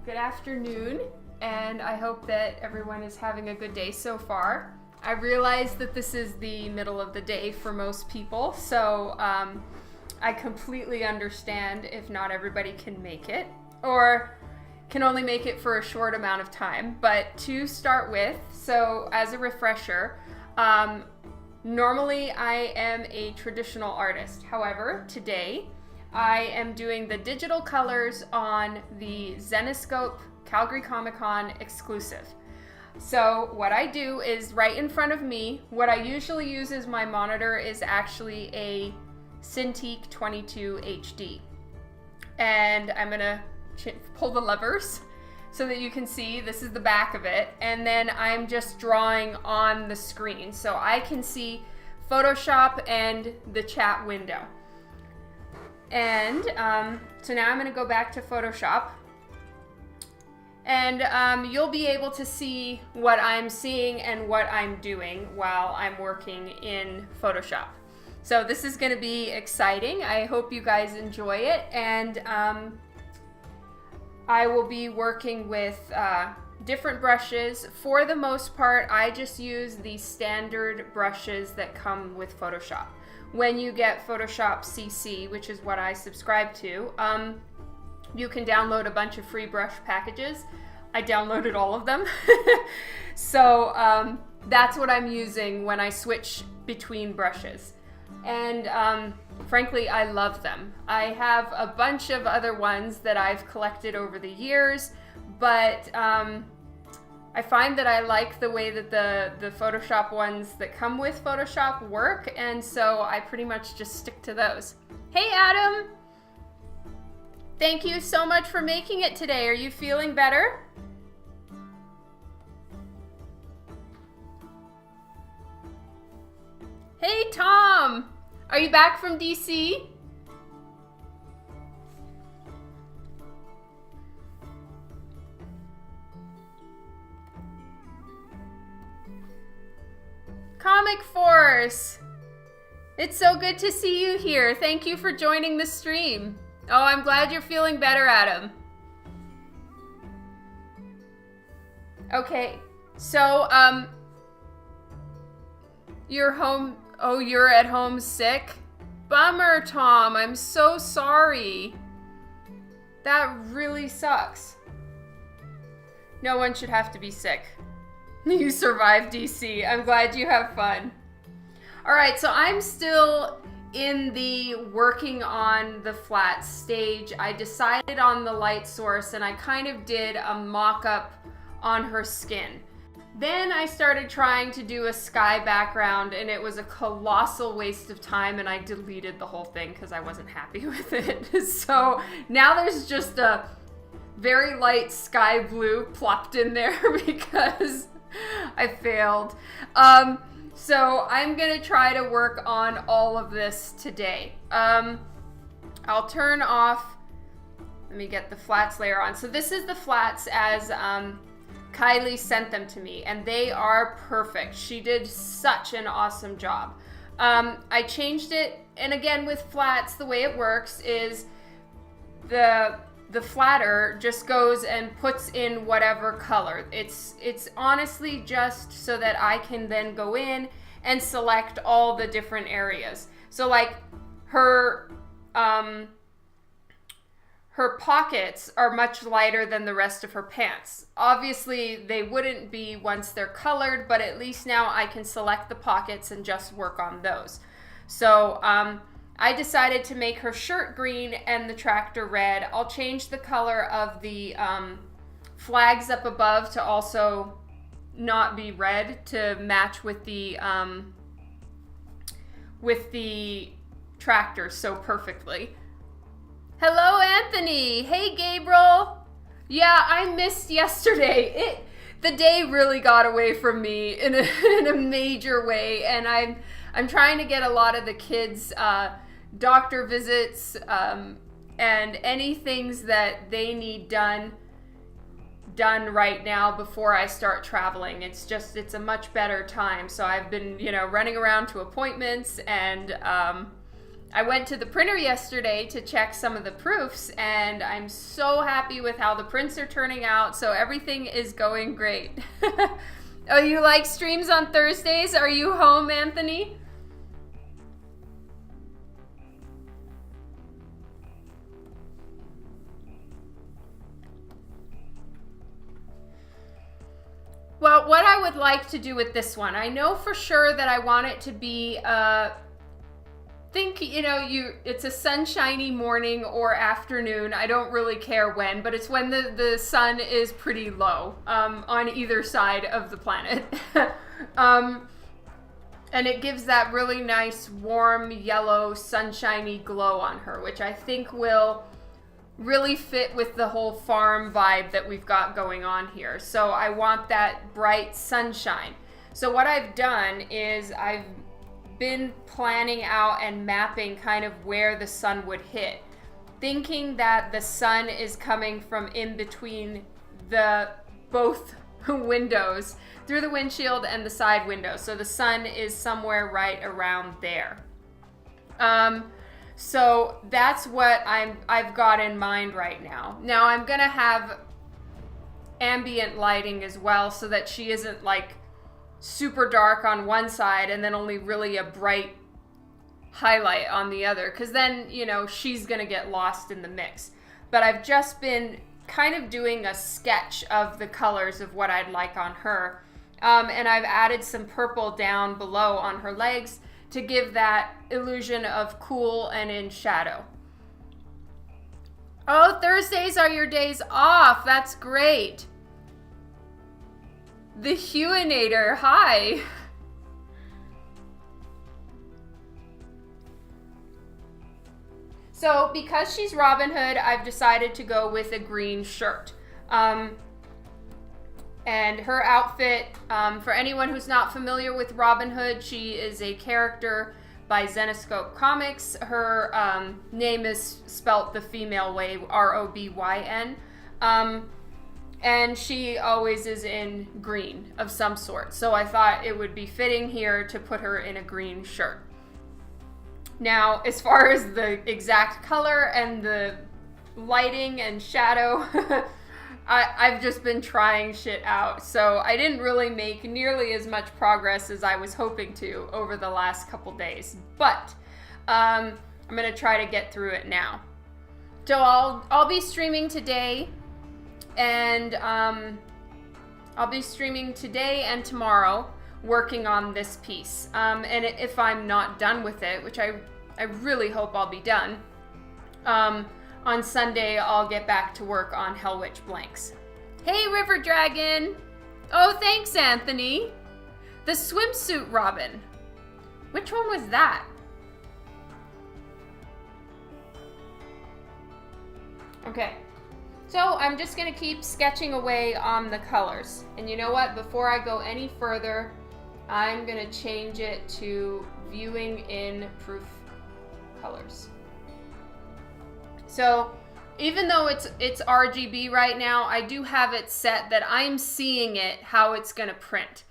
Good afternoon, and I hope that everyone is having a good day so far. I realize that this is the middle of the day for most people, so I completely understand if not everybody can make it, or can only make it for a short amount of time. But to start with, so as a refresher, normally I am a traditional artist. However, today I am doing the digital colors on the Zenescope Calgary Comic-Con Exclusive. So what I do is right in front of me, what I usually use as my monitor is actually a Cintiq 22 HD. And I'm gonna pull the levers so that you can see this is the back of it. And then I'm just drawing on the screen so I can see Photoshop and the chat window. And so now I'm going to go back to Photoshop, and you'll be able to see what I'm seeing and what I'm doing while I'm working in Photoshop. So this is going to be exciting. I hope you guys enjoy it, and I will be working with different brushes. For the most part, I just use the standard brushes that come with Photoshop. When you get Photoshop CC, which is what I subscribe to, you can download a bunch of free brush packages. I downloaded all of them. So that's what I'm using when I switch between brushes. And frankly, I love them. I have a bunch of other ones that I've collected over the years, but I find that I like the way that the Photoshop ones that come with Photoshop work, and so I pretty much just stick to those. Hey Adam! Thank you so much for making it today. Are you feeling better? Hey Tom! Are you back from DC? Comic Force! It's so good to see you here. Thank you for joining the stream. Oh, I'm glad you're feeling better, Adam. Okay, so, you're home. Oh, you're at home sick? Bummer, Tom. I'm so sorry. That really sucks. No one should have to be sick. You survived DC. I'm glad you have fun. All right, so I'm still in the working on the flat stage. I decided on the light source, and I kind of did a mock-up on her skin. Then I started trying to do a sky background, and it was a colossal waste of time, and I deleted the whole thing because I wasn't happy with it. So now there's just a very light sky blue plopped in there because I failed. So I'm gonna try to work on all of this today. I'll turn off, let me get the flats layer on. So this is the flats as Kylie sent them to me, and they are perfect. She did such an awesome job. I changed it, and again with flats, the way it works is the flatter just goes and puts in whatever color. It's honestly just so that I can then go in and select all the different areas. So like her pockets are much lighter than the rest of her pants. Obviously they wouldn't be once they're colored, but at least now I can select the pockets and just work on those. So I decided to make her shirt green and the tractor red. I'll change the color of the flags up above to also not be red to match with the tractor so perfectly. Hello, Anthony. Hey, Gabriel. Yeah, I missed yesterday. The day really got away from me in a major way, and I'm trying to get a lot of the kids doctor visits and any things that they need done right now before I start traveling. It's a much better time. So I've been, running around to appointments, and I went to the printer yesterday to check some of the proofs, and I'm so happy with how the prints are turning out, so everything is going great. Oh, you like streams on Thursdays? Are you home, Anthony? Well, what I would like to do with this one, I know for sure that I want it to be, it's a sunshiny morning or afternoon. I don't really care when, but it's when the sun is pretty low on either side of the planet. And it gives that really nice, warm, yellow, sunshiny glow on her, which I think will really fit with the whole farm vibe that we've got going on here. So I want that bright sunshine. So what I've done is I've been planning out and mapping kind of where the sun would hit, thinking that the sun is coming from in between the both windows, through the windshield and the side window. So the sun is somewhere right around there. So that's what I've got in mind right now. Now I'm gonna have ambient lighting as well, so that she isn't like super dark on one side and then only really a bright highlight on the other, because then, you know, she's gonna get lost in the mix. But I've just been kind of doing a sketch of the colors of what I'd like on her. And I've added some purple down below on her legs to give that illusion of cool and in shadow. Oh, Thursdays are your days off. That's great. The Hueinator, hi. So because she's Robyn Hood, I've decided to go with a green shirt. And her outfit, for anyone who's not familiar with Robyn Hood, she is a character by Zenescope Comics. Her name is spelt the female way, R-O-B-Y-N. And she always is in green of some sort. So I thought it would be fitting here to put her in a green shirt. Now, as far as the exact color and the lighting and shadow, I've just been trying shit out, so I didn't really make nearly as much progress as I was hoping to over the last couple days, but I'm gonna try to get through it now. So I'll be streaming today, and I'll be streaming today and tomorrow, working on this piece. And if I'm not done with it, which I really hope I'll be done, on Sunday, I'll get back to work on Hell Witch blanks. Hey, River Dragon! Oh, thanks, Anthony. The swimsuit Robyn. Which one was that? Okay, so I'm just gonna keep sketching away on the colors. And you know what? Before I go any further, I'm gonna change it to viewing in proof colors. So even though it's RGB right now, I do have it set that I'm seeing it how it's gonna print.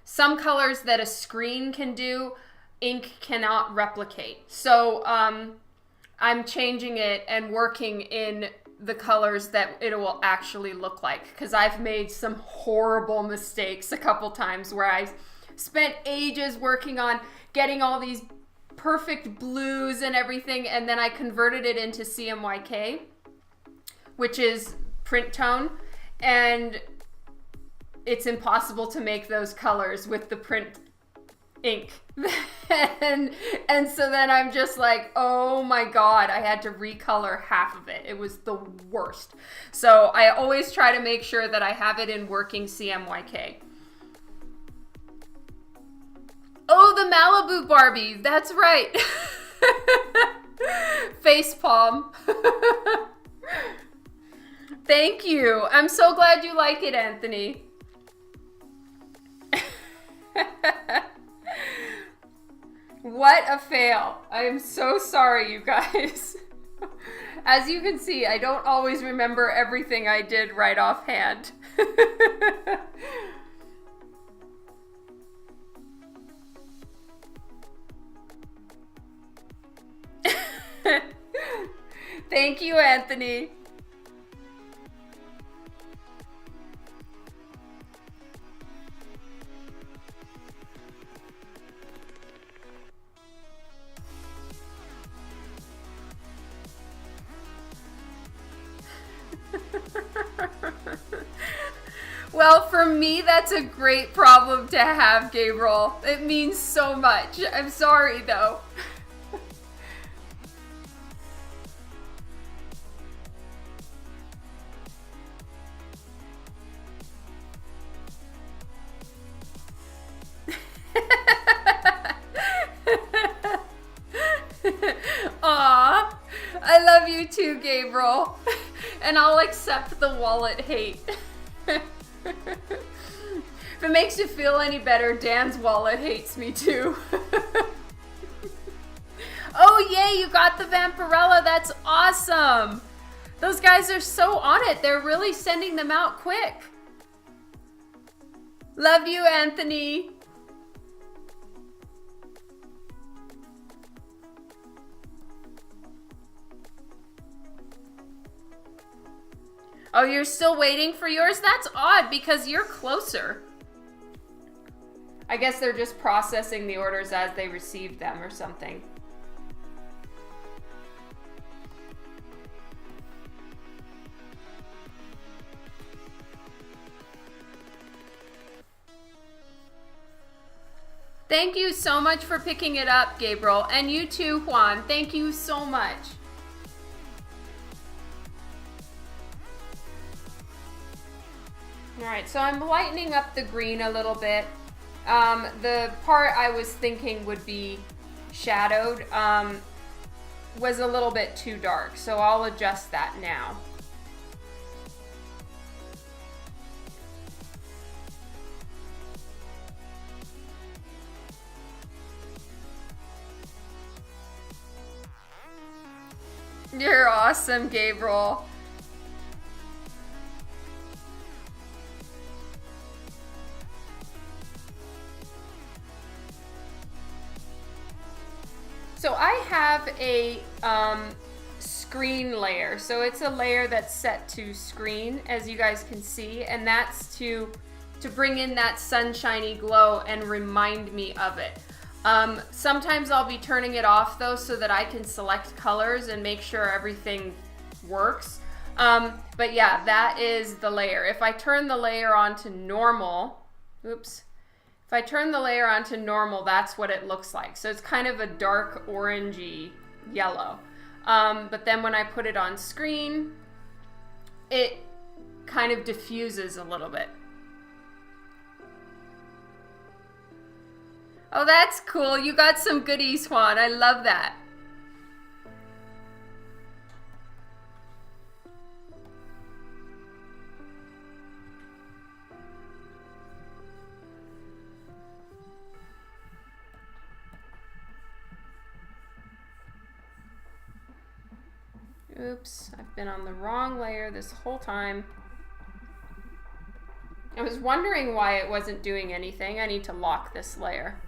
Some colors that a screen can do, ink cannot replicate. So I'm changing it and working in the colors that it will actually look like, because I've made some horrible mistakes a couple times where I spent ages working on getting all these perfect blues and everything, and then I converted it into CMYK, which is print tone, and it's impossible to make those colors with the print ink. and so then I'm just like, oh my god, I had to recolor half of it. It was the worst. So I always try to make sure that I have it in working CMYK. Oh, the Malibu Barbie. That's right. Facepalm. Thank you. I'm so glad you like it, Anthony. What a fail. I am so sorry, you guys. As you can see, I don't always remember everything I did right offhand. Thank you, Anthony. Well, for me, that's a great problem to have, Gabriel. It means so much. I'm sorry, though. Aw, I love you too, Gabriel. And I'll accept the wallet hate. If it makes you feel any better, Dan's wallet hates me too. Oh yay, you got the Vampirella. That's awesome. Those guys are so on it. They're really sending them out quick. Love you, Anthony. Oh, you're still waiting for yours? That's odd because you're closer. I guess they're just processing the orders as they receive them or something. Thank you so much for picking it up, Gabriel. And you too, Juan. Thank you so much. All right, so I'm lightening up the green a little bit. The part I was thinking would be shadowed was a little bit too dark, so I'll adjust that now. You're awesome, Gabriel. So I have a screen layer. So it's a layer that's set to screen, as you guys can see, and that's to bring in that sunshiny glow and remind me of it. Sometimes I'll be turning it off though so that I can select colors and make sure everything works. But yeah, that is the layer. If I turn the layer on to normal, oops. If I turn the layer onto normal, that's what it looks like. So it's kind of a dark orangey yellow. But then when I put it on screen, it kind of diffuses a little bit. Oh, that's cool. You got some goodies, Juan. I love that. Oops, I've been on the wrong layer this whole time. I was wondering why it wasn't doing anything. I need to lock this layer.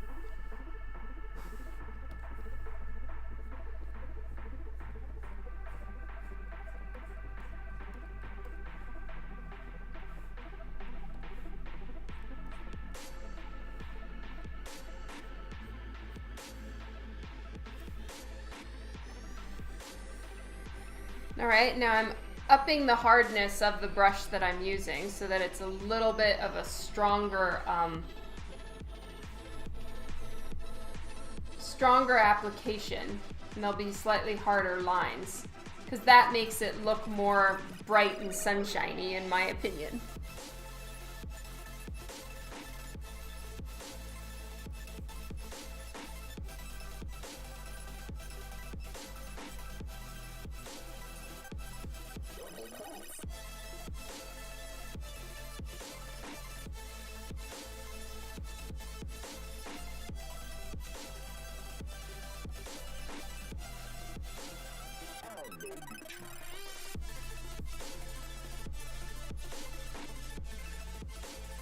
All right, now I'm upping the hardness of the brush that I'm using so that it's a little bit of a stronger application, and there'll be slightly harder lines because that makes it look more bright and sunshiny in my opinion.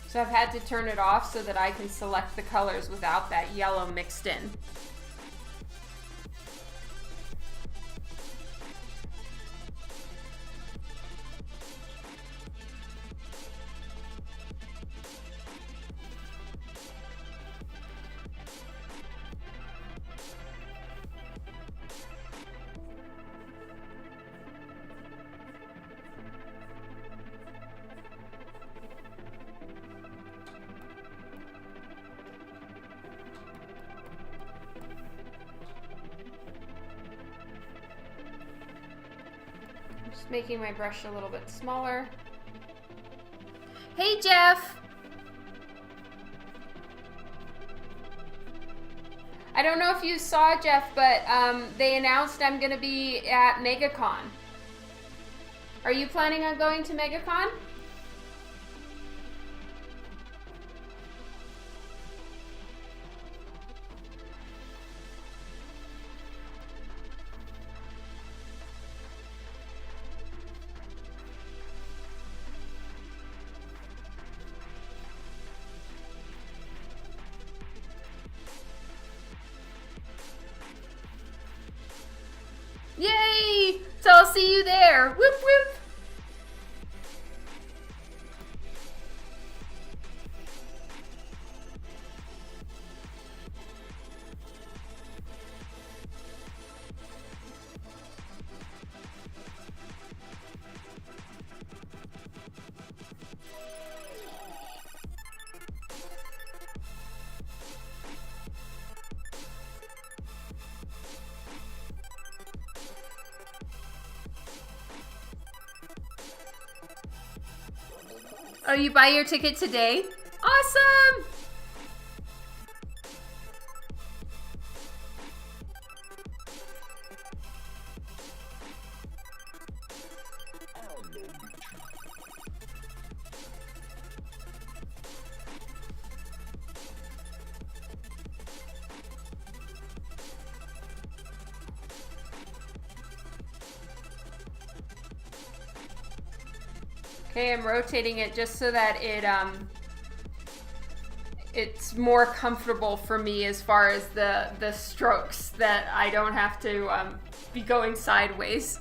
So I've had to turn it off so that I can select the colors without that yellow mixed in. Just making my brush a little bit smaller. Hey, Jeff! I don't know if you saw, Jeff, but they announced I'm going to be at MegaCon. Are you planning on going to MegaCon? Yay! So I'll see you there. Whoop whoop! Oh, you buy your ticket today? Awesome! Okay, I'm rotating it just so that it's more comfortable for me as far as the strokes, that I don't have to be going sideways.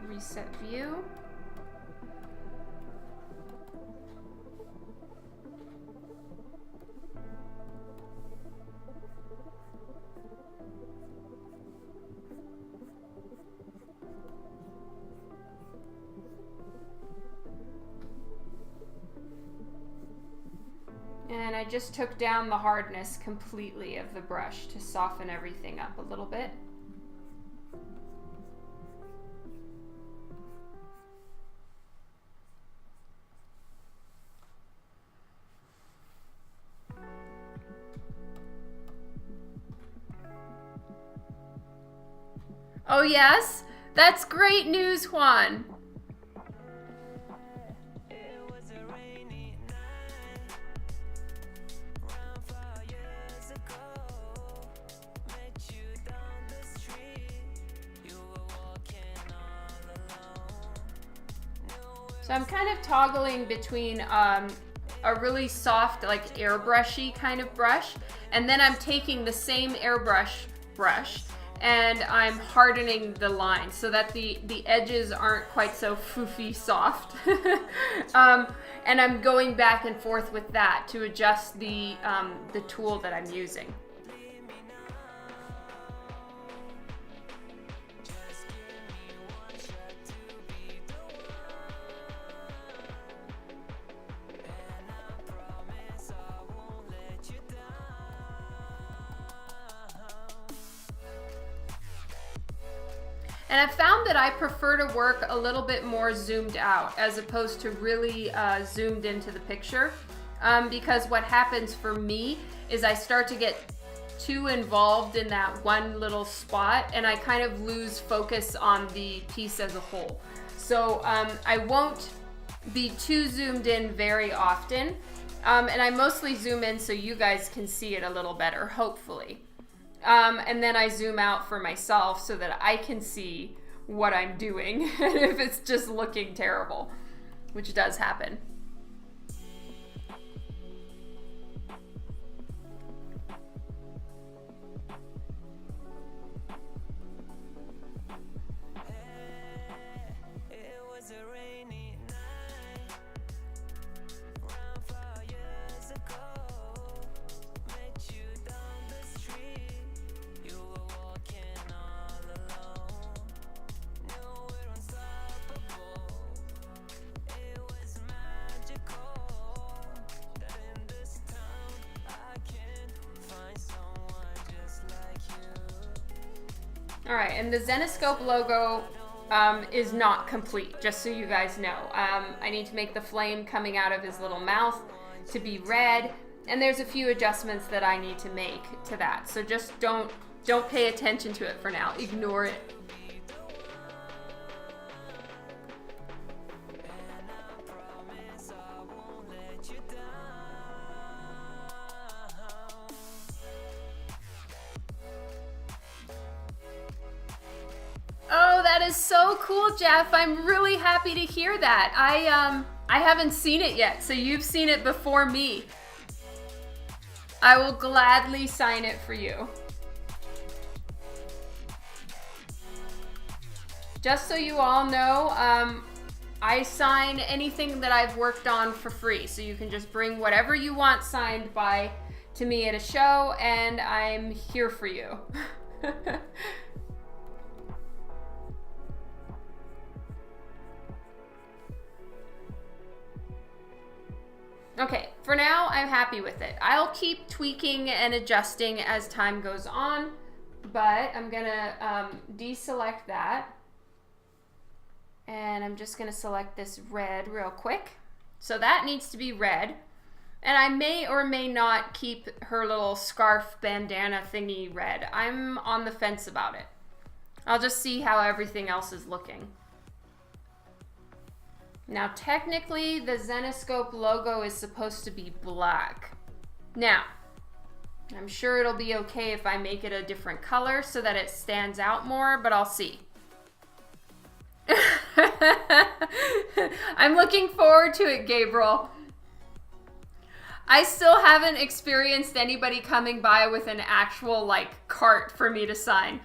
Reset view. And I just took down the hardness completely of the brush to soften everything up a little bit. Oh yes? That's great news, Juan. So I'm kind of toggling between a really soft, like airbrushy kind of brush, and then I'm taking the same airbrush brush and I'm hardening the line so that the edges aren't quite so foofy soft. And I'm going back and forth with that to adjust the tool that I'm using. And I've found that I prefer to work a little bit more zoomed out as opposed to really zoomed into the picture, because what happens for me is I start to get too involved in that one little spot and I kind of lose focus on the piece as a whole. So I won't be too zoomed in very often, and I mostly zoom in so you guys can see it a little better, hopefully. And then I zoom out for myself so that I can see what I'm doing if it's just looking terrible, which does happen. All right, and the Zenescope logo is not complete, just so you guys know. I need to make the flame coming out of his little mouth to be red, and there's a few adjustments that I need to make to that. So just don't pay attention to it for now. Ignore it. Oh, that is so cool, Jeff. I'm really happy to hear that. I haven't seen it yet, so you've seen it before me. I will gladly sign it for you. Just so you all know, I sign anything that I've worked on for free, so you can just bring whatever you want signed by to me at a show, and I'm here for you. Okay, for now, I'm happy with it. I'll keep tweaking and adjusting as time goes on, but I'm gonna deselect that. And I'm just gonna select this red real quick. So that needs to be red. And I may or may not keep her little scarf bandana thingy red. I'm on the fence about it. I'll just see how everything else is looking. Now, technically, the Zenescope logo is supposed to be black. Now, I'm sure it'll be okay if I make it a different color so that it stands out more, but I'll see. I'm looking forward to it, Gabriel. I still haven't experienced anybody coming by with an actual, like, cart for me to sign.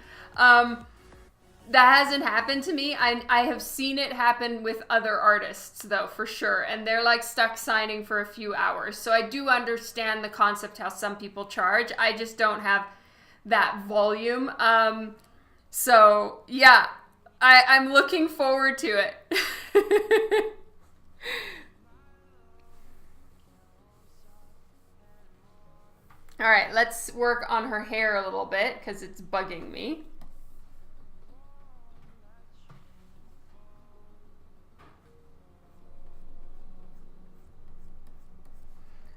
That hasn't happened to me. I have seen it happen with other artists, though, for sure. And they're like stuck signing for a few hours. So I do understand the concept how some people charge. I just don't have that volume. So yeah, I'm looking forward to it. All right, let's work on her hair a little bit because it's bugging me.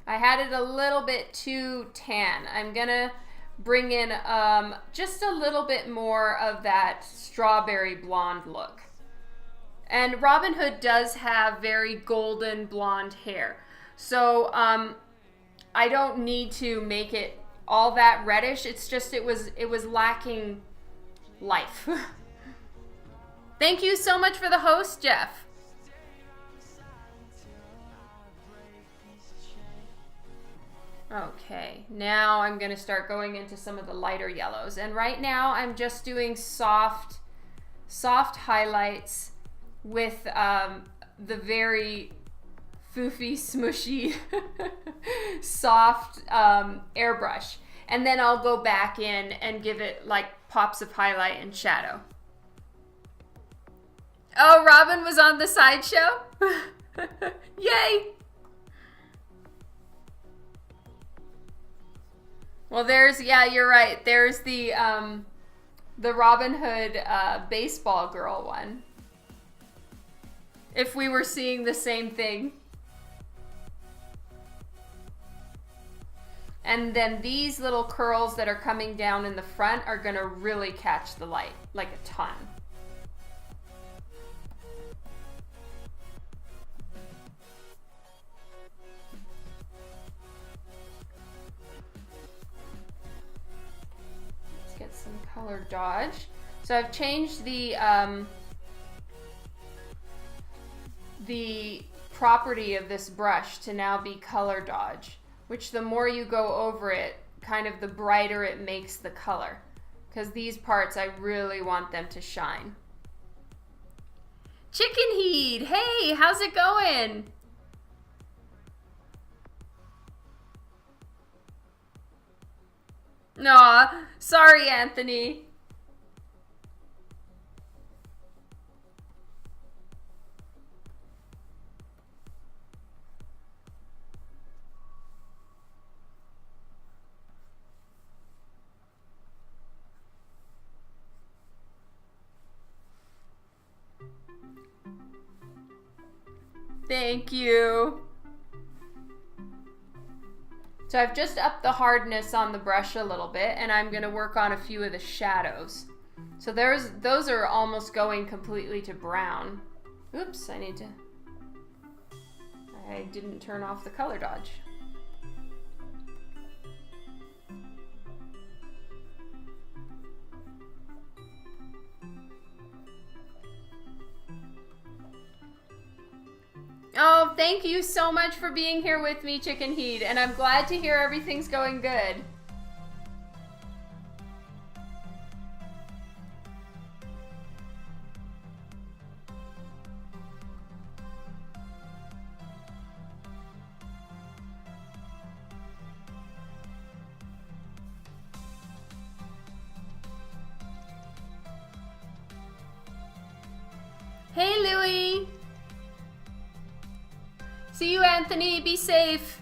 I had it a little bit too tan. I'm gonna bring in just a little bit more of that strawberry blonde look. And Robyn Hood does have very golden blonde hair. So I don't need to make it all that reddish. It's just it was lacking life. Thank you so much for the host, Jeff. Okay, now I'm going to start going into some of the lighter yellows. And right now I'm just doing soft highlights with the very foofy, smushy, soft airbrush. And then I'll go back in and give it like pops of highlight and shadow. Oh, Robyn was on the sideshow? Yay! Well, yeah, you're right. There's the Robyn Hood baseball girl one. If we were seeing the same thing. And then these little curls that are coming down in the front are gonna really catch the light, like a ton. Color dodge. So I've changed the property of this brush to now be color dodge, which the more you go over it, kind of the brighter it makes the color. Because these parts, I really want them to shine. Chicken Heat, hey, how's it going? Aw, sorry, Anthony. Thank you. So I've just upped the hardness on the brush a little bit, and I'm going to work on a few of the shadows. So those are almost going completely to brown. Oops, I didn't turn off the color dodge. Oh, thank you so much for being here with me, Chicken Heat, and I'm glad to hear everything's going good. Hey, Louie. See you, Anthony. Be safe.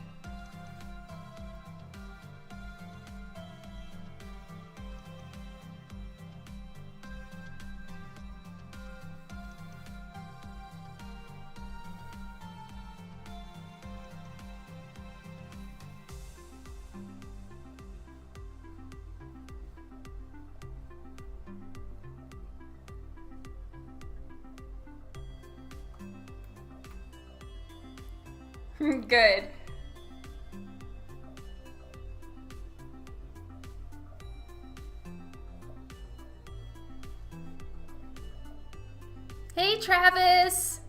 Good. Hey, Travis.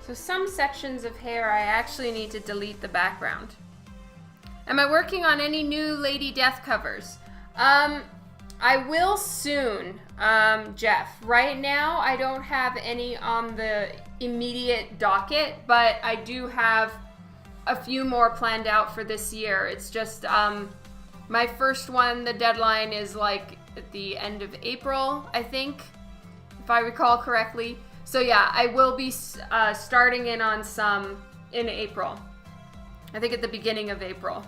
So some sections of hair I actually need to delete the background. Am I working on any new Lady Death covers? I will soon, Jeff. Right now I don't have any on the immediate docket, but I do have a few more planned out for this year. It's just my first one, the deadline is like at the end of April, I think, if I recall correctly. So yeah, I will be starting in on some in April. I think at the beginning of April.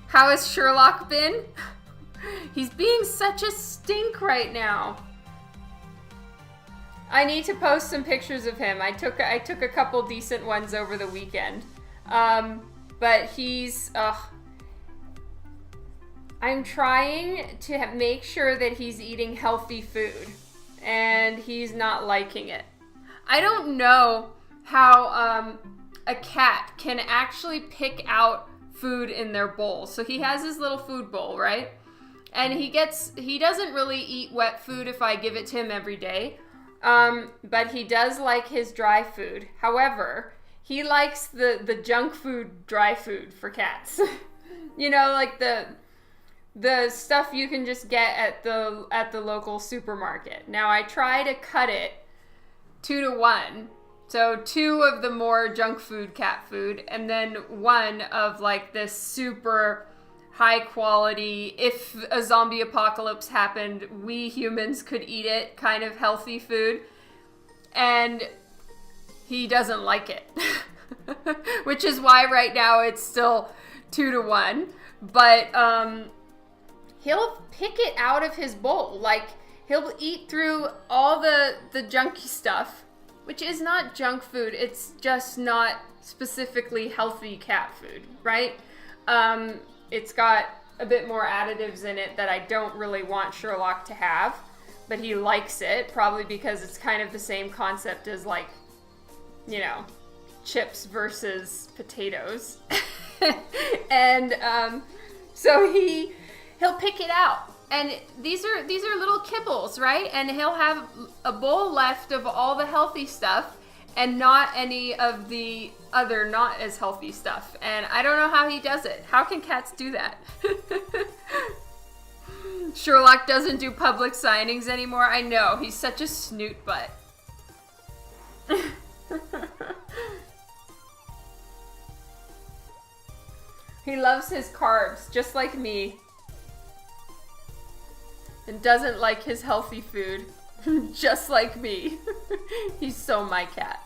How has Sherlock been? He's being such a stink right now. I need to post some pictures of him. I took a couple decent ones over the weekend. But he's... I'm trying to make sure that he's eating healthy food. And he's not liking it. I don't know how a cat can actually pick out food in their bowl. So he has his little food bowl, right? And he doesn't really eat wet food if I give it to him every day. But he does like his dry food. However, he likes the junk food, dry food for cats. You know, like the stuff you can just get at the local supermarket. Now I try to cut it 2-to-1. So 2 of the more junk food cat food, and then 1 of like this super high quality, if a zombie apocalypse happened, we humans could eat it kind of healthy food. And he doesn't like it. Which is why right now it's still 2-to-1. But he'll pick it out of his bowl. Like, he'll eat through all the junky stuff, which is not junk food. It's just not specifically healthy cat food, right? It's got a bit more additives in it that I don't really want Sherlock to have, but he likes it, probably because it's kind of the same concept as, like, you know, chips versus potatoes. And, So he'll pick it out. And these are little kibbles, right? And he'll have a bowl left of all the healthy stuff and not any of the other not as healthy stuff. And I don't know how he does it. How can cats do that? Sherlock doesn't do public signings anymore. I know, he's such a snoot butt. He loves his carbs, just like me. And doesn't like his healthy food, just like me. He's so my cat.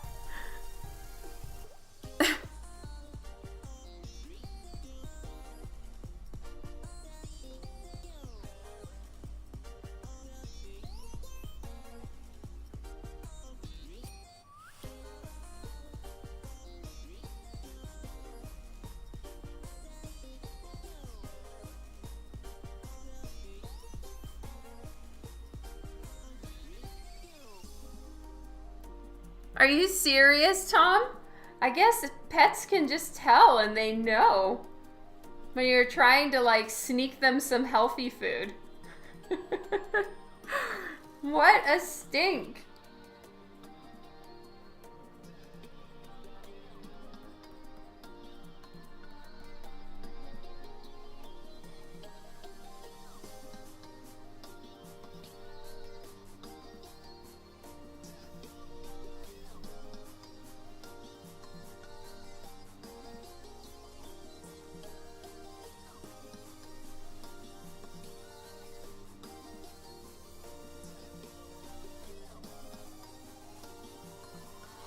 Are you serious, Tom? I guess pets can just tell and they know when you're trying to like sneak them some healthy food. What a stink.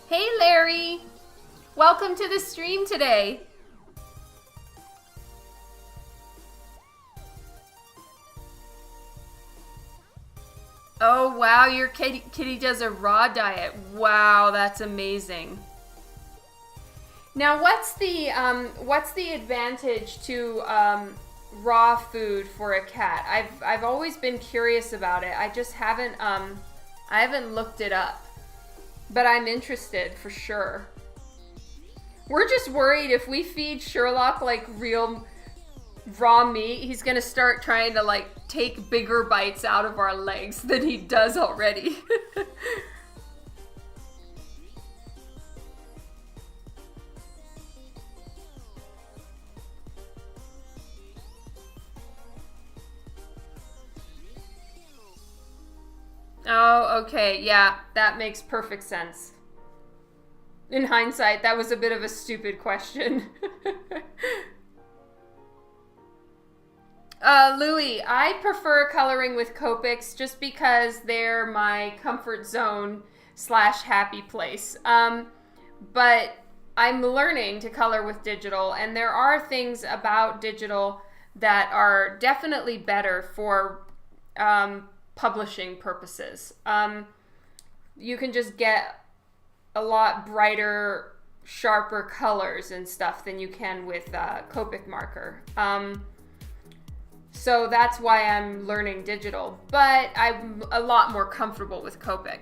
Hey Larry, welcome to the stream today. Oh wow, your kitty does a raw diet. Wow, that's amazing. Now what's the advantage to raw food for a cat? I've always been curious about it. I just haven't looked it up. But I'm interested for sure. We're just worried if we feed Sherlock like real raw meat, he's gonna start trying to like take bigger bites out of our legs than he does already. Oh, okay. Yeah, that makes perfect sense. In hindsight, that was a bit of a stupid question. Louie, I prefer coloring with Copics just because they're my comfort zone / happy place. But I'm learning to color with digital, and there are things about digital that are definitely better for publishing purposes. You can just get a lot brighter, sharper colors and stuff than you can with Copic marker. So that's why I'm learning digital, but I'm a lot more comfortable with Copic.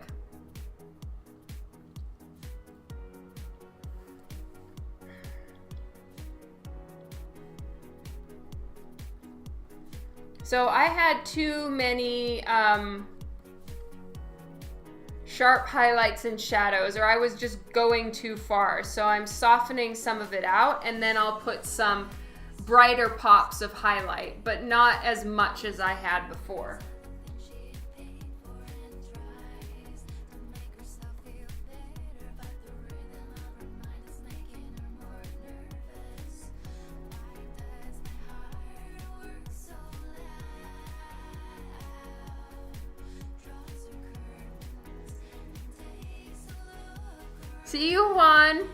So I had too many sharp highlights and shadows, or I was just going too far. So I'm softening some of it out, and then I'll put some brighter pops of highlight, but not as much as I had before. See you, Juan.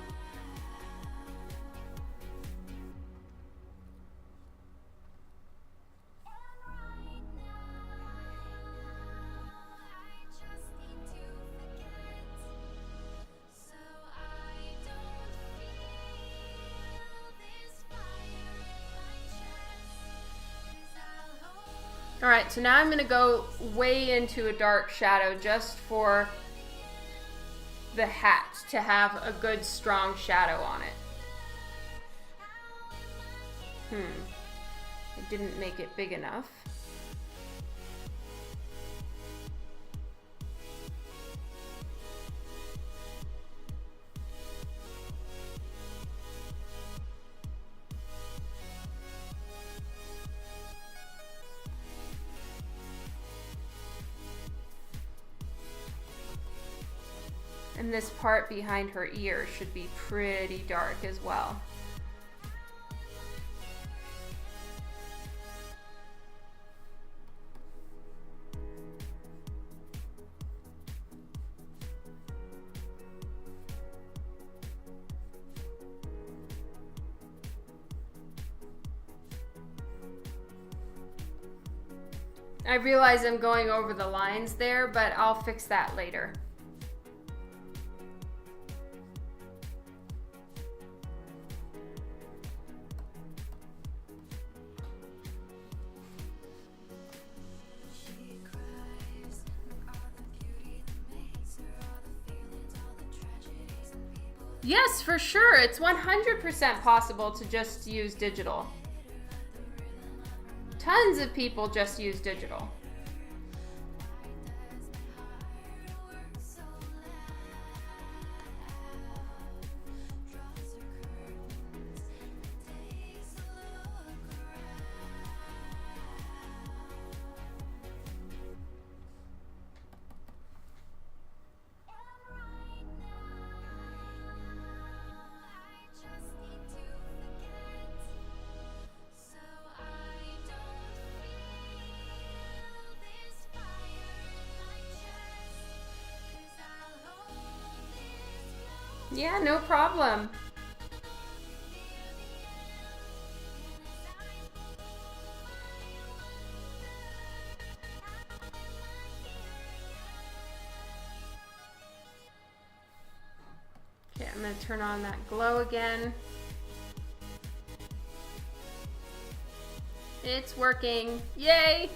All right, so now I'm going to go way into a dark shadow just for the hat to have a good strong shadow on it. I didn't make it big enough. And this part behind her ear should be pretty dark as well. I realize I'm going over the lines there, but I'll fix that later. Yes, for sure. It's 100% possible to just use digital. Tons of people just use digital. Yeah, no problem. Okay, I'm going to turn on that glow again. It's working. Yay!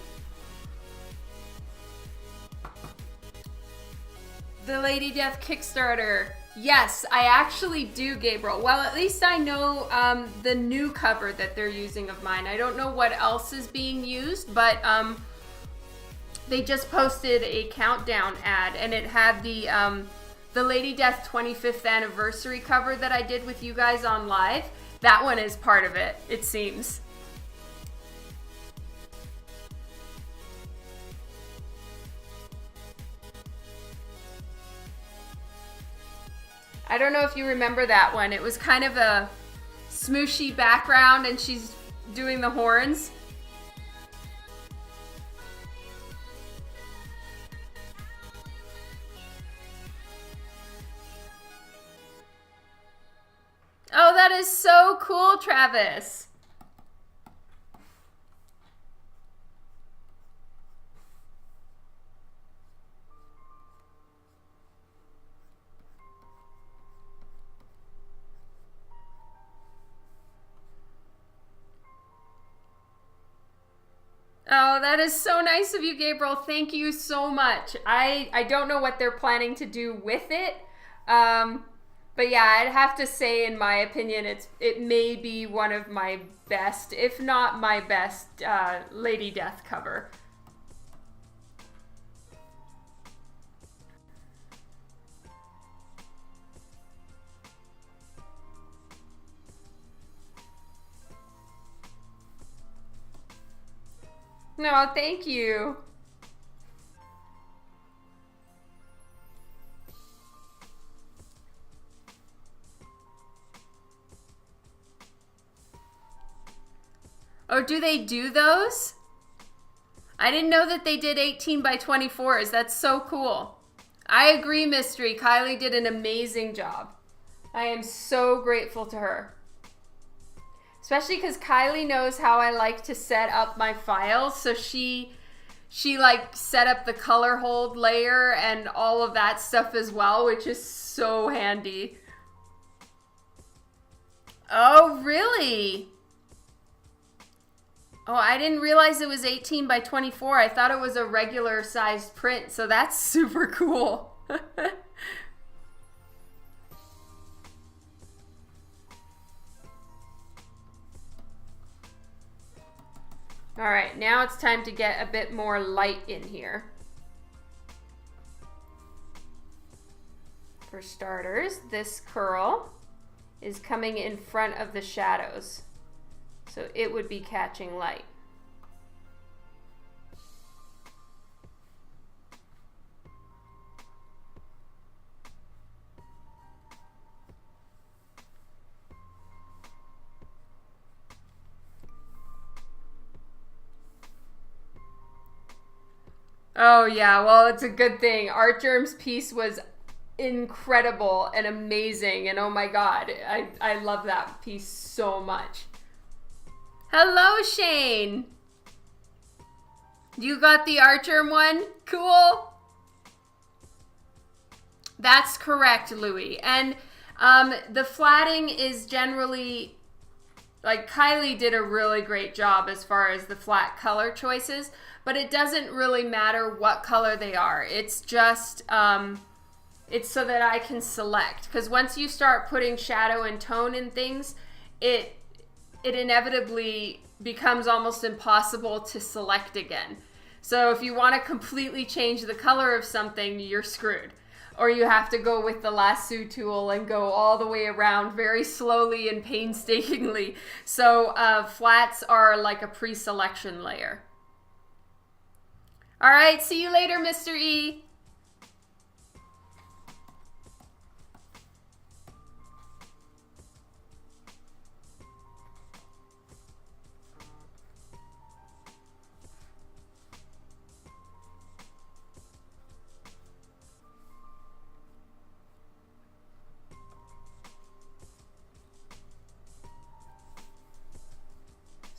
The Lady Death Kickstarter. Yes, I actually do, Gabriel. Well, at least I know the new cover that they're using of mine. I don't know what else is being used, but they just posted a countdown ad, and it had the Lady Death 25th anniversary cover that I did with you guys on live. That one is part of it, it seems. I don't know if you remember that one. It was kind of a smooshy background and she's doing the horns. Oh, that is so cool, Travis. Oh, that is so nice of you, Gabriel. Thank you so much. I don't know what they're planning to do with it. But yeah, I'd have to say, in my opinion, it may be one of my best, if not my best, Lady Death cover. No, thank you. Oh, do they do those? I didn't know that they did 18 by 24s. That's so cool. I agree, Mystery. Kylie did an amazing job. I am so grateful to her. Especially because Kylie knows how I like to set up my files. So she like set up the color hold layer and all of that stuff as well, which is so handy. Oh, really? Oh, I didn't realize it was 18 by 24. I thought it was a regular sized print, so that's super cool. All right, now it's time to get a bit more light in here. For starters, this curl is coming in front of the shadows, so it would be catching light. Oh yeah, well, it's a good thing. Art Germ's piece was incredible and amazing, and oh my god, I love that piece so much. Hello, Shane. You got the Art Germ one? Cool. That's correct, Louis. And the flatting is generally, like, Kylie did a really great job as far as the flat color choices, but it doesn't really matter what color they are. It's just, it's so that I can select. Because once you start putting shadow and tone in things, it inevitably becomes almost impossible to select again. So if you want to completely change the color of something, you're screwed. Or you have to go with the lasso tool and go all the way around very slowly and painstakingly. So flats are like a pre-selection layer. All right, see you later, Mr. E.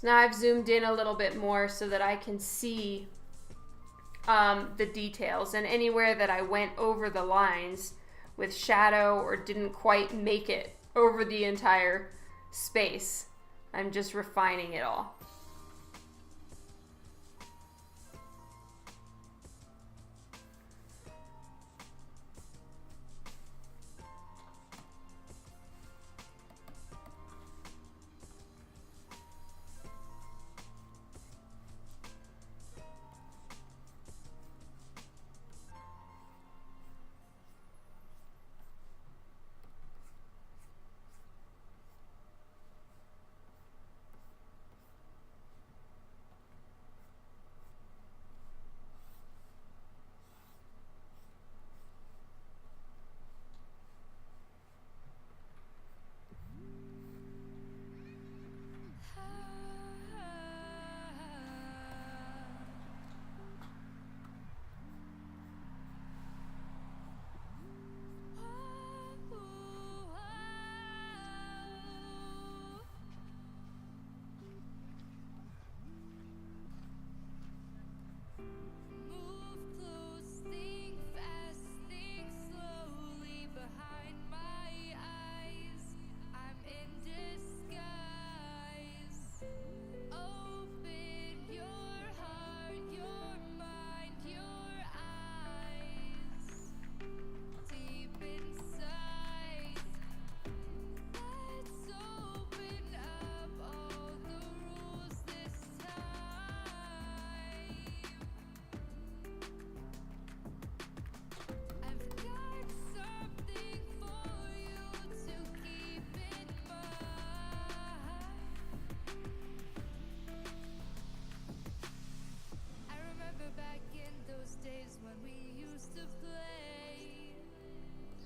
Now I've zoomed in a little bit more so that I can see the details, and anywhere that I went over the lines with shadow or didn't quite make it over the entire space, I'm just refining it all.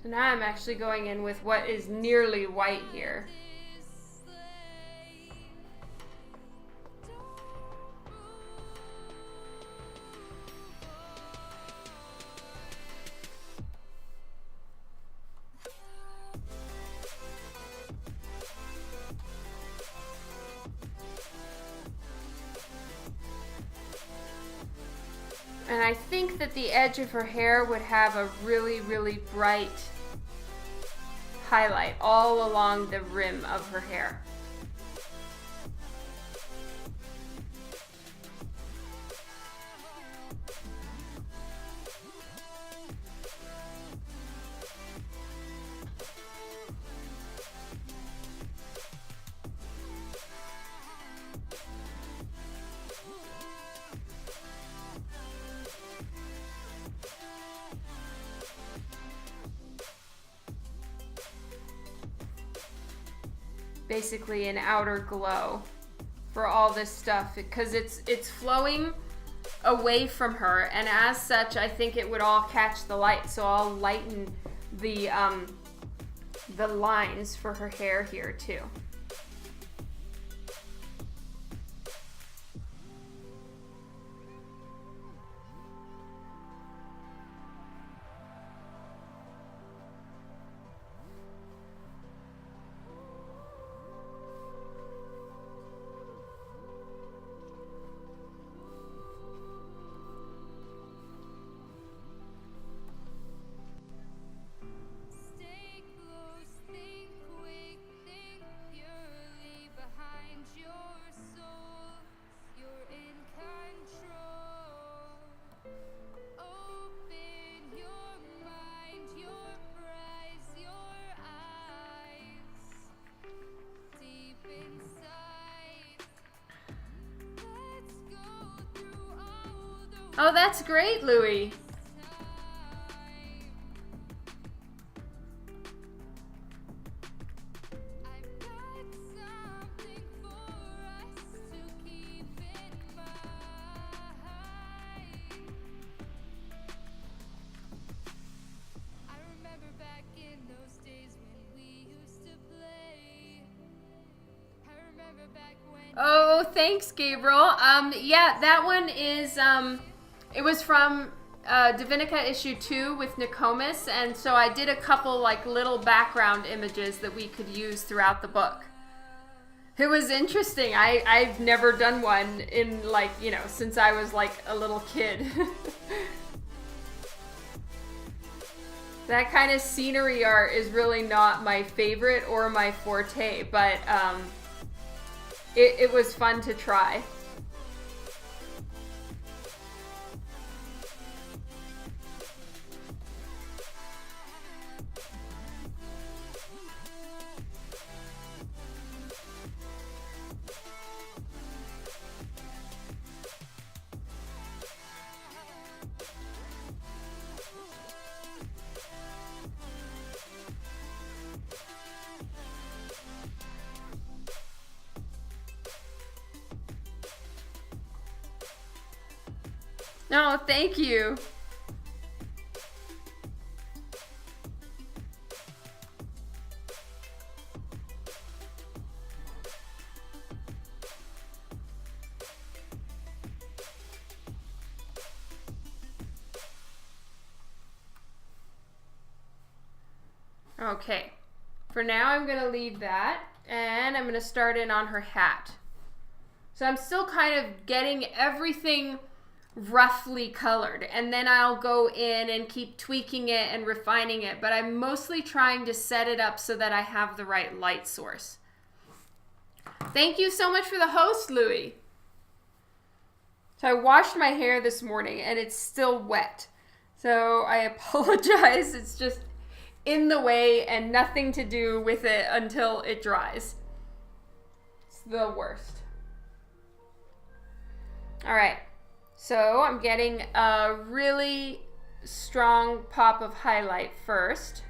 So now I'm actually going in with what is nearly white here. And I think that the edge of her hair would have a really, really bright highlight all along the rim of her hair. basically an outer glow for all this stuff, because it's flowing away from her, and as such I think it would all catch the light, so I'll lighten the lines for her hair here too. Oh, that's great, Louie. Oh, thanks, Gabriel. Yeah, that one is, it was from Divinica issue 2 with Nokomis, and so I did a couple like little background images that we could use throughout the book. It was interesting. I've never done one in, like, you know, since I was like a little kid. That kind of scenery art is really not my favorite or my forte, but it was fun to try. No, thank you. Okay, for now I'm going to leave that, and I'm going to start in on her hat. So I'm still kind of getting everything roughly colored, and then I'll go in and keep tweaking it and refining it, but I'm mostly trying to set it up so that I have the right light source. Thank you so much for the host, Louie. So I washed my hair this morning and it's still wet, so I apologize. It's just in the way and nothing to do with it until it dries. It's the worst. All right. So I'm getting a really strong pop of highlight first.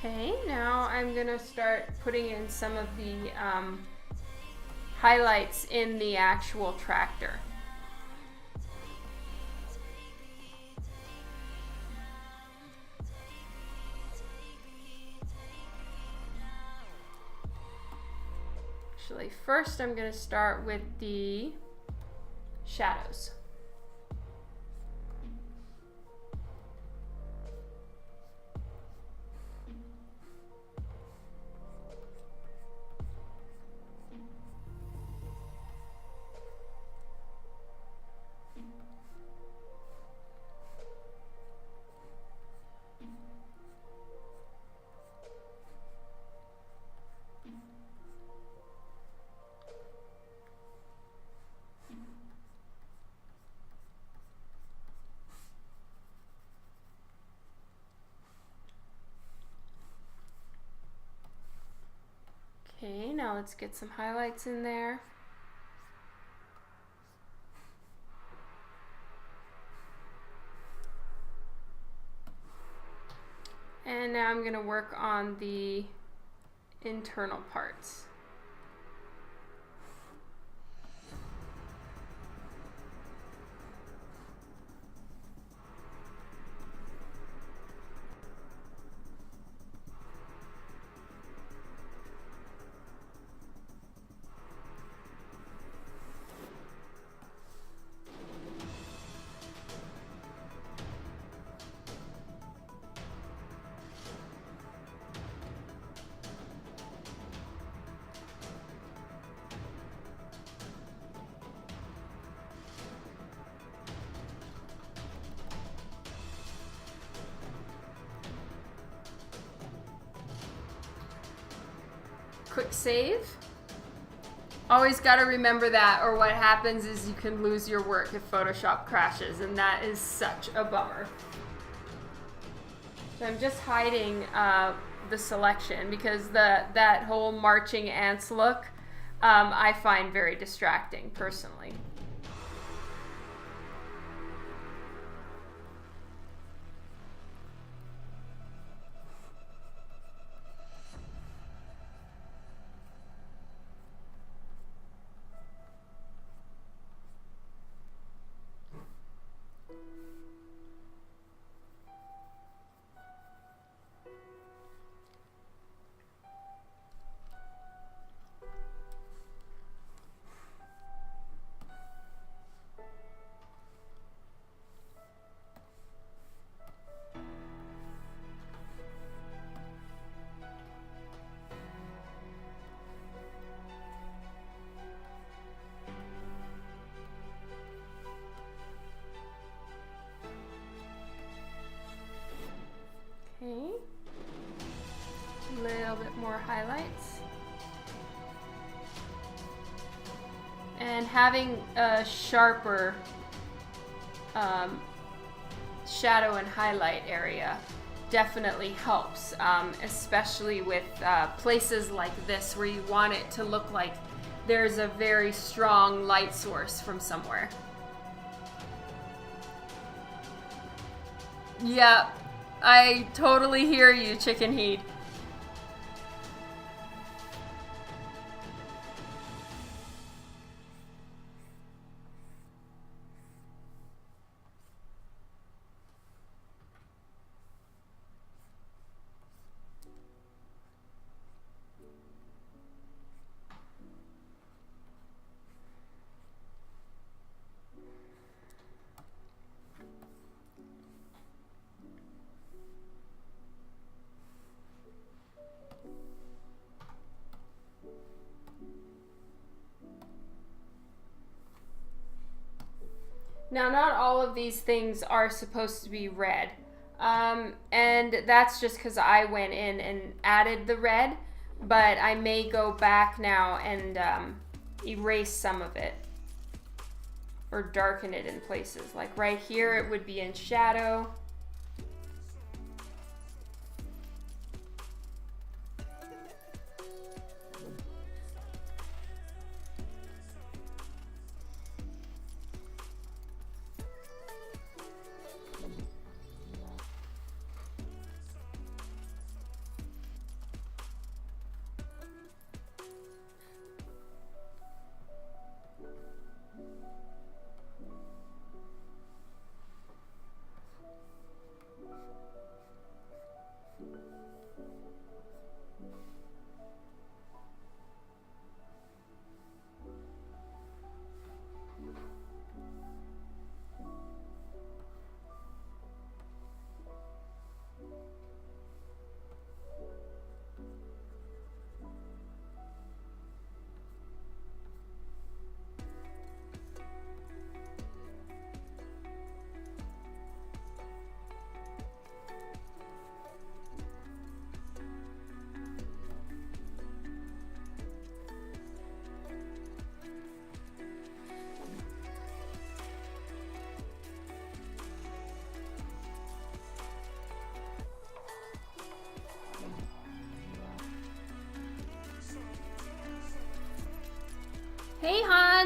Okay, now I'm gonna start putting in some of the highlights in the actual tractor. Actually, first I'm gonna start with the shadows. Okay, now let's get some highlights in there. And now I'm going to work on the internal parts. Quick save. Always got to remember that, or what happens is you can lose your work if Photoshop crashes, and that is such a bummer. So I'm just hiding the selection because that whole marching ants look I find very distracting personally. Okay, a little bit more highlights. And having a sharper shadow and highlight area definitely helps, especially with places like this where you want it to look like there's a very strong light source from somewhere. Yeah, I totally hear you, Chicken Heat. Now, not all of these things are supposed to be red. And that's just because I went in and added the red, but I may go back now and erase some of it or darken it in places. Like right here, it would be in shadow.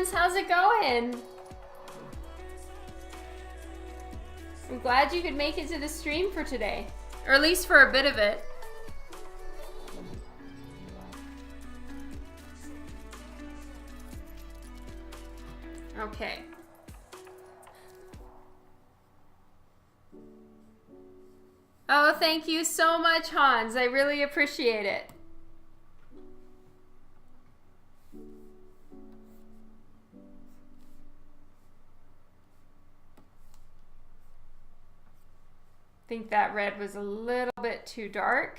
Hans, how's it going? I'm glad you could make it to the stream for today, or at least for a bit of it. Okay. Oh, thank you so much, Hans. I really appreciate it. I think that red was a little bit too dark.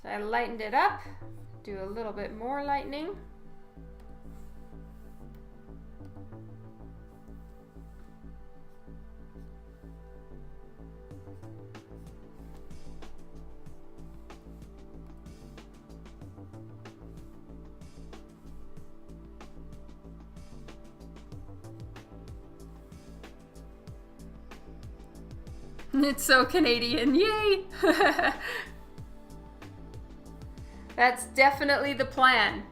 So I lightened it up. Do a little bit more lightening. It's so Canadian, yay! That's definitely the plan.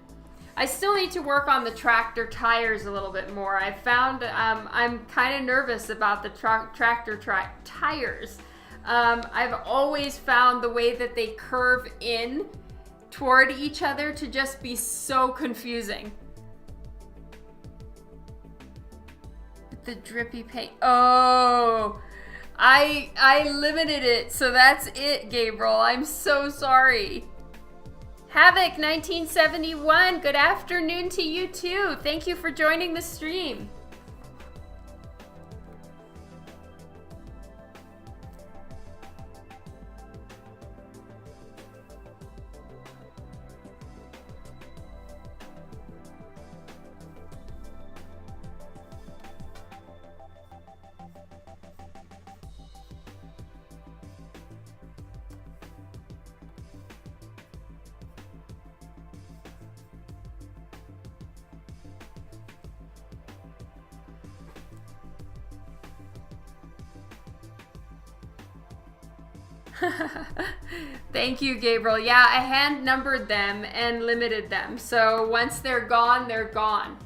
I still need to work on the tractor tires a little bit more. I found I'm kind of nervous about the tractor tires. I've always found the way that they curve in toward each other to just be so confusing. The drippy paint. Oh! I limited it, so that's it, Gabriel. I'm so sorry. Havoc 1971, good afternoon to you too. Thank you for joining the stream. Thank you, Gabriel. Yeah, I hand numbered them and limited them. So once they're gone, they're gone.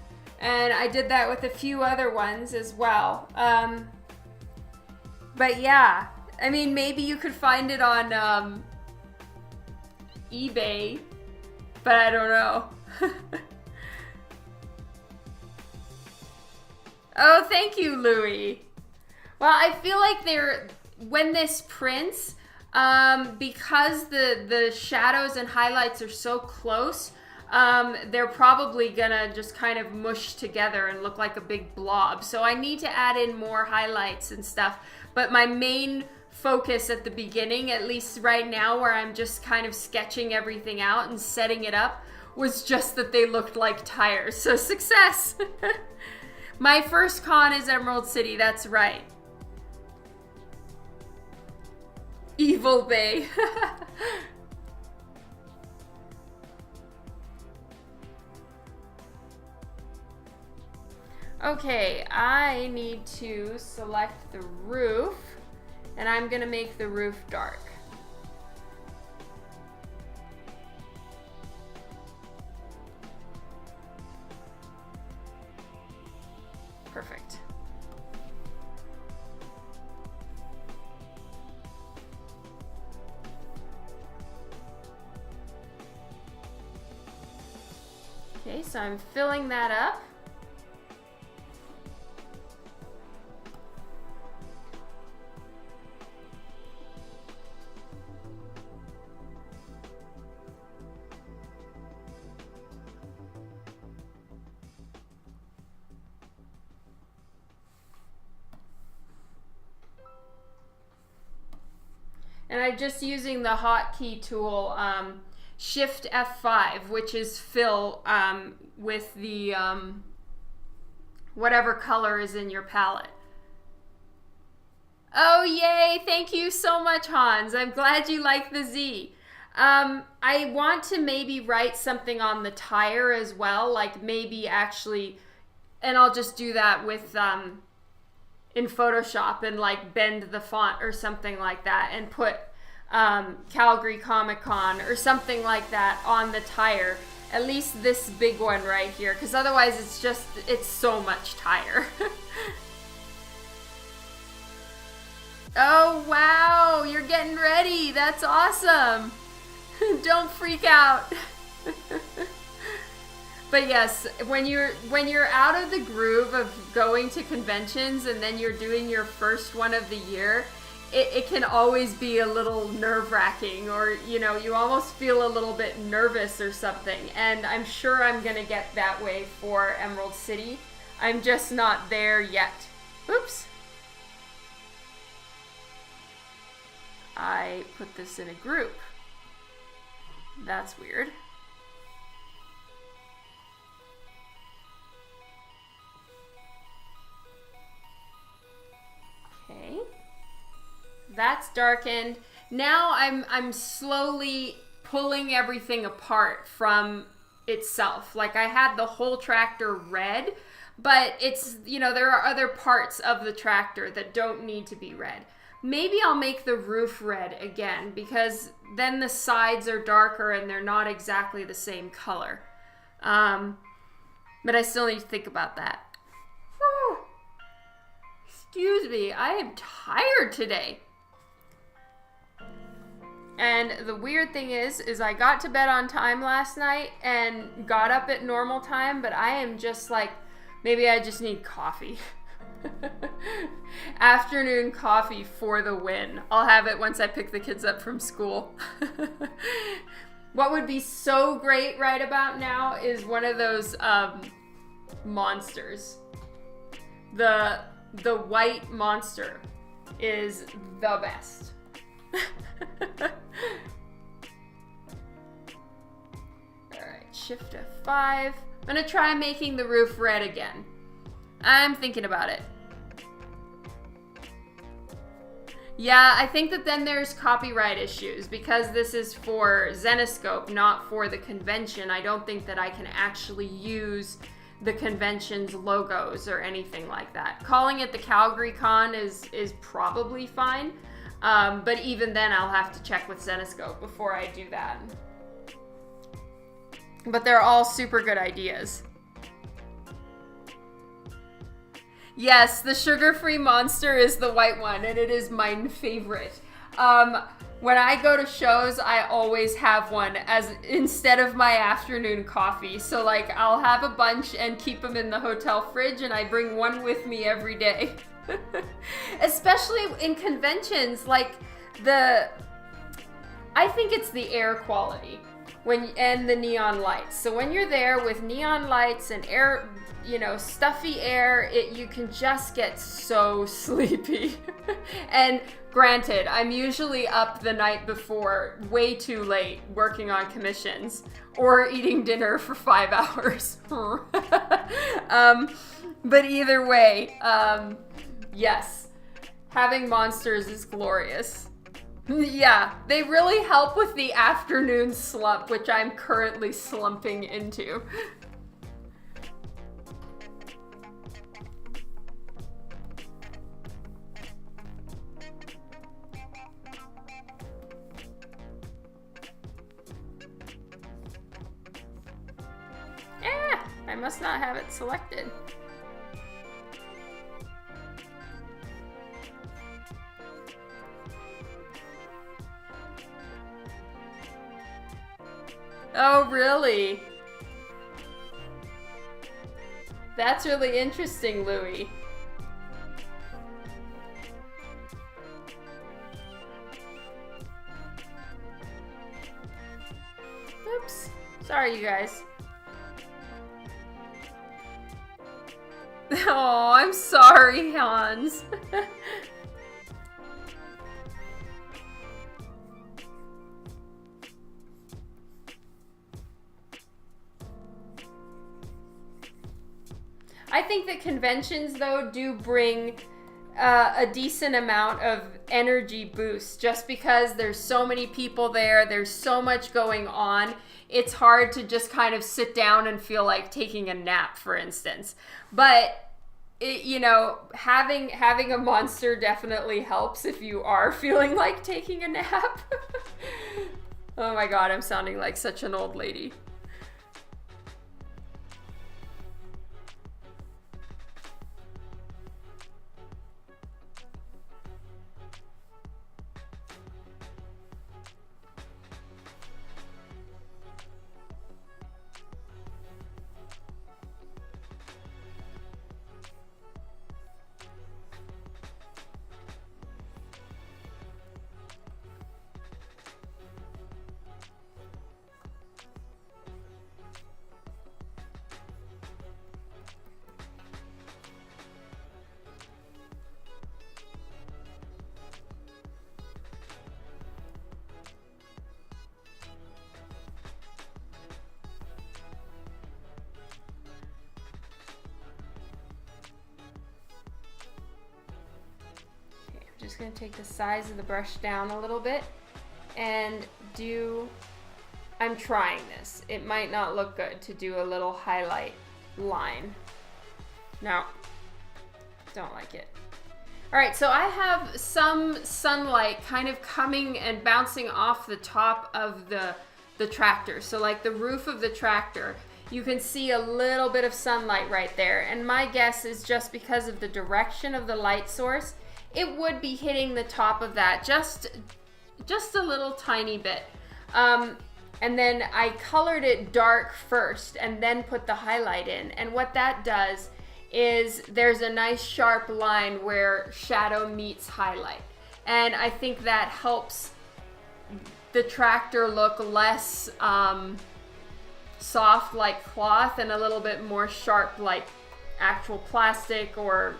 And I did that with a few other ones as well. But yeah, I mean, maybe you could find it on eBay, but I don't know. Oh, thank you, Louie. Well, I feel like when this prints, because the shadows and highlights are so close, they're probably gonna just kind of mush together and look like a big blob. So I need to add in more highlights and stuff. But my main focus at the beginning, at least right now where I'm just kind of sketching everything out and setting it up, was just that they looked like tires. So success! My first con is Emerald City, that's right. Evil Bay. Okay, I need to select the roof, and I'm gonna make the roof dark. Perfect. Okay, so I'm filling that up. And I'm just using the hotkey tool, Shift F5, which is fill with the whatever color is in your palette. Oh, yay! Thank you so much, Hans. I'm glad you like the Z. I want to maybe write something on the tire as well, like maybe actually, and I'll just do that with in Photoshop and like bend the font or something like that and put Calgary Comic Con or something like that on the tire At least this big one right here, because otherwise it's so much tire. Oh, wow, you're getting ready. That's awesome. Don't freak out. But yes, when you're out of the groove of going to conventions and then you're doing your first one of the year, it can always be a little nerve-wracking, or you almost feel a little bit nervous or something. And I'm sure I'm gonna get that way for Emerald City. I'm just not there yet. Oops. I put this in a group. That's weird. Okay. That's darkened. Now I'm slowly pulling everything apart from itself. Like, I had the whole tractor red, but it's, there are other parts of the tractor that don't need to be red. Maybe I'll make the roof red again, because then the sides are darker and they're not exactly the same color. But I still need to think about that. Excuse me, I am tired today. And the weird thing is I got to bed on time last night and got up at normal time, but I am just like, maybe I just need coffee. Afternoon coffee for the win. I'll have it once I pick the kids up from school. What would be so great right about now is one of those monsters. The white monster is the best. Alright, shift F5. I'm gonna try making the roof red again. I'm thinking about it. Yeah, I think that then there's copyright issues because this is for Zenescope, not for the convention. I don't think that I can actually use the convention's logos or anything like that. Calling it the Calgary Con is probably fine, but even then I'll have to check with Zenescope before I do that. But they're all super good ideas. Yes, the sugar-free monster is the white one, and it is my favorite. When I go to shows, I always have one as instead of my afternoon coffee. So like, I'll have a bunch and keep them in the hotel fridge, and I bring one with me every day. Especially in conventions, like I think it's the air quality and the neon lights. So when you're there with neon lights and air, stuffy air, you can just get so sleepy. And granted, I'm usually up the night before, way too late, working on commissions or eating dinner for 5 hours. But either way, yes, having monsters is glorious. Yeah, they really help with the afternoon slump, which I'm currently slumping into. I must not have it selected. Oh, really? That's really interesting, Louie. Oops. Sorry, you guys. Oh, I'm sorry, Hans. I think that conventions, though, do bring a decent amount of energy boost just because there's so many people there, there's so much going on. It's hard to just kind of sit down and feel like taking a nap, for instance. But, having a monster definitely helps if you are feeling like taking a nap. Oh my god, I'm sounding like such an old lady. just gonna take the size of the brush down a little bit and do, I'm trying this. It might not look good to do a little highlight line. No, don't like it. All right, so I have some sunlight kind of coming and bouncing off the top of the tractor. So like the roof of the tractor, you can see a little bit of sunlight right there. And my guess is just because of the direction of the light source, it would be hitting the top of that just a little tiny bit. And then I colored it dark first and then put the highlight in. And what that does is there's a nice sharp line where shadow meets highlight. And I think that helps the tractor look less soft like cloth and a little bit more sharp like actual plastic or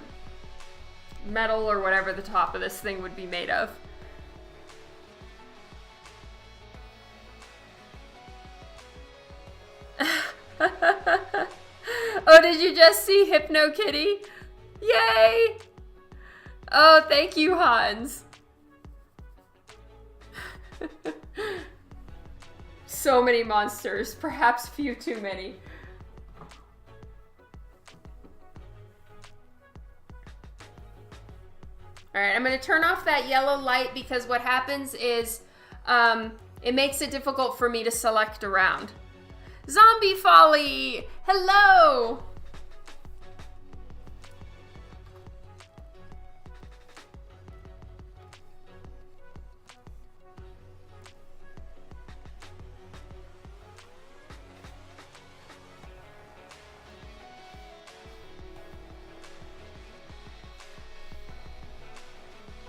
metal or whatever the top of this thing would be made of. Oh, did you just see Hypno Kitty? Yay! Oh, thank you, Hans. So many monsters, perhaps few too many. All right, I'm gonna turn off that yellow light because what happens is it makes it difficult for me to select around. Zombie Folly, hello.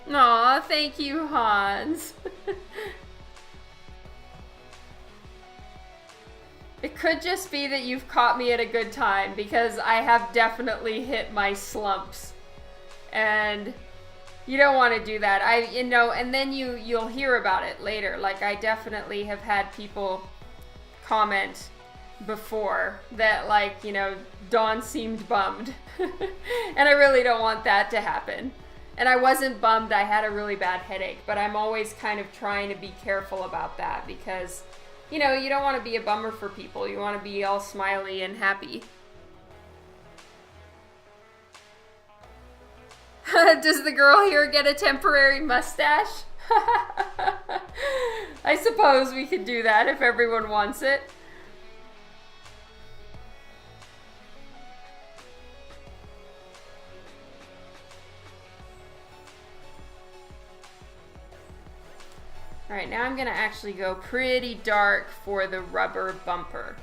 Aw, thank you, Hans. It could just be that you've caught me at a good time because I have definitely hit my slumps. And you don't want to do that. And then you'll hear about it later. Like I definitely have had people comment before that like, Dawn seemed bummed. And I really don't want that to happen. And I wasn't bummed, I had a really bad headache, but I'm always kind of trying to be careful about that because, you don't want to be a bummer for people. You want to be all smiley and happy. Does the girl here get a temporary mustache? I suppose we could do that if everyone wants it. All right, now I'm gonna actually go pretty dark for the rubber bumper.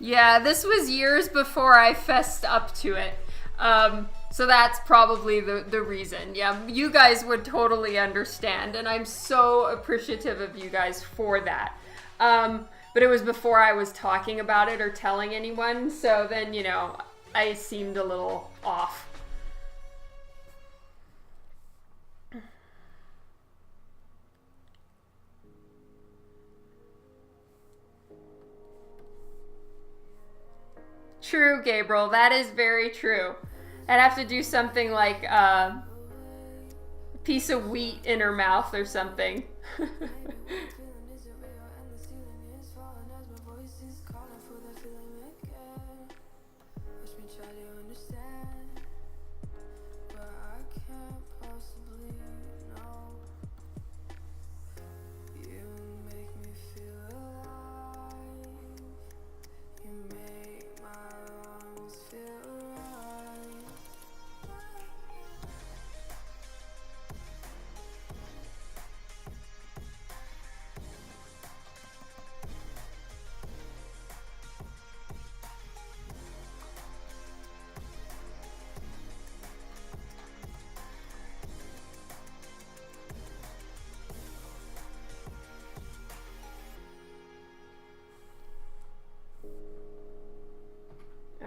Yeah, this was years before I fessed up to it. So that's probably the reason. Yeah, you guys would totally understand, and I'm so appreciative of you guys for that. But it was before I was talking about it or telling anyone, so then, I seemed a little off. True, Gabriel. That is very true. I'd have to do something like a piece of wheat in her mouth or something.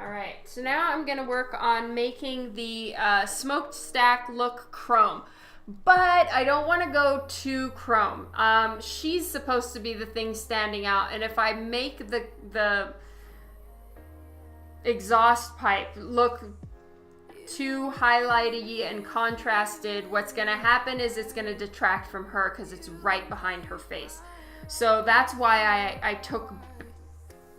All right, so now I'm gonna work on making the smokestack look chrome, but I don't want to go too chrome. She's supposed to be the thing standing out, and if I make the exhaust pipe look too highlighty and contrasted, what's gonna happen is it's gonna detract from her because it's right behind her face. So that's why I took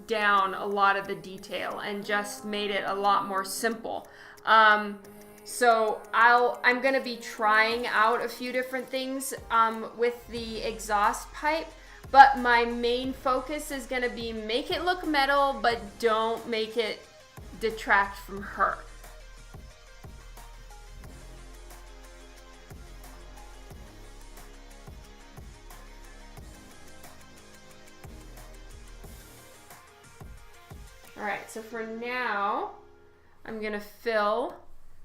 down a lot of the detail and just made it a lot more simple. So I'm gonna be trying out a few different things with the exhaust pipe, but my main focus is gonna be make it look metal, but don't make it detract from her. All right, so for now, I'm gonna fill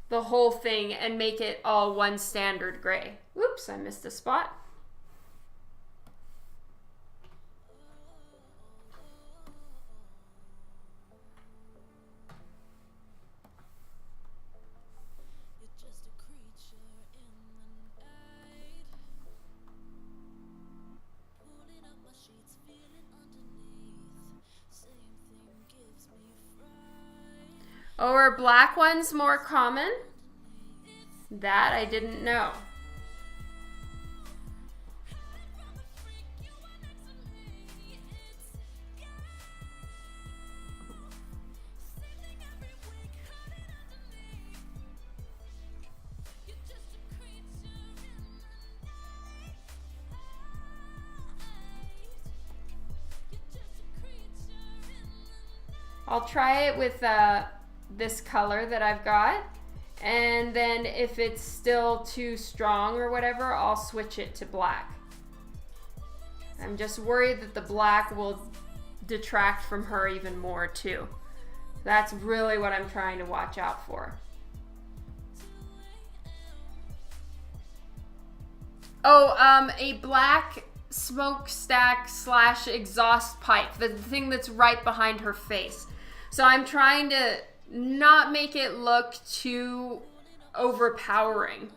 the whole thing and make it all one standard gray. Whoops, I missed a spot. Oh, are black ones more common? That I didn't know. I'll try it with this color that I've got, and then if it's still too strong or whatever, I'll switch it to black. I'm just worried that the black will detract from her even more too. That's really what I'm trying to watch out for. Oh, a black smokestack / exhaust pipe, the thing that's right behind her face. So I'm trying to not make it look too overpowering.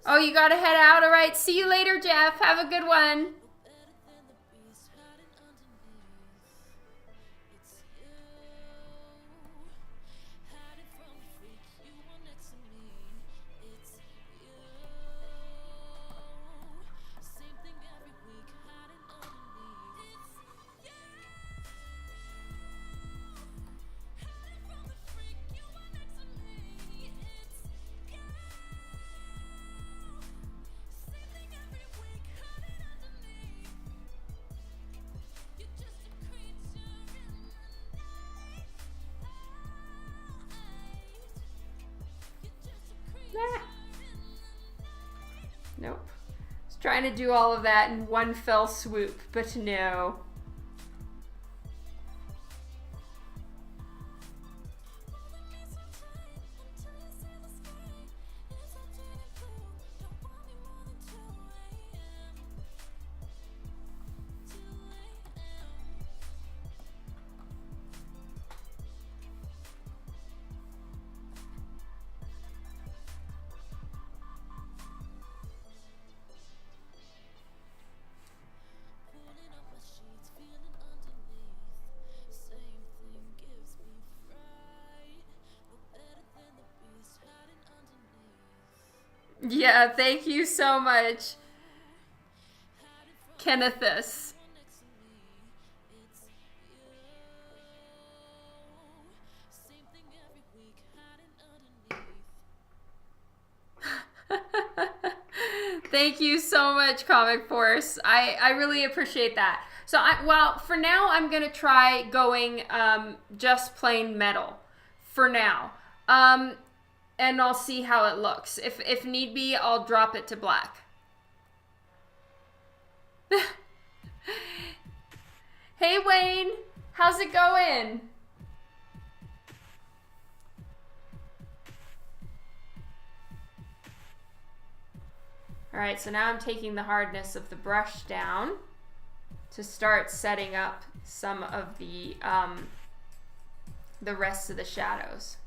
Oh, you gotta head out? All right, see you later, Jeff. Have a good one. Nope. I was trying to do all of that in one fell swoop, but no. Yeah, thank you so much, Kennethus. Thank you so much, Comic Force. I really appreciate that. So, well, for now, I'm going to try going just plain metal for now. And I'll see how it looks. If need be, I'll drop it to black. Hey, Wayne. How's it going? All right, so now I'm taking the hardness of the brush down to start setting up some of the the rest of the shadows.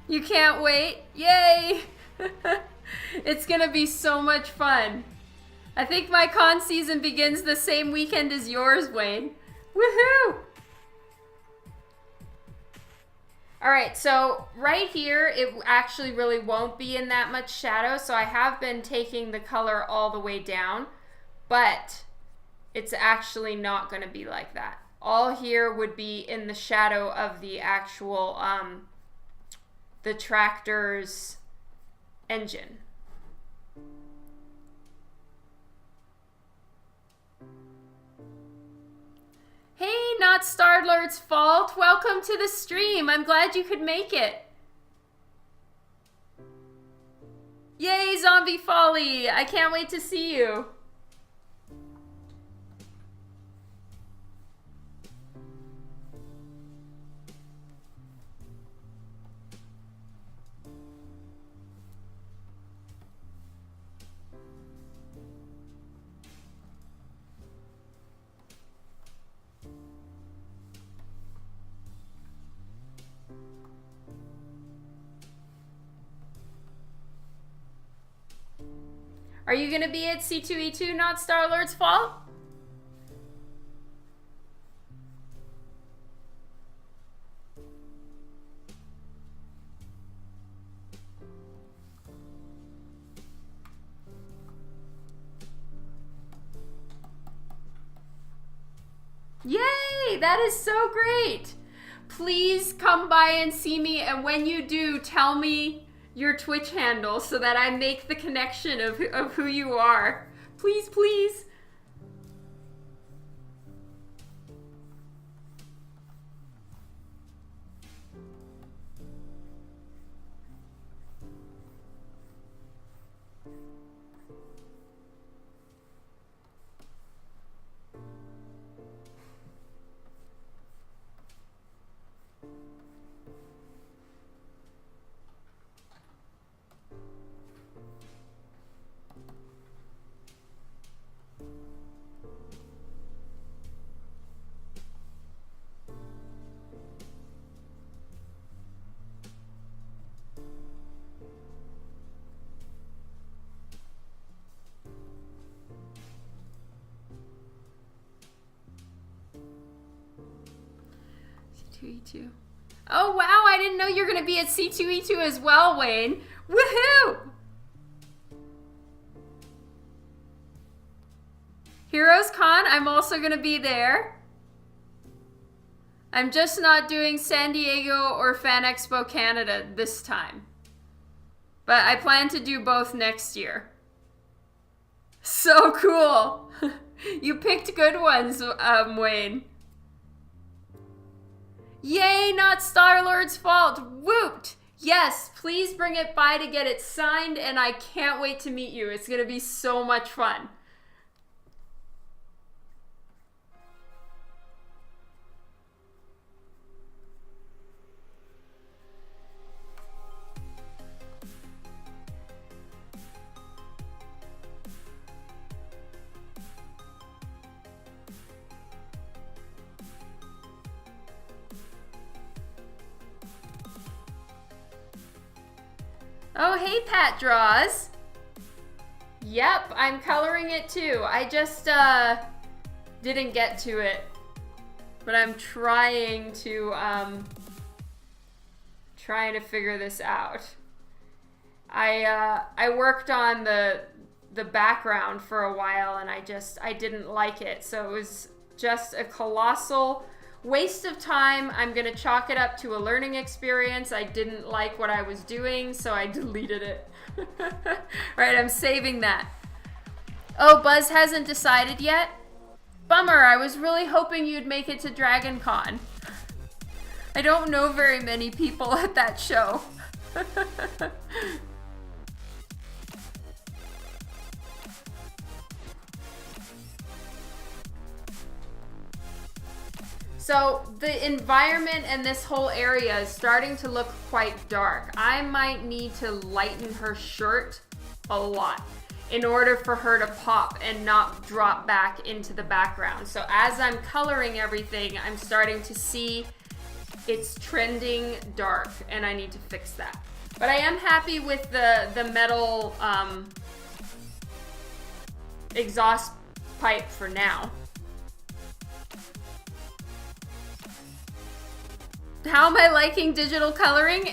You can't wait? Yay! It's gonna be so much fun. I think my con season begins the same weekend as yours, Wayne. Woohoo! Alright, so right here, it actually really won't be in that much shadow, so I have been taking the color all the way down, but it's actually not gonna be like that. All here would be in the shadow of the actual, the tractor's engine. Hey, not Starlord's fault. Welcome to the stream. I'm glad you could make it. Yay, Zombie Folly. I can't wait to see you. Are you going to be at C2E2, not Starlord's fault? Yay! That is so great! Please come by and see me, and when you do, tell me your Twitch handle so that I make the connection of who you are. Please, please. C2E2. Oh wow, I didn't know you're gonna be at C2E2 as well, Wayne. Woohoo! Heroes Con, I'm also gonna be there. I'm just not doing San Diego or Fan Expo Canada this time. But I plan to do both next year. So cool! You picked good ones, Wayne. Yay, not Starlord's fault. Woot! Yes, please bring it by to get it signed, and I can't wait to meet you. It's going to be so much fun. Oh, hey, Pat Draws. Yep, I'm coloring it too. I just didn't get to it, but I'm trying to figure this out. I worked on the background for a while, and I didn't like it, so it was just a colossal waste of time. I'm gonna chalk it up to a learning experience. I didn't like what I was doing, so I deleted it. All right, I'm saving that. Oh, Buzz hasn't decided yet? Bummer, I was really hoping you'd make it to Dragon Con. I don't know very many people at that show. So the environment and this whole area is starting to look quite dark. I might need to lighten her shirt a lot in order for her to pop and not drop back into the background. So as I'm coloring everything, I'm starting to see it's trending dark, and I need to fix that. But I am happy with the metal exhaust pipe for now. How am I liking digital coloring?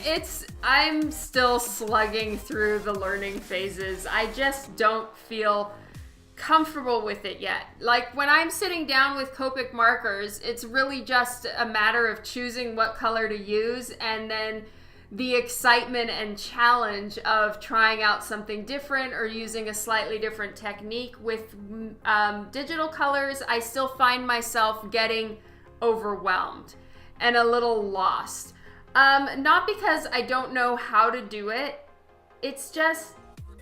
I'm still slugging through the learning phases. I just don't feel comfortable with it yet. Like when I'm sitting down with Copic markers, it's really just a matter of choosing what color to use, and then the excitement and challenge of trying out something different or using a slightly different technique. With digital colors, I still find myself getting overwhelmed and a little lost. Not because I don't know how to do it. It's just,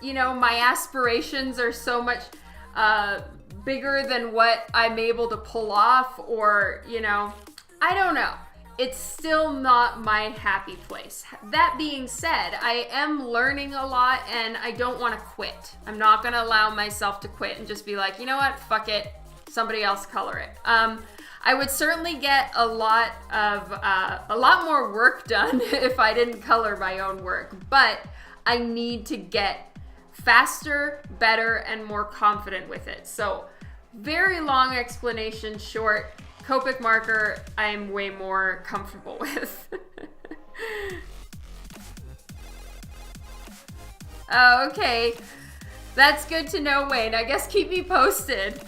you know, my aspirations are so much bigger than what I'm able to pull off, or, you know, I don't know. It's still not my happy place. That being said, I am learning a lot and I don't want to quit. I'm not going to allow myself to quit and just be like, you know what, fuck it, somebody else color it. I would certainly get a lot more work done if I didn't color my own work, but I need to get faster, better, and more confident with it. So, very long explanation short, Copic marker I'm way more comfortable with. Oh, okay. That's good to know, Wayne. I guess keep me posted.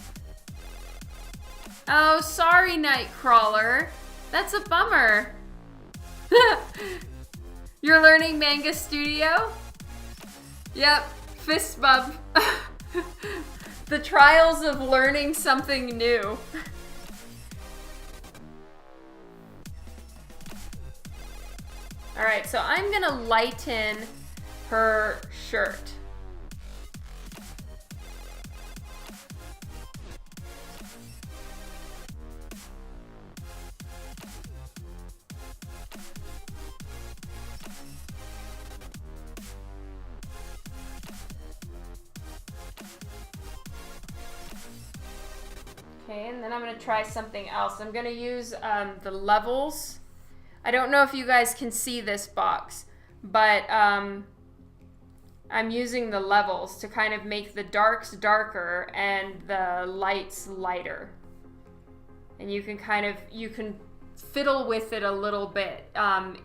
Oh, sorry, Nightcrawler. That's a bummer. You're learning Manga Studio? Yep, fist bump. The trials of learning something new. All right, so I'm gonna lighten her shirt. Okay, and then I'm gonna try something else. I'm gonna use the levels. I don't know if you guys can see this box, but I'm using the levels to kind of make the darks darker and the lights lighter. And you can fiddle with it a little bit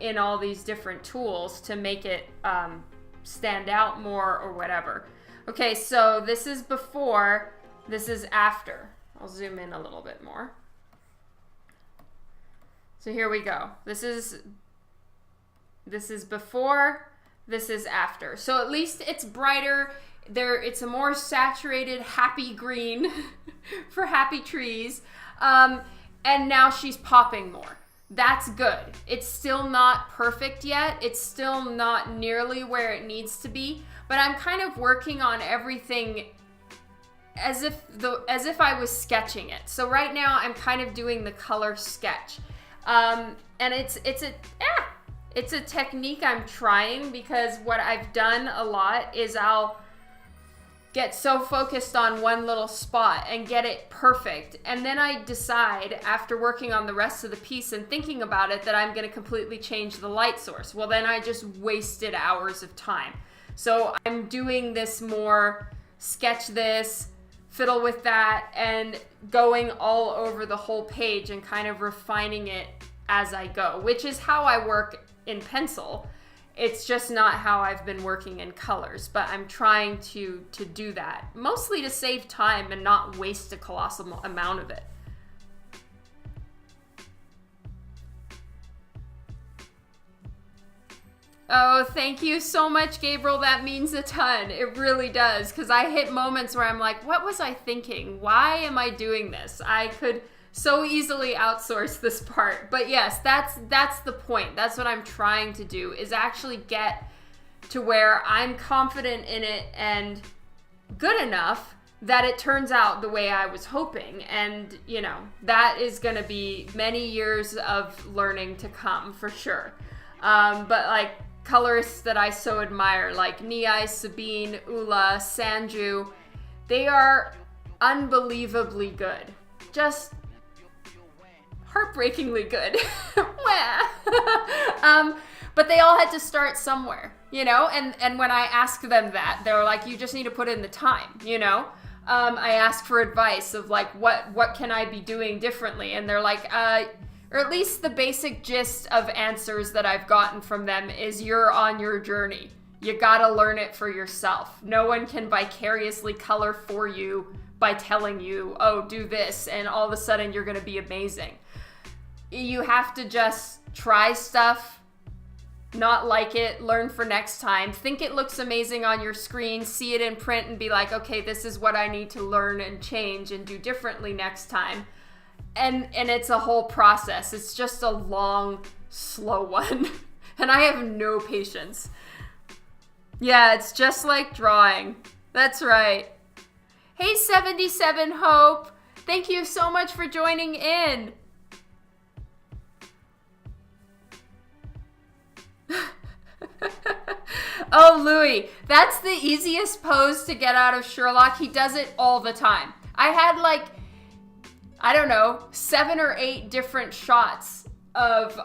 in all these different tools to make it stand out more or whatever. Okay, so this is before, this is after. I'll zoom in a little bit more. So here we go. This is before, this is after. So at least it's brighter. It's a more saturated, happy green for happy trees. And now she's popping more. That's good. It's still not perfect yet. It's still not nearly where it needs to be, but I'm kind of working on everything as if I was sketching it. So right now I'm kind of doing the color sketch. And it's a technique I'm trying, because what I've done a lot is I'll get so focused on one little spot and get it perfect, and then I decide after working on the rest of the piece and thinking about it that I'm going to completely change the light source. Well, then I just wasted hours of time. So I'm doing this more sketch this, fiddle with that, and going all over the whole page and kind of refining it as I go, which is how I work in pencil. It's just not how I've been working in colors, but I'm trying to do that, mostly to save time and not waste a colossal amount of it. Oh, thank you so much, Gabriel. That means a ton. It really does. Because I hit moments where I'm like, what was I thinking? Why am I doing this? I could so easily outsource this part. But yes, that's the point. That's what I'm trying to do, is actually get to where I'm confident in it and good enough that it turns out the way I was hoping. And, you know, that is going to be many years of learning to come for sure. But like colorists that I so admire, like Nihai, Sabine, Ula, Sanju, they are unbelievably good. Just heartbreakingly good. But they all had to start somewhere, you know? And when I ask them that, they're like, you just need to put in the time, you know? I ask for advice of like, what can I be doing differently? And they're like, or at least the basic gist of answers that I've gotten from them is, you're on your journey. You gotta learn it for yourself. No one can vicariously color for you by telling you, oh, do this, and all of a sudden you're gonna be amazing. You have to just try stuff, not like it, learn for next time, think it looks amazing on your screen, see it in print and be like, okay, this is what I need to learn and change and do differently next time. And it's a whole process. It's just a long, slow one. And I have no patience. Yeah, it's just like drawing. That's right. Hey, 77 Hope. Thank you so much for joining in. Oh, Louis, that's the easiest pose to get out of Sherlock. He does it all the time. I had like, I don't know, 7 or 8 different shots of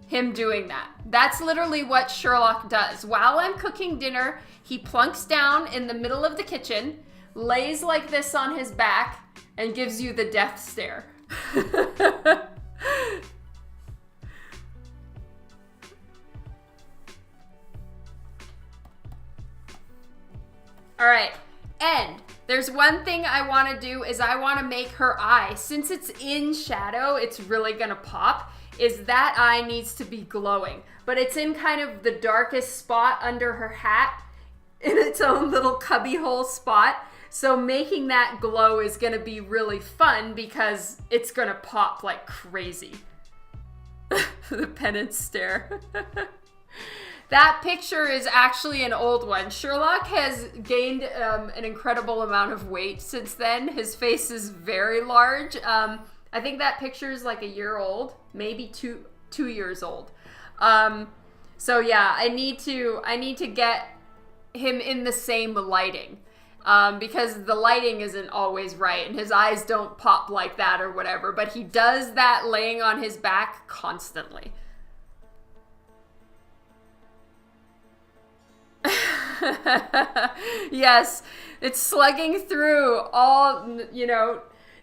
him doing that. That's literally what Sherlock does. While I'm cooking dinner, he plunks down in the middle of the kitchen, lays like this on his back, and gives you the death stare. All right, and there's one thing I want to do is I want to make her eye, since it's in shadow, it's really gonna pop, is that eye needs to be glowing, but it's in kind of the darkest spot under her hat, in its own little cubbyhole spot. So making that glow is gonna be really fun because it's gonna pop like crazy. The penance stare. That picture is actually an old one. Sherlock has gained an incredible amount of weight since then. His face is very large. I think that picture is like a year old, maybe two years old. So yeah, I need to get him in the same lighting, because the lighting isn't always right and his eyes don't pop like that or whatever, but he does that laying on his back constantly. Yes, it's slugging through all,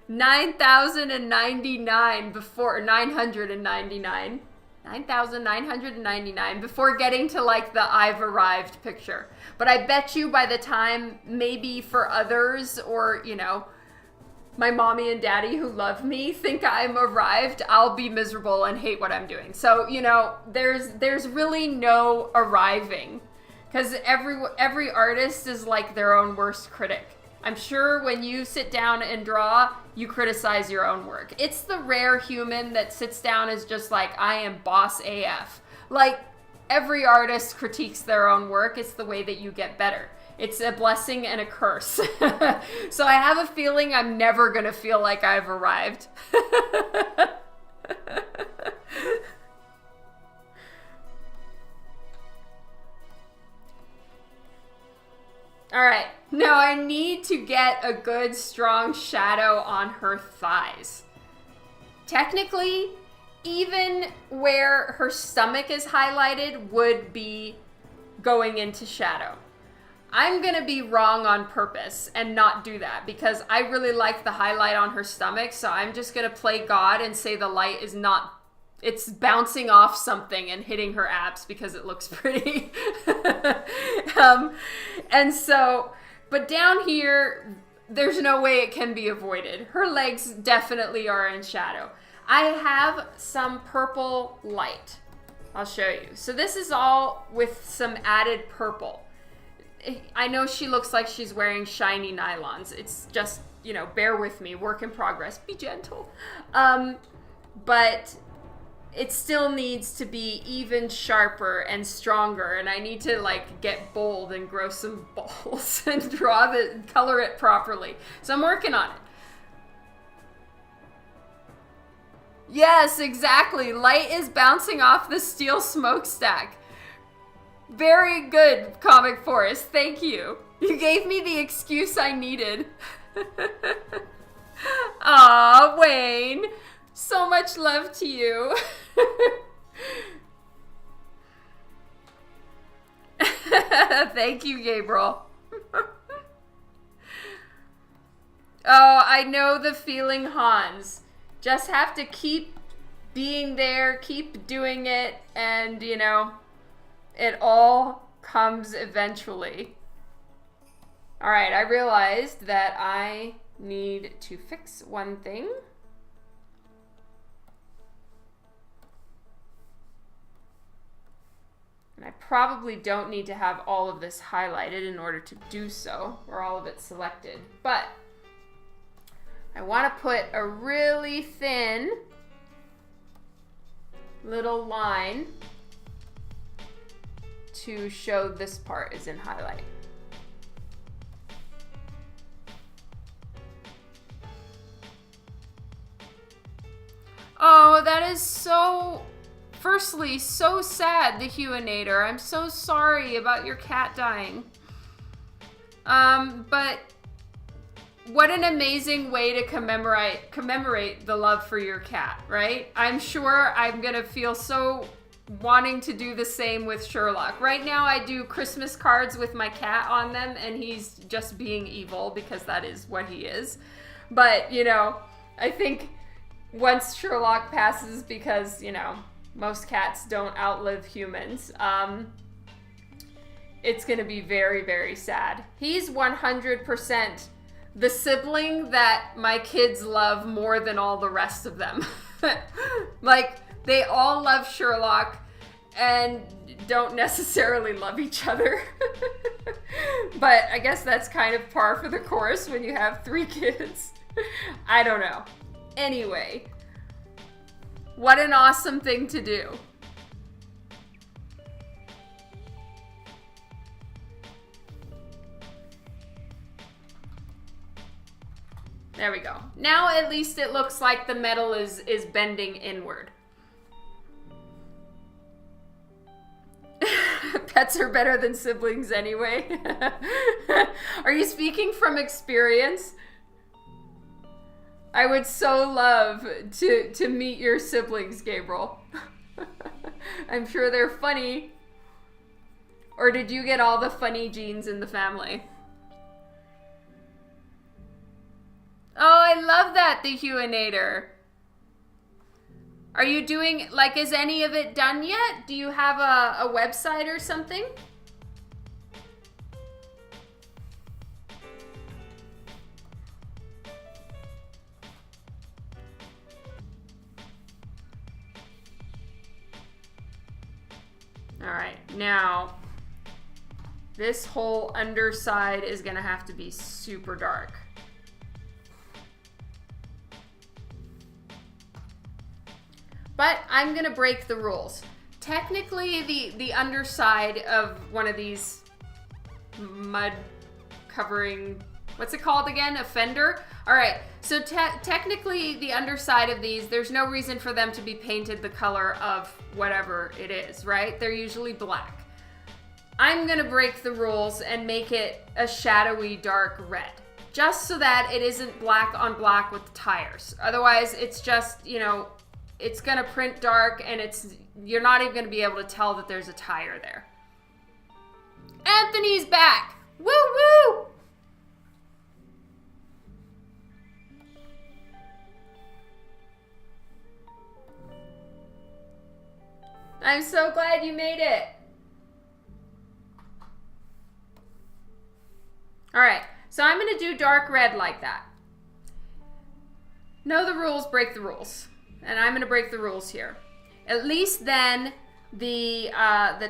9,999 before getting to like the I've arrived picture. But I bet you by the time, maybe for others, or my mommy and daddy who love me think I'm arrived, I'll be miserable and hate what I'm doing. So there's really no arriving. Because every artist is like their own worst critic. I'm sure when you sit down and draw, you criticize your own work. It's the rare human that sits down and is just like, I am boss AF. Like, every artist critiques their own work. It's the way that you get better. It's a blessing and a curse. So I have a feeling I'm never going to feel like I've arrived. All right, now I need to get a good strong shadow on her thighs. Technically, even where her stomach is highlighted would be going into shadow. I'm gonna be wrong on purpose and not do that because I really like the highlight on her stomach, so I'm just gonna play God and say the light is not, it's bouncing off something and hitting her abs because it looks pretty. And so, but down here, there's no way it can be avoided. Her legs definitely are in shadow. I have some purple light. I'll show you. So this is all with some added purple. I know she looks like she's wearing shiny nylons. It's just, you know, bear with me, work in progress, be gentle. But it still needs to be even sharper and stronger, and I need to like get bold and grow some balls and color it properly. So I'm working on it. Yes, exactly. Light is bouncing off the steel smokestack. Very good, Comic Forest. Thank you. You gave me the excuse I needed. Aw, Wayne. So much love to you. Thank you, Gabriel. Oh, I know the feeling, Hans. Just have to keep being there, keep doing it, and, you know, it all comes eventually. All right, I realized that I need to fix one thing. And I probably don't need to have all of this highlighted in order to do so, or all of it selected. But I want to put a really thin little line to show this part is in highlight. Oh, that is so, firstly, so sad, the Huinator. I'm so sorry about your cat dying. But what an amazing way to commemorate the love for your cat, right? I'm sure I'm gonna feel so wanting to do the same with Sherlock. Right now I do Christmas cards with my cat on them, and he's just being evil because that is what he is. But, you know, I think once Sherlock passes, because, you know, most cats don't outlive humans, it's gonna be very, very sad. He's 100% the sibling that my kids love more than all the rest of them. Like, they all love Sherlock and don't necessarily love each other. But I guess that's kind of par for the course when you have 3 kids. I don't know. Anyway, what an awesome thing to do. There we go. Now at least it looks like the metal is bending inward. Pets are better than siblings anyway. Are you speaking from experience? I would so love to meet your siblings, Gabriel. I'm sure they're funny. Or did you get all the funny genes in the family? Oh, I love that, the Huinator. Are you doing, like, is any of it done yet? Do you have a website or something? All right, now this whole underside is gonna have to be super dark. But I'm gonna break the rules. Technically, the underside of one of these mud covering, what's it called again? A fender? All right, so technically the underside of these, there's no reason for them to be painted the color of whatever it is, right? They're usually black. I'm gonna break the rules and make it a shadowy dark red, just so that it isn't black on black with the tires. Otherwise, it's just, you know, it's gonna print dark and you're not even gonna be able to tell that there's a tire there. Anthony's back! Woo woo! I'm so glad you made it. All right, so I'm gonna do dark red like that. Know the rules, break the rules. And I'm gonna break the rules here. At least then the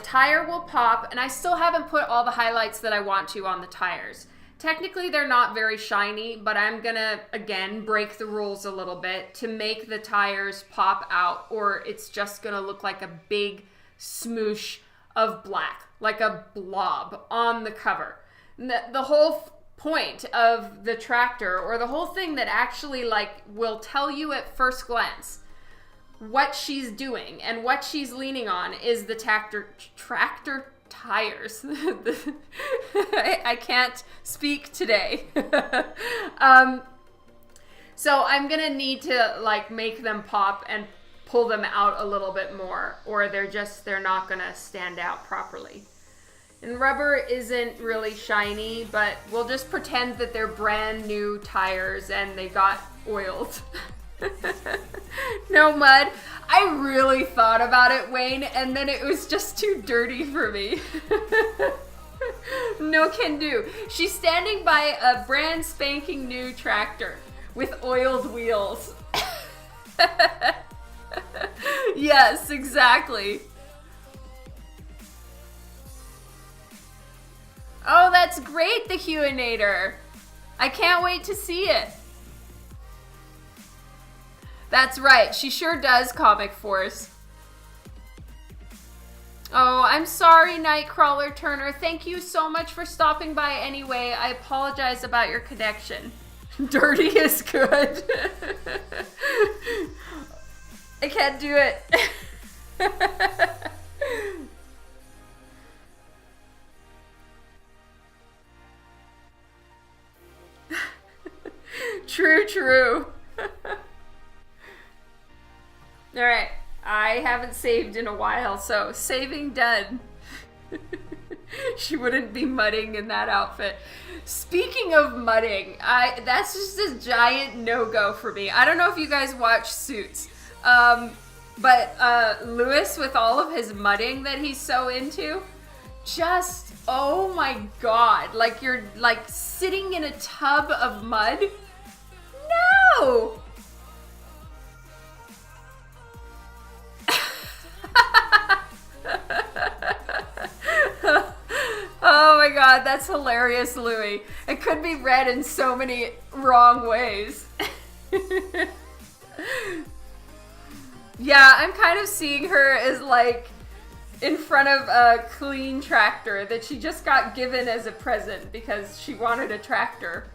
tire will pop, and I still haven't put all the highlights that I want to on the tires. Technically, they're not very shiny, but I'm gonna, again, break the rules a little bit to make the tires pop out, or it's just gonna look like a big smoosh of black, like a blob on the cover. The whole point of the tractor, or the whole thing that actually like will tell you at first glance what she's doing and what she's leaning on, is the tractor tires. I can't speak today. So I'm gonna need to like make them pop and pull them out a little bit more, or they're not gonna stand out properly. And rubber isn't really shiny, but we'll just pretend that they're brand new tires and they got oiled. No mud. I really thought about it, Wayne, and then it was just too dirty for me. No can do. She's standing by a brand spanking new tractor with oiled wheels. Yes, exactly. Oh, that's great, the Huinator. I can't wait to see it. That's right, she sure does, Comic Force. Oh, I'm sorry, Nightcrawler Turner. Thank you so much for stopping by anyway. I apologize about your connection. Dirty is good. I can't do it. True. All right, I haven't saved in a while, so saving done. She wouldn't be mudding in that outfit. Speaking of mudding, that's just a giant no-go for me. I don't know if you guys watch Suits, but Lewis, with all of his mudding that he's so into, just, oh my god, like you're like sitting in a tub of mud. No! Oh my god, that's hilarious, Louie. It could be read in so many wrong ways. Yeah, I'm kind of seeing her as like in front of a clean tractor that she just got given as a present because she wanted a tractor.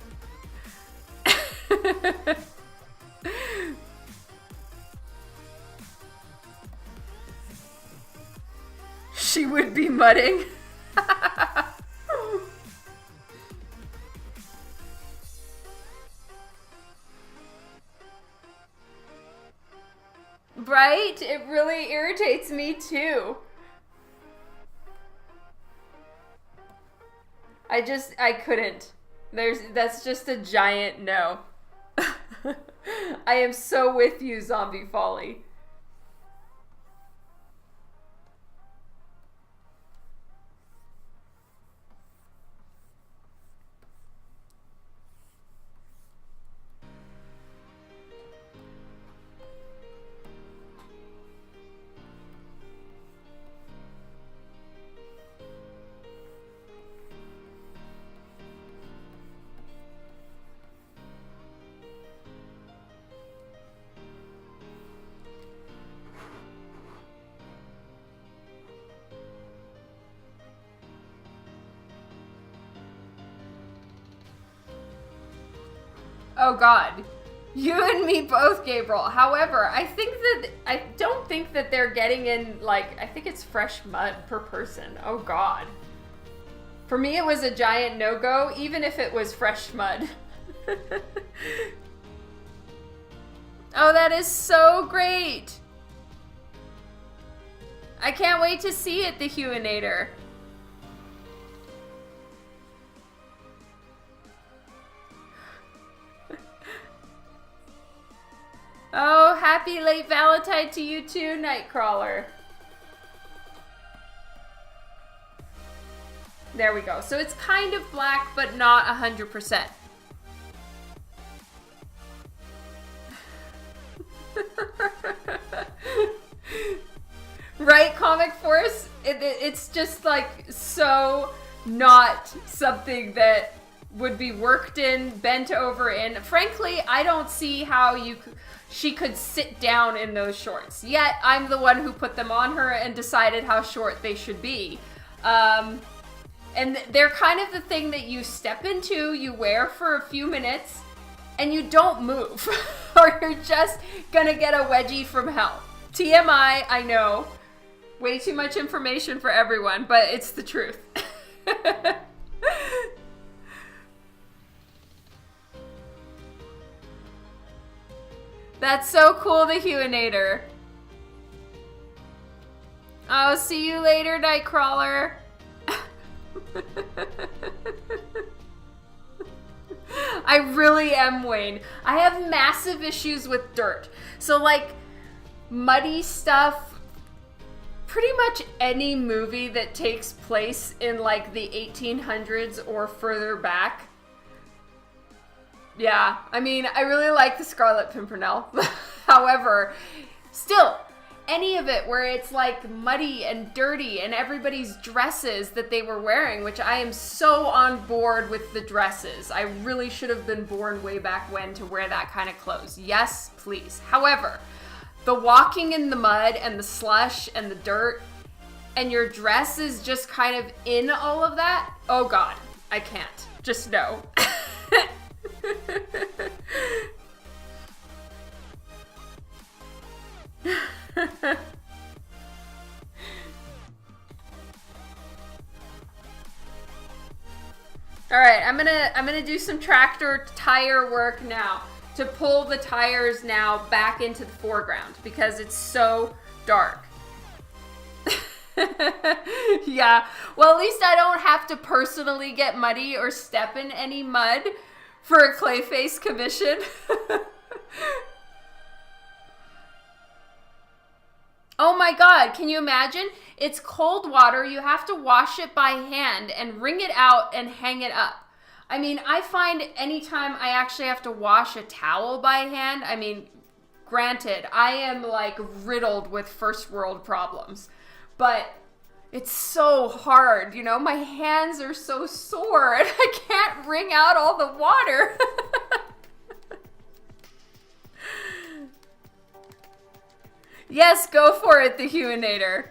She would be mudding. Right? It really irritates me too. I couldn't. That's just a giant no. I am so with you, Zombie Folly. Oh god. You and me both, Gabriel. However, I don't think that they're getting in, like, I think it's fresh mud per person. Oh god. For me, it was a giant no-go, even if it was fresh mud. Oh, that is so great. I can't wait to see it, the Huinator. Oh, happy late Valentine to you too, Nightcrawler. There we go. So it's kind of black, but not 100%. Right, Comic Force? It's just like so not something that would be worked in, bent over in. Frankly, I don't see how she could sit down in those shorts. Yet, I'm the one who put them on her and decided how short they should be. And they're kind of the thing that you step into, you wear for a few minutes, and you don't move. Or you're just gonna get a wedgie from hell. TMI, I know. Way too much information for everyone, but it's the truth. That's so cool, the Huenator. I'll see you later, Nightcrawler. I really am, Wayne. I have massive issues with dirt. So, like, muddy stuff, pretty much any movie that takes place in, like, the 1800s or further back. Yeah, I mean, I really like the Scarlet Pimpernel. However, still, any of it where it's like muddy and dirty and everybody's dresses that they were wearing, which I am so on board with the dresses. I really should have been born way back when to wear that kind of clothes. Yes, please. However, the walking in the mud and the slush and the dirt and your dress is just kind of in all of that. Oh God, I can't. Just no. All right, I'm gonna do some tractor tire work now to pull the tires now back into the foreground because it's so dark. Yeah, well, at least I don't have to personally get muddy or step in any mud for a Clayface commission. Oh my God, can you imagine? It's cold water. You have to wash it by hand and wring it out and hang it up. I mean, I find anytime I actually have to wash a towel by hand, I mean, granted, I am like riddled with first world problems, but it's so hard, you know? My hands are so sore and I can't wring out all the water. Yes, go for it, the Huenator.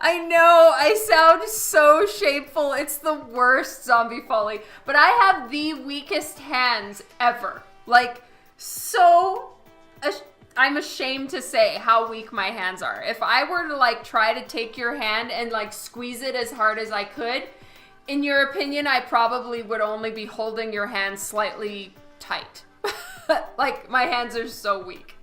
I know, I sound so shameful. It's the worst, Zombie Folly. But I have the weakest hands ever. Like, I'm ashamed to say how weak my hands are. If I were to, like, try to take your hand and, like, squeeze it as hard as I could, in your opinion, I probably would only be holding your hand slightly tight. Like, my hands are so weak.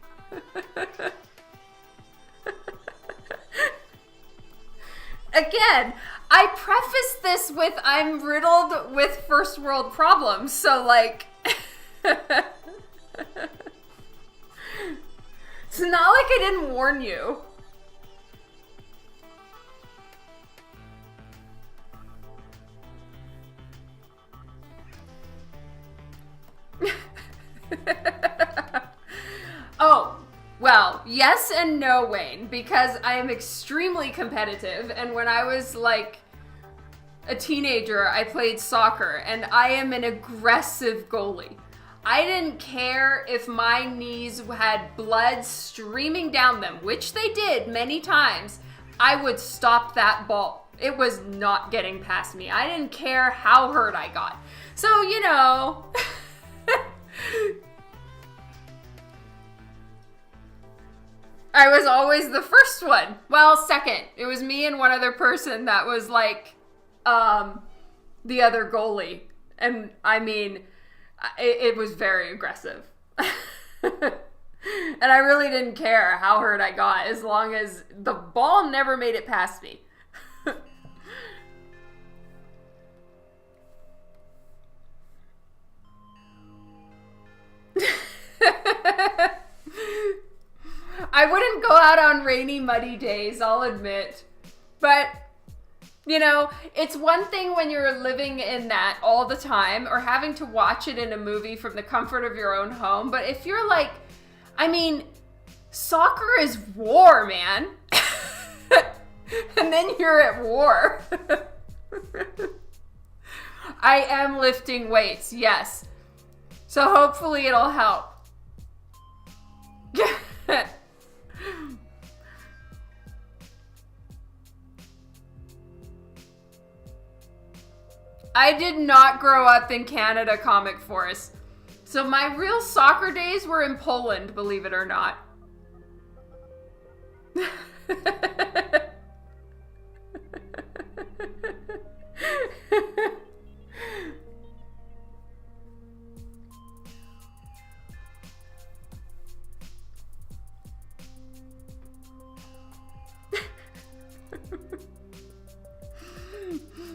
Again, I preface this with I'm riddled with first world problems, so like... It's not like I didn't warn you. Oh, well, yes and no, Wayne, because I am extremely competitive, and when I was like a teenager, I played soccer, and I am an aggressive goalie. I didn't care if my knees had blood streaming down them, which they did many times. I would stop that ball. It was not getting past me. I didn't care how hurt I got. So, you know... I was always the first one. Well, second. It was me and one other person that was like, the other goalie. And I mean, it was very aggressive. And I really didn't care how hurt I got as long as the ball never made it past me. I wouldn't go out on rainy, muddy days, I'll admit. But, you know, it's one thing when you're living in that all the time or having to watch it in a movie from the comfort of your own home. But if you're like, I mean, soccer is war, man. And then you're at war. I am lifting weights, yes. So hopefully it'll help. I did not grow up in Canada, Comic Force. So my real soccer days were in Poland, believe it or not.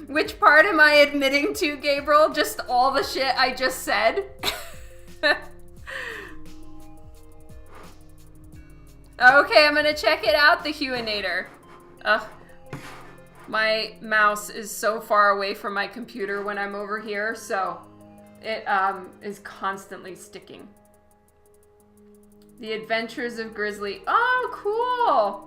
Which part am I admitting to, Gabriel? Just all the shit I just said? Okay, I'm gonna check it out, the Huinator. Ugh. My mouse is so far away from my computer when I'm over here, so it is constantly sticking. The Adventures of Grizzly. Oh, cool!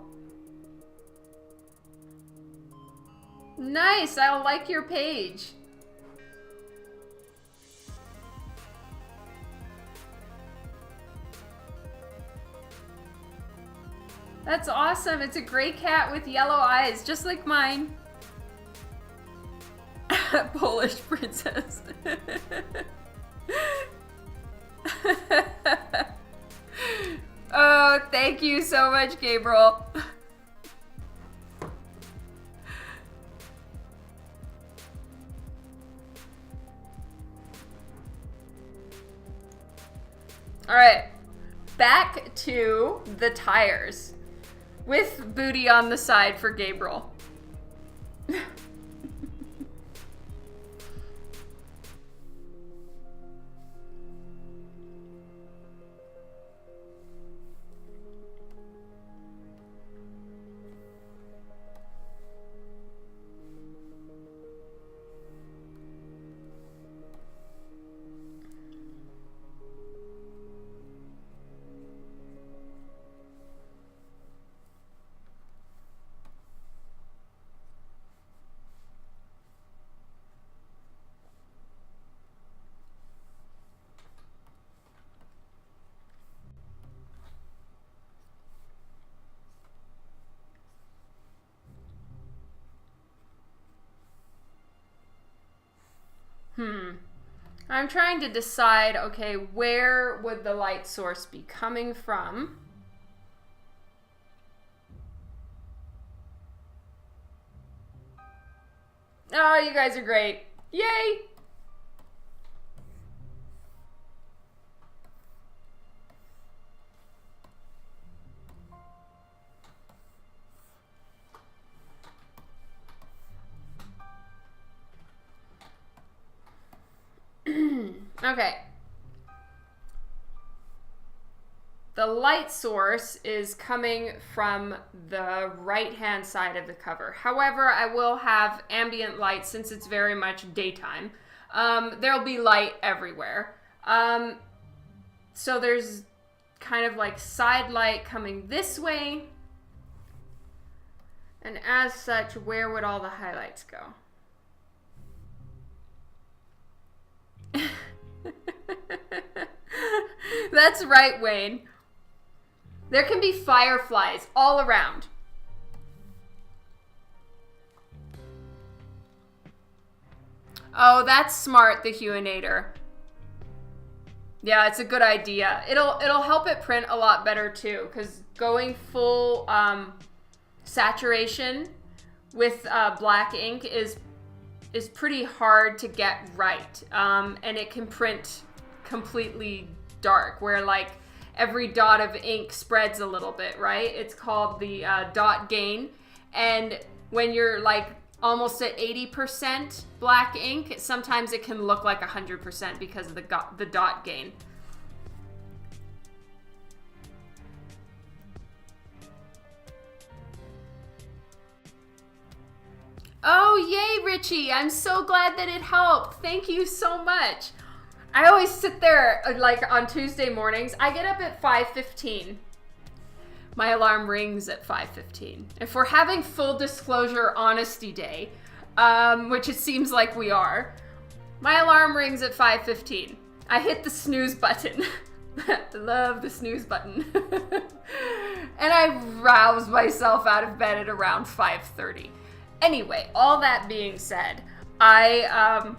Nice, I'll like your page. That's awesome. It's a gray cat with yellow eyes, just like mine. Polish princess. Oh, thank you so much, Gabriel. All right, back to the tires with booty on the side for Gabriel. I'm trying to decide, okay, where would the light source be coming from? Oh, you guys are great. Yay! Okay. The light source is coming from the right-hand side of the cover. However, I will have ambient light since it's very much daytime. There'll be light everywhere. So there's kind of like side light coming this way. And as such, where would all the highlights go? That's right, Wayne. There can be fireflies all around. Oh, that's smart, the Huinator. Yeah, it's a good idea. It'll help it print a lot better too, because going full saturation with black ink is pretty hard to get right, and it can print completely dark, where like every dot of ink spreads a little bit, right? It's called the dot gain, and when you're like almost at 80% black ink, sometimes it can look like 100% because of the dot gain. Oh, yay, Richie. I'm so glad that it helped. Thank you so much. I always sit there, like, on Tuesday mornings. I get up at 5:15. My alarm rings at 5:15. If we're having full disclosure honesty day, which it seems like we are, my alarm rings at 5:15. I hit the snooze button. I love the snooze button. And I rouse myself out of bed at around 5:30. Anyway, all that being said, I'll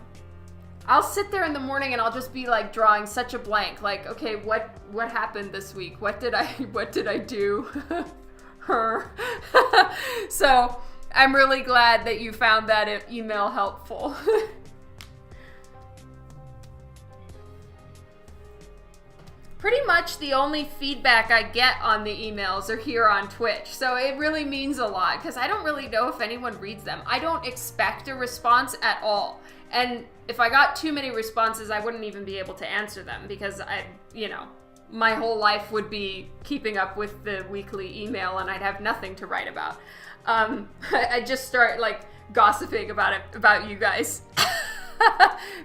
sit there in the morning and I'll just be like drawing such a blank. Like, okay, what happened this week? What did I do? So I'm really glad that you found that email helpful. Pretty much the only feedback I get on the emails are here on Twitch. So it really means a lot because I don't really know if anyone reads them. I don't expect a response at all. And if I got too many responses, I wouldn't even be able to answer them because my whole life would be keeping up with the weekly email and I'd have nothing to write about. I'd just start like gossiping about you guys.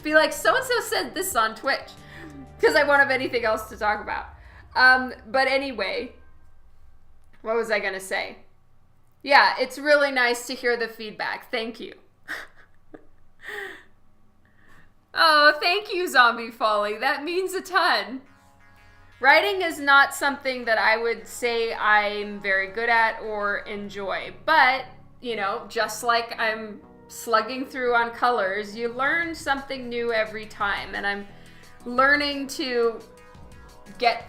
Be like, so-and-so said this on Twitch. Because I won't have anything else to talk about. But anyway, what was I going to say? Yeah, it's really nice to hear the feedback. Thank you. Oh, thank you, Zombie Folly. That means a ton. Writing is not something that I would say I'm very good at or enjoy. But, just like I'm slugging through on colors, you learn something new every time. And I'm learning to get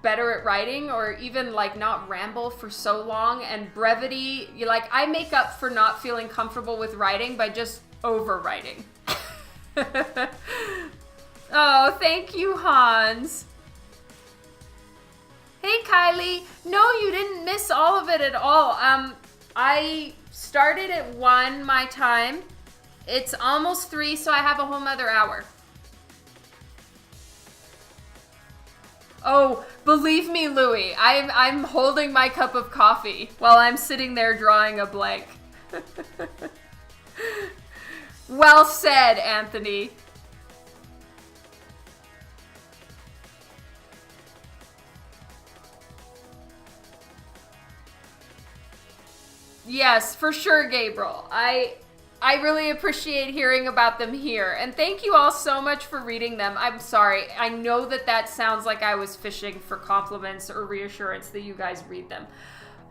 better at writing or even like not ramble for so long, and brevity, I make up for not feeling comfortable with writing by just overwriting. Oh, thank you, Hans. Hey, Kylie. No, you didn't miss all of it at all. I started at 1 my time. It's almost 3, so I have a whole nother hour. Oh, believe me, Louie, I'm holding my cup of coffee while I'm sitting there drawing a blank. Well said, Anthony. Yes, for sure, Gabriel. I really appreciate hearing about them here. And thank you all so much for reading them. I'm sorry. I know that sounds like I was fishing for compliments or reassurance that you guys read them.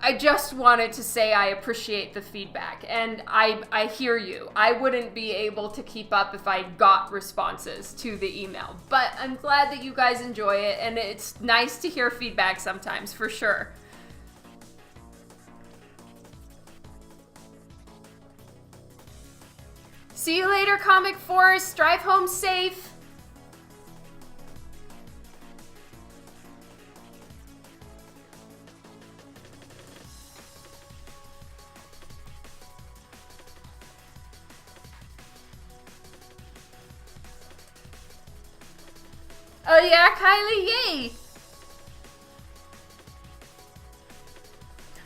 I just wanted to say I appreciate the feedback. And I hear you. I wouldn't be able to keep up if I got responses to the email. But I'm glad that you guys enjoy it. And it's nice to hear feedback sometimes, for sure. See you later, Comic Forest. Drive home safe. Oh yeah, Kylie, yay!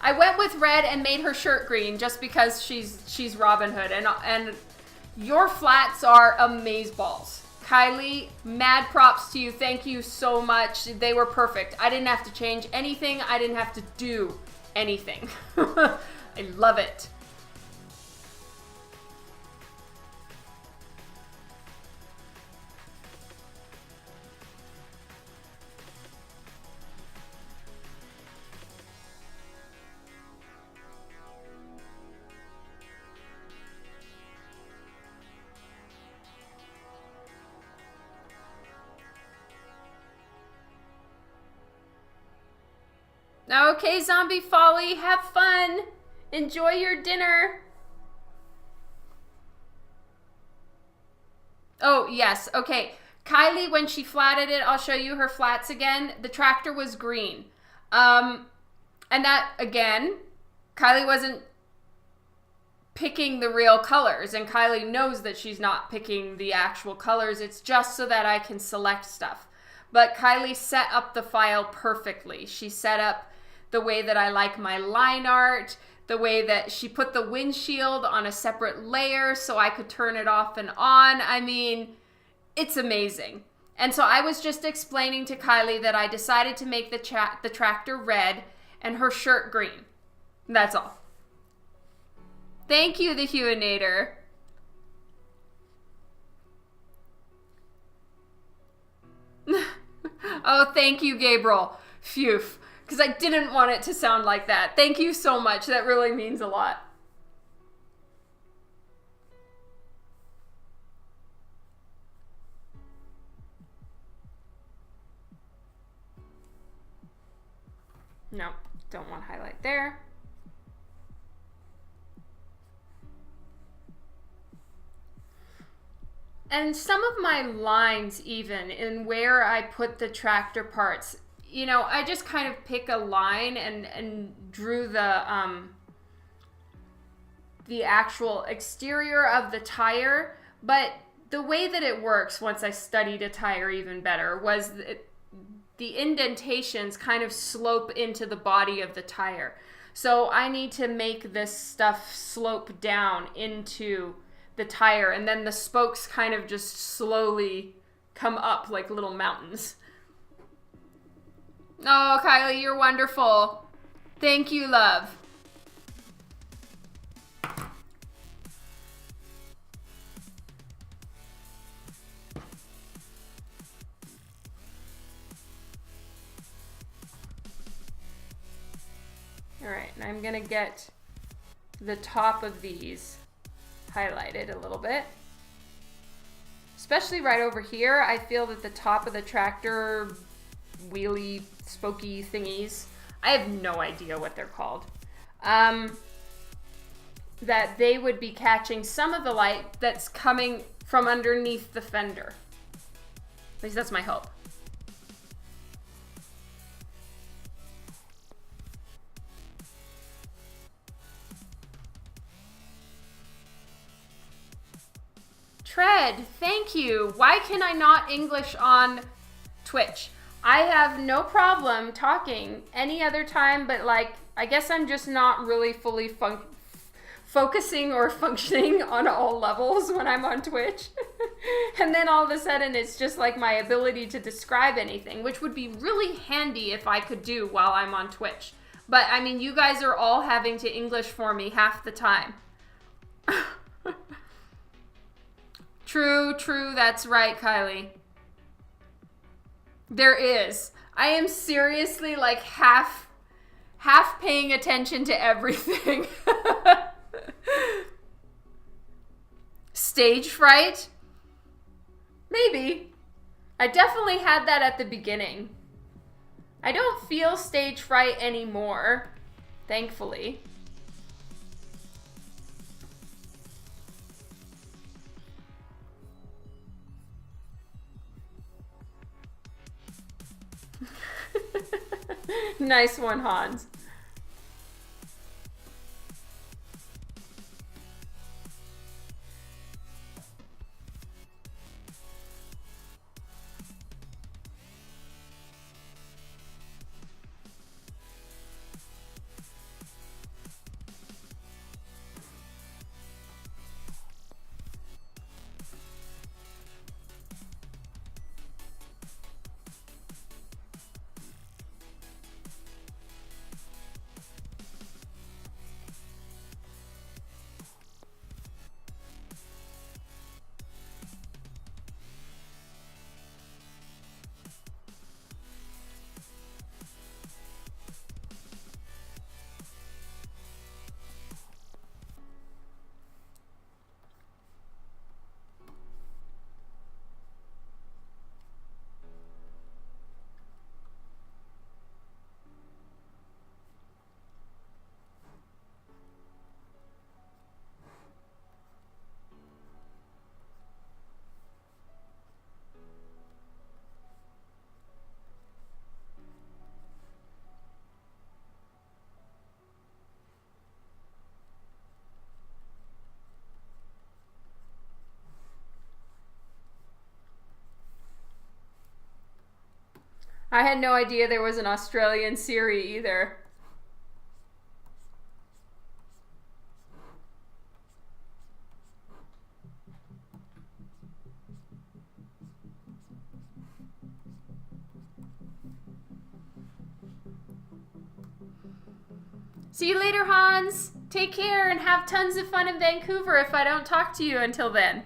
I went with red and made her shirt green just because she's Robyn Hood, and your flats are amazeballs. Kylie, mad props to you. Thank you so much. They were perfect. I didn't have to change anything. I didn't have to do anything. I love it. Okay, Zombie Folly, have fun. Enjoy your dinner. Oh, yes. Okay. Kylie, when she flatted it, I'll show you her flats again. The tractor was green. And that, again, Kylie wasn't picking the real colors, and Kylie knows that she's not picking the actual colors. It's just so that I can select stuff. But Kylie set up the file perfectly. She set up the way that I like my line art, the way that she put the windshield on a separate layer so I could turn it off and on. I mean, it's amazing. And so I was just explaining to Kylie that I decided to make the tractor red and her shirt green. That's all. Thank you, the Huinator. Oh, thank you, Gabriel. Phew. Because I didn't want it to sound like that. Thank you so much. That really means a lot. No, don't want highlight there. And some of my lines, even in where I put the tractor parts, you know, I just kind of pick a line and drew the actual exterior of the tire. But the way that it works, once I studied a tire even better, was the indentations kind of slope into the body of the tire. So I need to make this stuff slope down into the tire, and then the spokes kind of just slowly come up like little mountains. Oh, Kylie, you're wonderful. Thank you, love. All right, and I'm gonna get the top of these highlighted a little bit. Especially right over here, I feel that the top of the tractor wheelie, spokey thingies, I have no idea what they're called, that they would be catching some of the light that's coming from underneath the fender. At least that's my hope. Tread, thank you. Why can I not English on Twitch? I have no problem talking any other time, but like, I guess I'm just not really fully focusing or functioning on all levels when I'm on Twitch. And then all of a sudden it's just like my ability to describe anything, which would be really handy if I could do while I'm on Twitch. But I mean, you guys are all having to English for me half the time. True, that's right, Kylie. There is. I am seriously like half paying attention to everything. Stage fright? Maybe. I definitely had that at the beginning. I don't feel stage fright anymore, thankfully. Nice one, Hans. I had no idea there was an Australian Siri either. See you later, Hans. Take care and have tons of fun in Vancouver if I don't talk to you until then.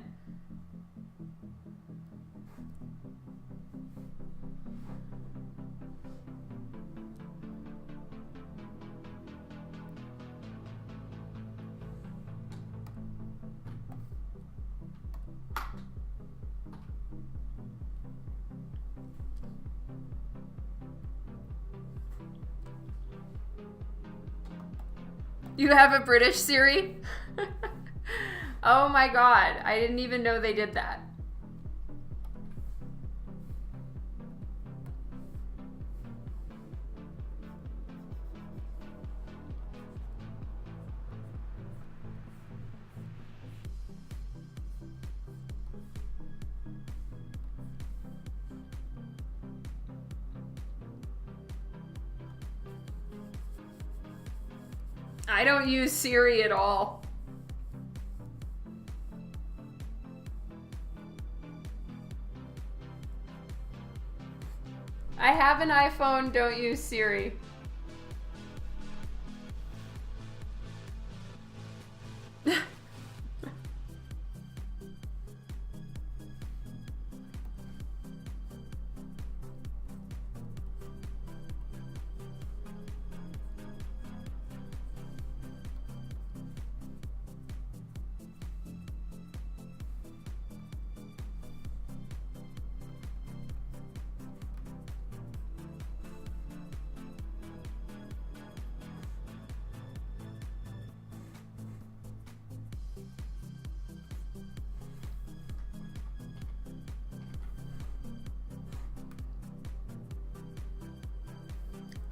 You have a British Siri? Oh my god, I didn't even know they did that. I don't use Siri at all. I have an iPhone, don't use Siri.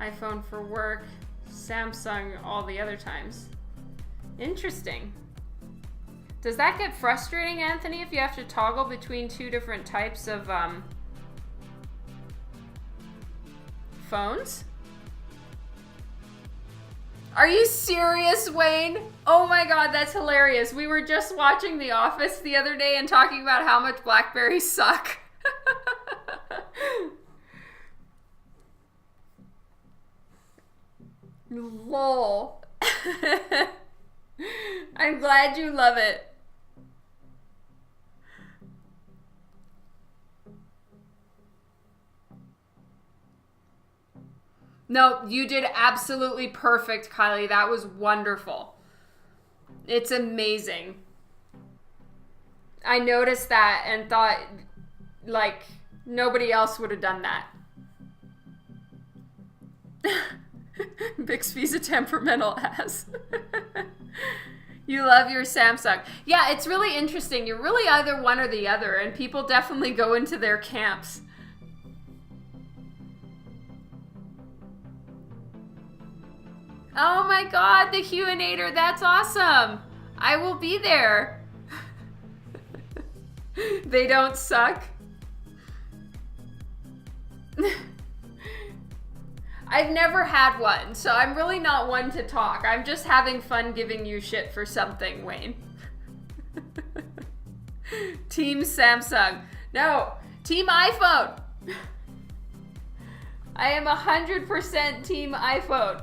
iPhone for work, Samsung all the other times. Interesting. Does that get frustrating, Anthony, if you have to toggle between two different types of phones? Are you serious, Wayne? Oh my god, that's hilarious. We were just watching The Office the other day and talking about how much BlackBerries suck. Lol. I'm glad you love it. No, you did absolutely perfect, Kylie. That was wonderful. It's amazing. I noticed that and thought, like, nobody else would have done that. Bixby's a temperamental ass. You love your Samsung. Yeah, it's really interesting. You're really either one or the other, and people definitely go into their camps. Oh my god, the Huenator, that's awesome. I will be there. They don't suck. I've never had one, so I'm really not one to talk. I'm just having fun giving you shit for something, Wayne. Team Samsung. No, Team iPhone. I am 100% Team iPhone.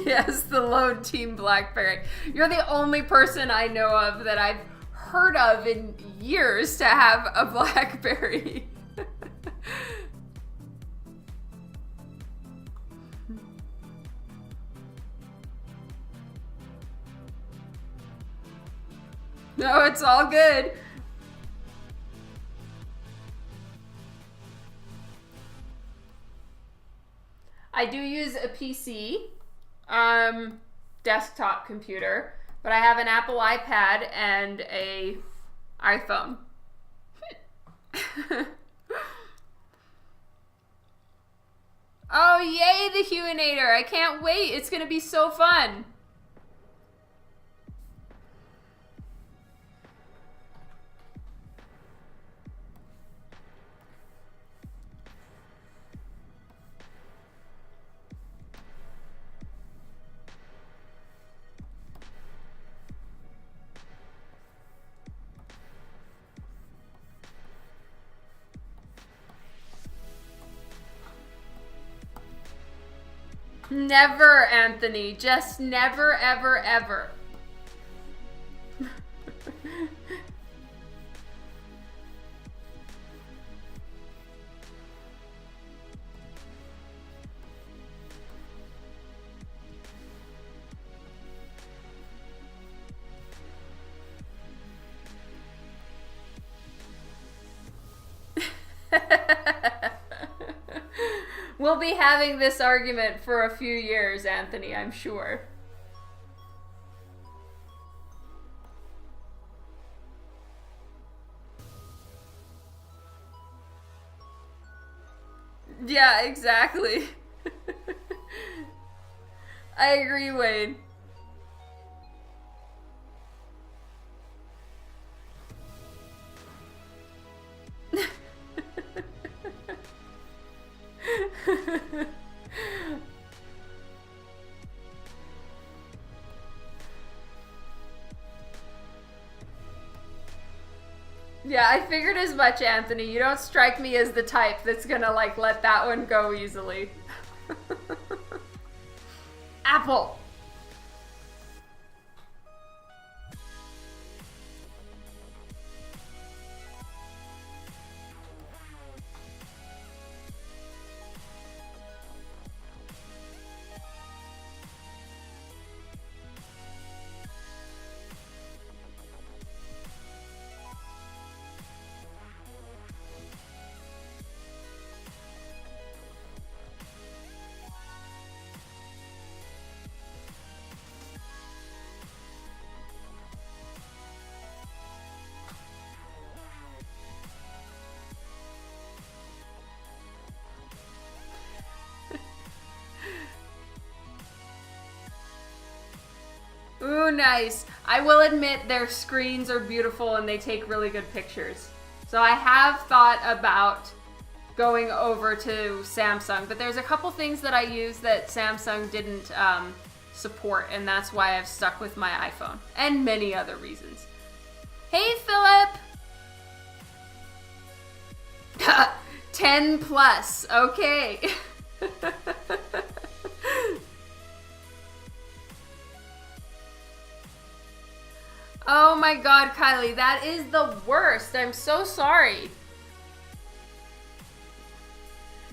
Yes, the lone Team BlackBerry. You're the only person I know of that I've heard of in years to have a BlackBerry. No, it's all good. I do use a PC. Desktop computer, but I have an Apple iPad and a iPhone. Oh, yay, the Huenator. I can't wait. It's going to be so fun. Never, Anthony. Just never, ever, ever. We'll be having this argument for a few years, Anthony, I'm sure. Yeah, exactly. I agree, Wade. Yeah, I figured as much, Anthony. You don't strike me as the type that's gonna, like, let that one go easily. Apple. Ooh, nice. I will admit their screens are beautiful and they take really good pictures. So I have thought about going over to Samsung, but there's a couple things that I use that Samsung didn't support, and that's why I've stuck with my iPhone, and many other reasons. Hey, Philip! 10 plus, okay. Oh my god, Kylie, that is the worst. I'm so sorry.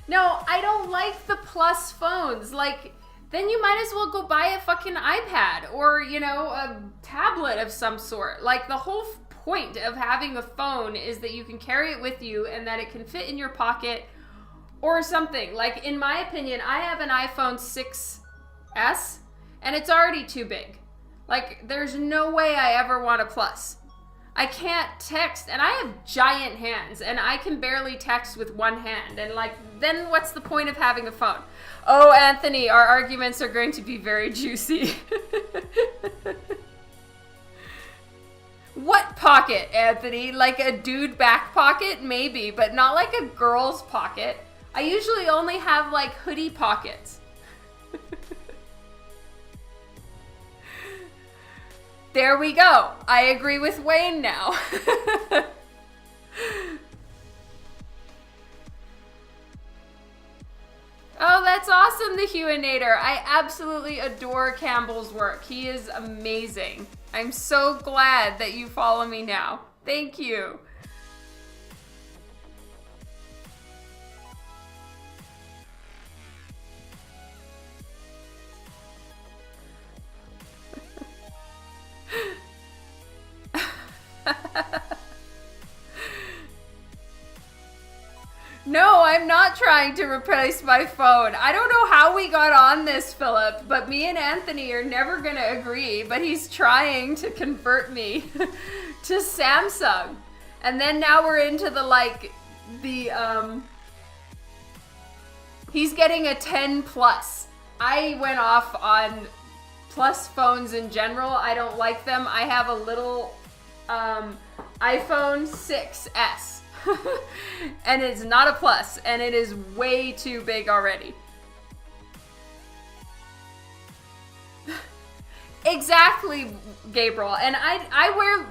No, I don't like the plus phones. Like, then you might as well go buy a fucking iPad or, you know, a tablet of some sort. Like, the whole point of having a phone is that you can carry it with you and that it can fit in your pocket or something. Like, in my opinion, I have an iPhone 6S and it's already too big. Like, there's no way I ever want a plus. I can't text, and I have giant hands, and I can barely text with one hand. And, like, then what's the point of having a phone? Oh, Anthony, our arguments are going to be very juicy. What pocket, Anthony? Like a dude back pocket? Maybe, but not like a girl's pocket. I usually only have, like, hoodie pockets. There we go. I agree with Wayne now. Oh, that's awesome, the Huinator. I absolutely adore Campbell's work. He is amazing. I'm so glad that you follow me now. Thank you. No, I'm not trying to replace my phone. I don't know how we got on this, Philip, but me and Anthony are never gonna agree, but he's trying to convert me to Samsung. And then now we're into the, like, he's getting a 10 plus. I went off on plus phones in general. I don't like them. I have a little iPhone 6S. And it's not a plus, and it is way too big already. Exactly, Gabriel. And I wear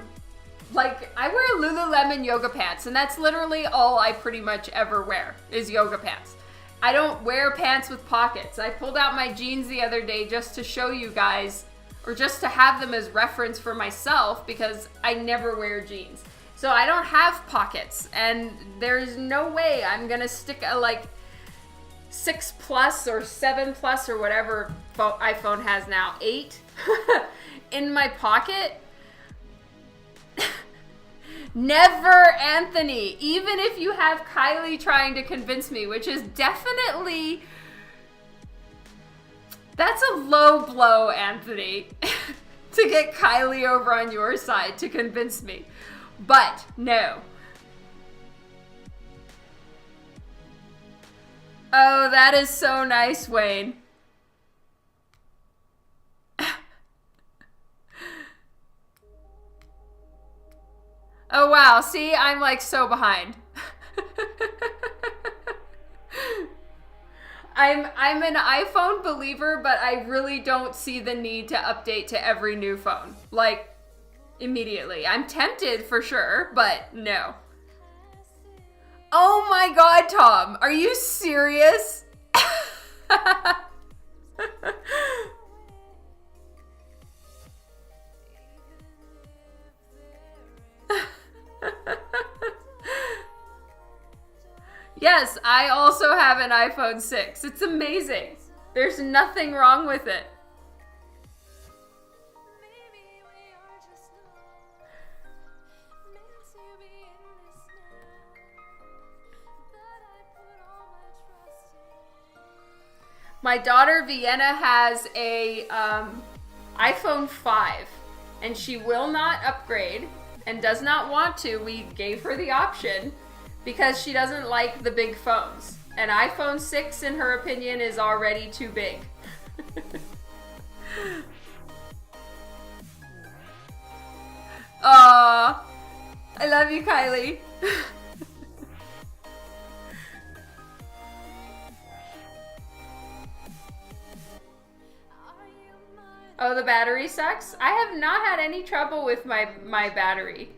Lululemon yoga pants, and that's literally all I pretty much ever wear is yoga pants. I don't wear pants with pockets. I pulled out my jeans the other day just to show you guys, or just to have them as reference for myself, because I never wear jeans. So I don't have pockets, and there's no way I'm gonna stick a like 6 Plus or 7 Plus or whatever iPhone has now, 8, in my pocket. Never, Anthony. Even if you have Kylie trying to convince me, which is definitely, that's a low blow, Anthony, to get Kylie over on your side to convince me. But no. Oh, that is so nice, Wayne. Oh wow, see, I'm like so behind. I'm an iPhone believer, but I really don't see the need to update to every new phone. Like, immediately. I'm tempted for sure, but no. Oh my god, Tom, are you serious? Yes, I also have an iPhone 6. It's amazing. There's nothing wrong with it. My daughter Vienna has a iPhone 5, and she will not upgrade and does not want to. We gave her the option because she doesn't like the big phones. An iPhone 6, in her opinion, is already too big. Aww, I love you, Kylie. Oh, the battery sucks? I have not had any trouble with my battery.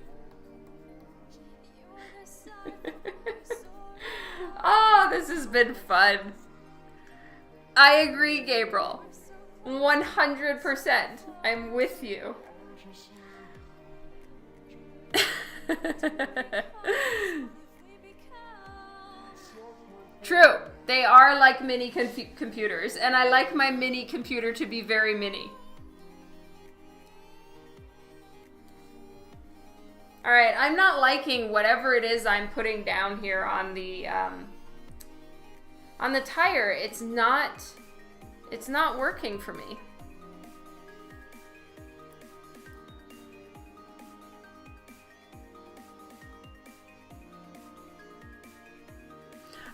Oh, this has been fun. I agree, Gabriel. 100%. I'm with you. True. They are like mini computers, and I like my mini computer to be very mini. All right, I'm not liking whatever it is I'm putting down here on the tire. It's not working for me.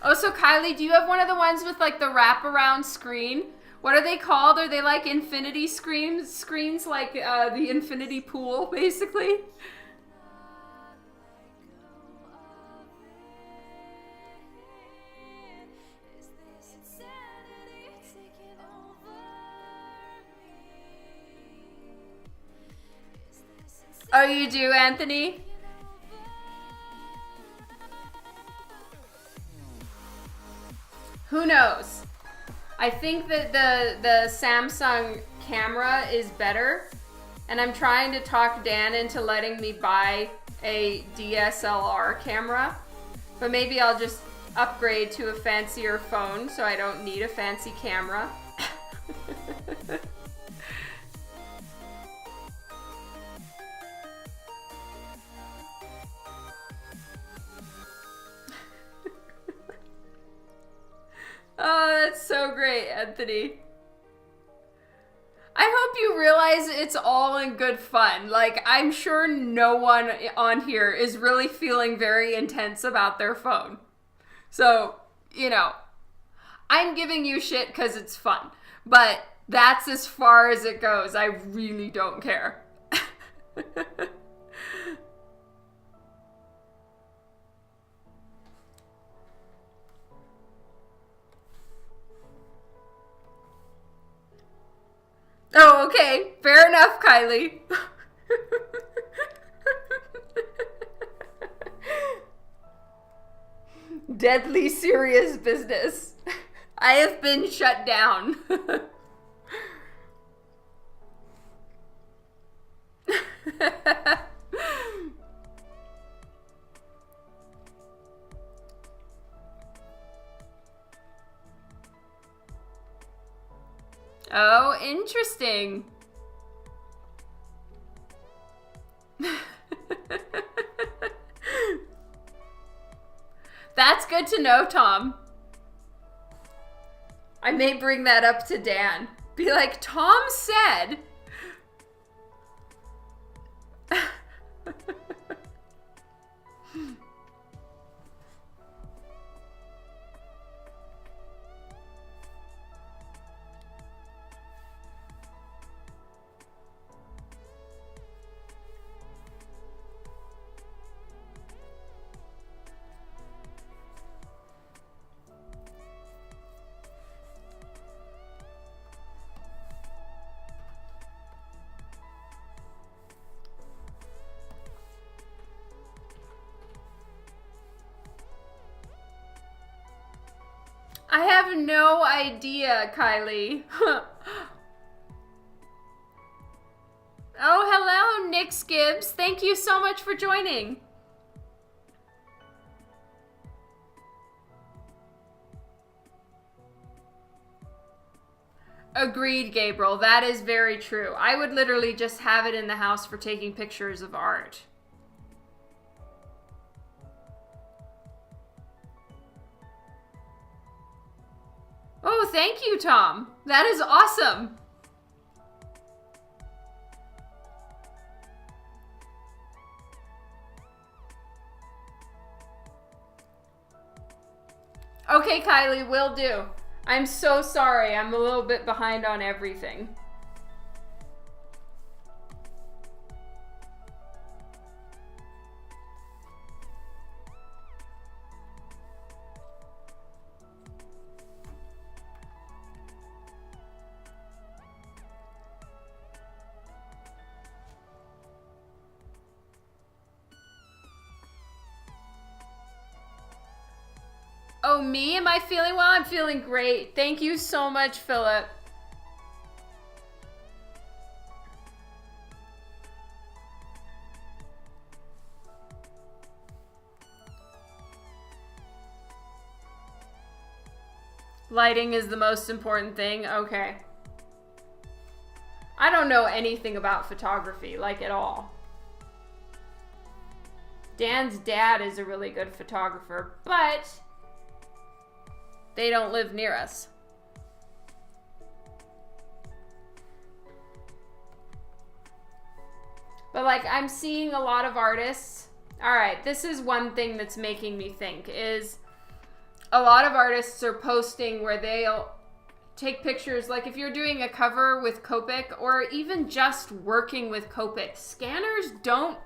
Oh, so Kylie, do you have one of the ones with like the wraparound screen? What are they called? Are they like infinity screens like the infinity pool, basically? Oh, you do, Anthony? Who knows? I think that the Samsung camera is better, and I'm trying to talk Dan into letting me buy a DSLR camera, but maybe I'll just upgrade to a fancier phone so I don't need a fancy camera. Oh, that's so great, Anthony. I hope you realize it's all in good fun. Like, I'm sure no one on here is really feeling very intense about their phone. So, you know, I'm giving you shit because it's fun. But that's as far as it goes. I really don't care. Oh, okay. Fair enough, Kylie. Deadly serious business. I have been shut down. Oh, interesting. That's good to know, Tom. I may bring that up to Dan. Be like, Tom said. I have no idea, Kylie. Oh, hello, Nick Gibbs. Thank you so much for joining. Agreed, Gabriel. That is very true. I would literally just have it in the house for taking pictures of art. Oh, thank you, Tom. That is awesome. Okay, Kylie, will do. I'm so sorry. I'm a little bit behind on everything. Oh, me? Am I feeling well? I'm feeling great. Thank you so much, Philip. Lighting is the most important thing. Okay. I don't know anything about photography, like at all. Dan's dad is a really good photographer, but they don't live near us. But like, I'm seeing a lot of artists. All right, this is one thing that's making me think is a lot of artists are posting where they'll take pictures. Like if you're doing a cover with Copic or even just working with Copic, scanners don't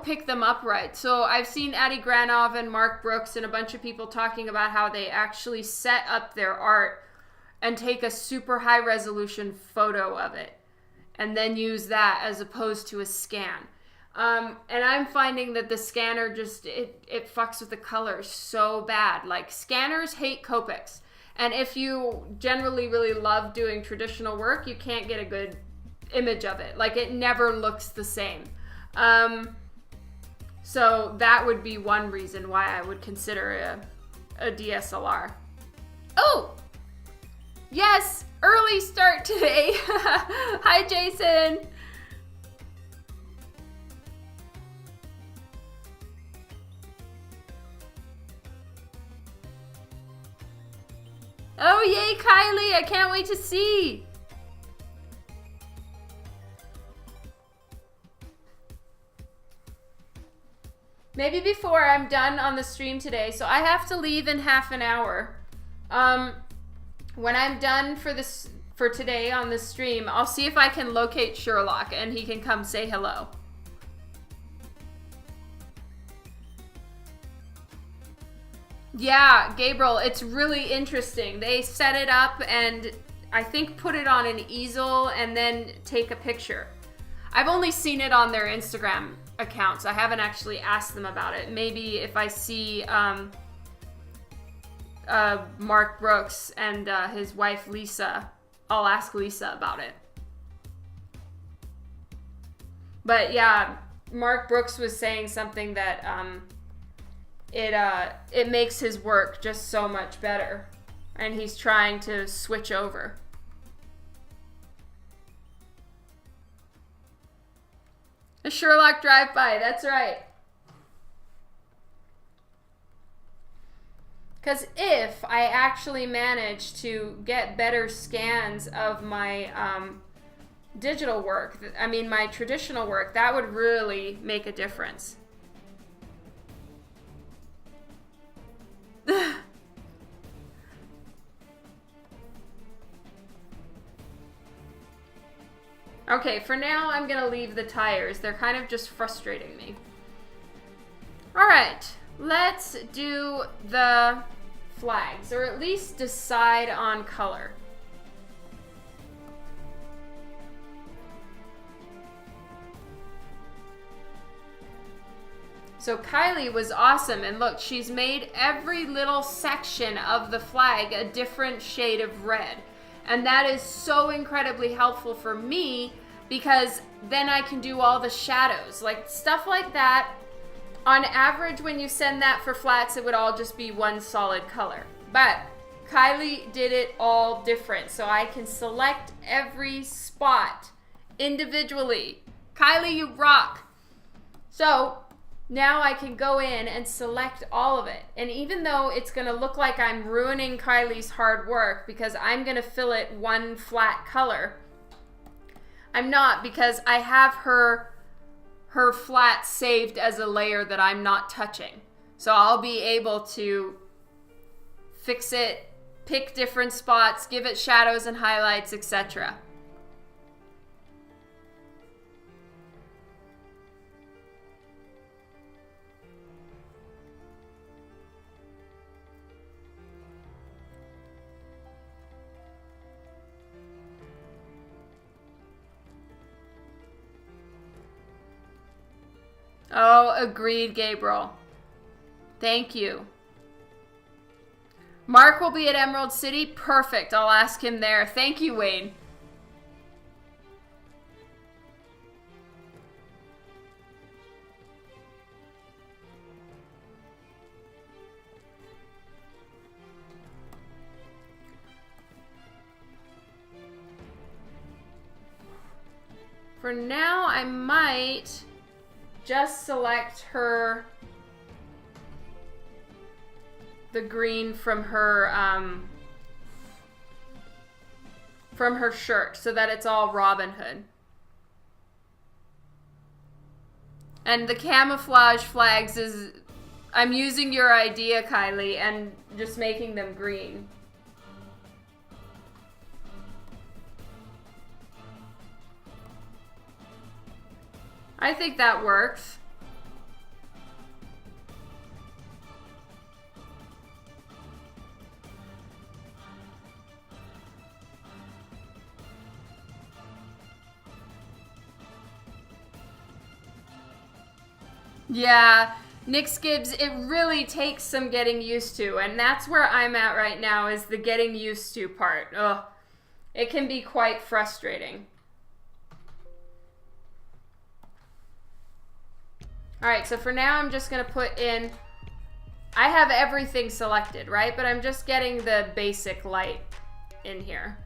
pick them up right. So I've seen Adi Granov and Mark Brooks and a bunch of people talking about how they actually set up their art and take a super high resolution photo of it and then use that as opposed to a scan. And I'm finding that the scanner just, it fucks with the colors so bad. Like scanners hate Copics. And if you generally really love doing traditional work, you can't get a good image of it. Like it never looks the same. So that would be one reason why I would consider a DSLR. Oh, yes, early start today. Hi, Jason. Oh, yay, Kylie. I can't wait to see. Maybe before I'm done on the stream today. So I have to leave in half an hour. When I'm done for today on the stream, I'll see if I can locate Sherlock and he can come say hello. Yeah, Gabriel, it's really interesting. They set it up and I think put it on an easel and then take a picture. I've only seen it on their Instagram accounts. I haven't actually asked them about it. Maybe if I see Mark Brooks and his wife Lisa. I'll ask Lisa about it. But yeah, Mark Brooks was saying something that it makes his work just so much better, and he's trying to switch over. A Sherlock drive-by, that's right. Because if I actually manage to get better scans of my digital work, I mean my traditional work, that would really make a difference. Okay, for now I'm gonna leave the tires. They're kind of just frustrating me. Alright, let's do the flags, or at least decide on color. So Kylie was awesome, and look, she's made every little section of the flag a different shade of red. And that is so incredibly helpful for me, because then I can do all the shadows. Like stuff like that, on average when you send that for flats, it would all just be one solid color. But Kylie did it all different, so I can select every spot individually. Kylie, you rock! So now I can go in and select all of it. And even though it's going to look like I'm ruining Kylie's hard work because I'm going to fill it one flat color, I'm not, because I have her flat saved as a layer that I'm not touching. So I'll be able to fix it, pick different spots, give it shadows and highlights, etc. Oh, agreed, Gabriel. Thank you. Mark will be at Emerald City? Perfect. I'll ask him there. Thank you, Wayne. For now, I might just select her, the green from her shirt, so that it's all Robyn Hood. And the camouflage flags is, I'm using your idea, Kylie, and just making them green. I think that works. Yeah, Nick Gibbs, it really takes some getting used to, and that's where I'm at right now, is the getting used to part. Ugh, it can be quite frustrating. Alright, so for now I'm just going to put in, I have everything selected, right? But I'm just getting the basic light in here.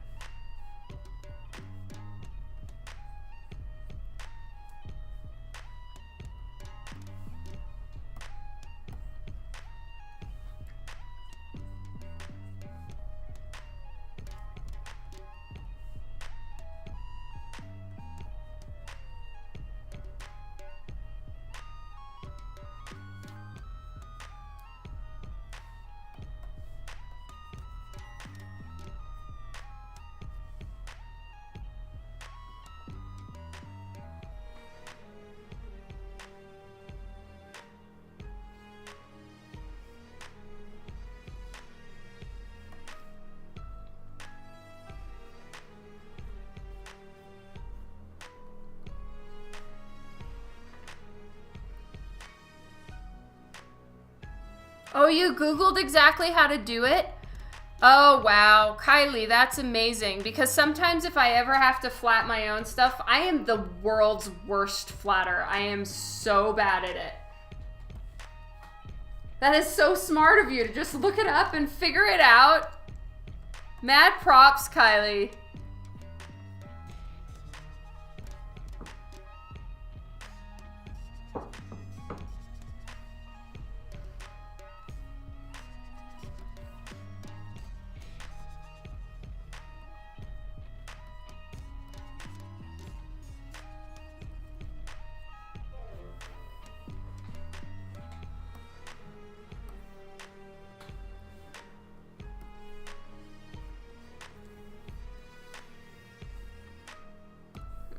Oh, you Googled exactly how to do it? Oh, wow. Kylie, that's amazing. Because sometimes if I ever have to flat my own stuff, I am the world's worst flatter. I am so bad at it. That is so smart of you to just look it up and figure it out. Mad props, Kylie.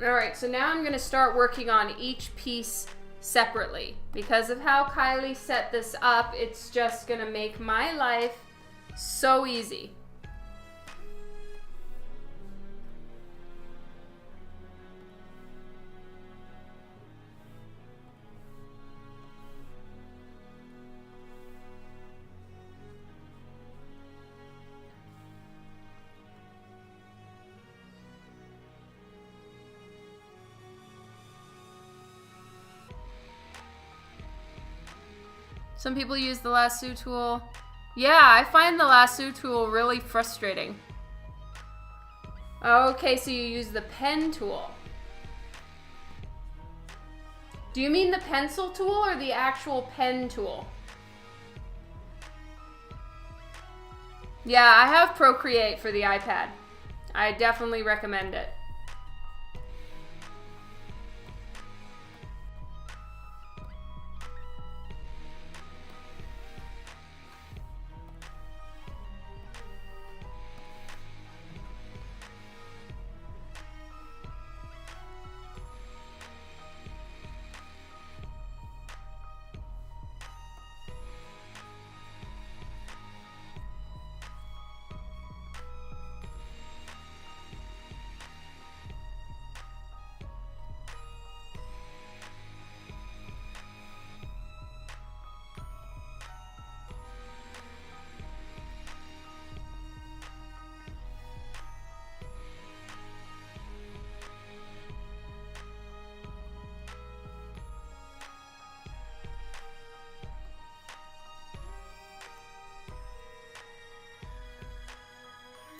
All right, so now I'm gonna start working on each piece separately. Because of how Kylie set this up, it's just gonna make my life so easy. Some people use the lasso tool. Yeah, I find the lasso tool really frustrating. Okay, so you use the pen tool. Do you mean the pencil tool or the actual pen tool? Yeah, I have Procreate for the iPad. I definitely recommend it.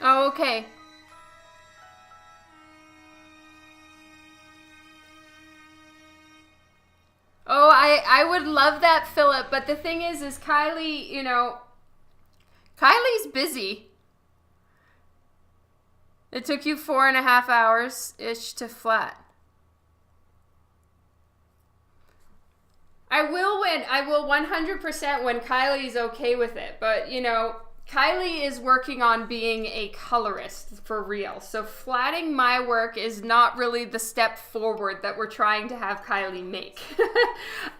Oh, okay. Oh, I would love that, Philip. But the thing is Kylie, you know, Kylie's busy. It took you 4.5 hours-ish to flat. I will 100% when Kylie's okay with it. But, you know, Kylie is working on being a colorist for real. So flatting my work is not really the step forward that we're trying to have Kylie make.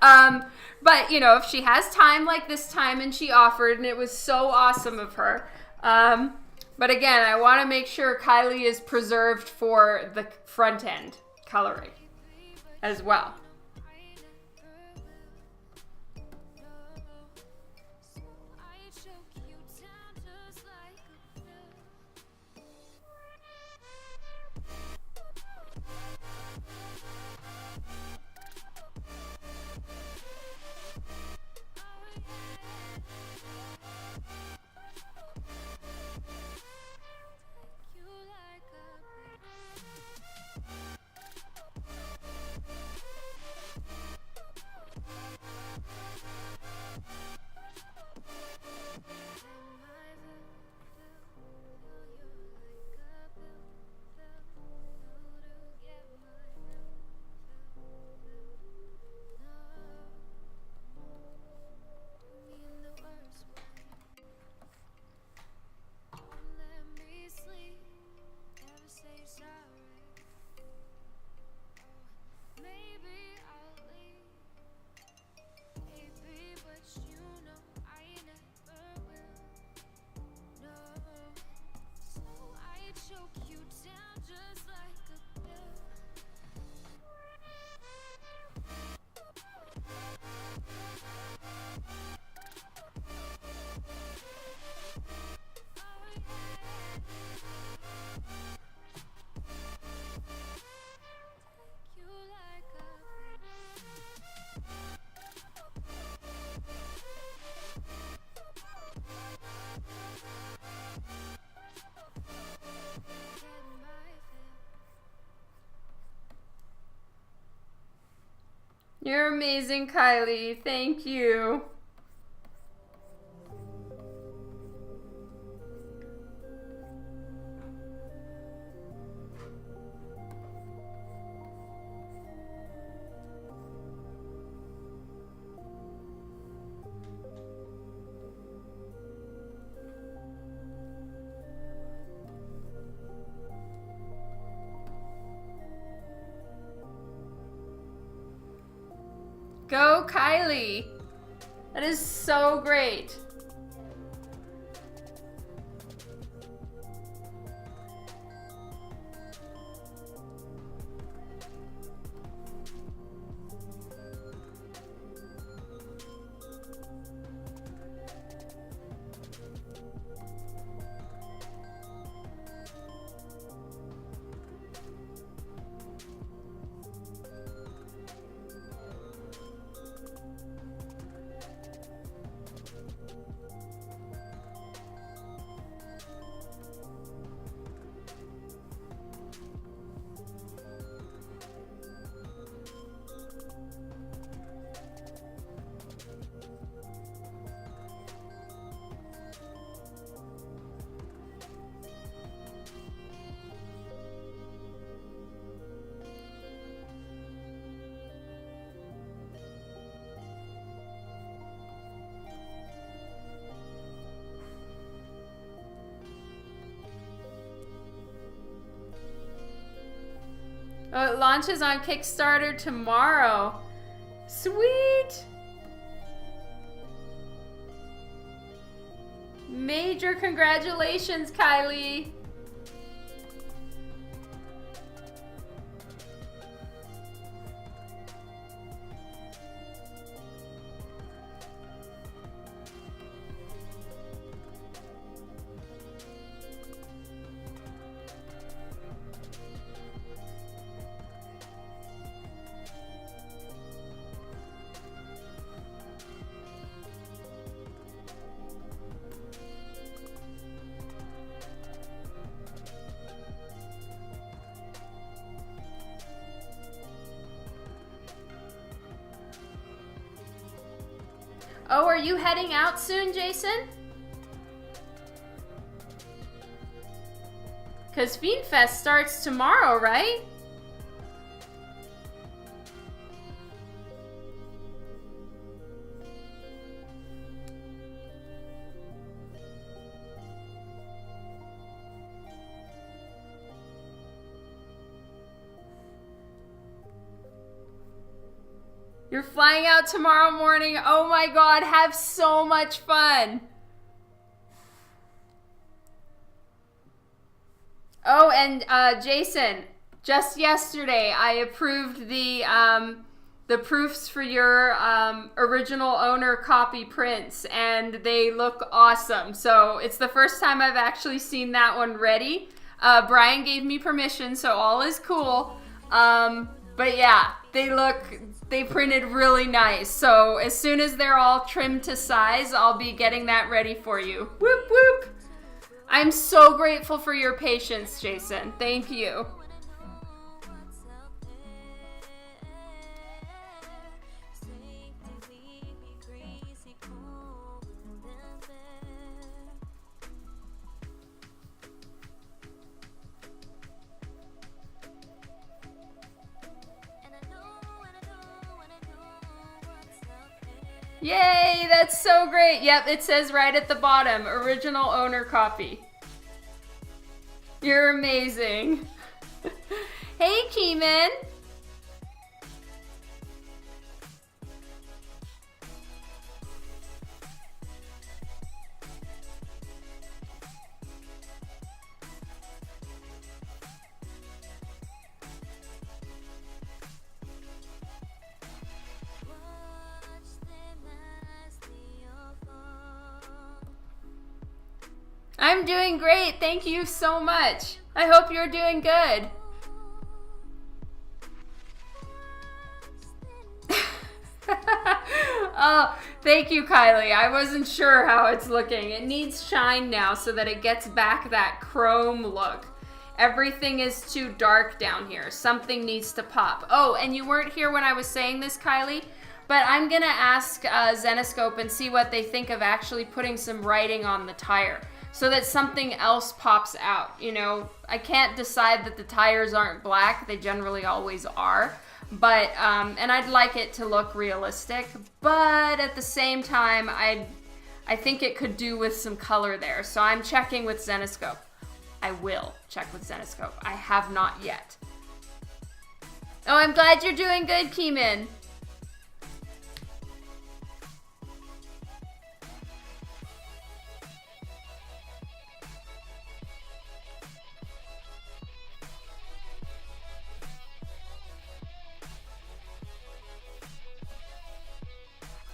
But, you know, if she has time like this time, and she offered, and it was so awesome of her. But again, I want to make sure Kylie is preserved for the front end coloring as well. You're amazing, Kylie. Thank you. Go, Kylie. That is so great. Oh, it launches on Kickstarter tomorrow. Sweet! Major congratulations, Kylie! Oh, are you heading out soon, Jason? Because Fiend Fest starts tomorrow, right? You're flying out tomorrow morning. Oh my God, have so much fun. Oh, and Jason, just yesterday I approved the proofs for your original owner copy prints, and they look awesome. So it's the first time I've actually seen that one ready. Brian gave me permission, so all is cool. But yeah, they printed really nice. So as soon as they're all trimmed to size, I'll be getting that ready for you. Whoop, whoop. I'm so grateful for your patience, Jason. Thank you. Yay, that's so great. Yep, it says right at the bottom, original owner copy. You're amazing. Hey, Keeman. I'm doing great. Thank you so much. I hope you're doing good. Oh, thank you, Kylie. I wasn't sure how it's looking. It needs shine now so that it gets back that chrome look. Everything is too dark down here. Something needs to pop. Oh, and you weren't here when I was saying this, Kylie, but I'm gonna ask Zenescope and see what they think of actually putting some writing on the tire so that something else pops out. You know, I can't decide that the tires aren't black. They generally always are. But, and I'd like it to look realistic, but at the same time, I think it could do with some color there. So I'm checking with Zenescope. I will check with Zenescope. I have not yet. Oh, I'm glad you're doing good, Keeman.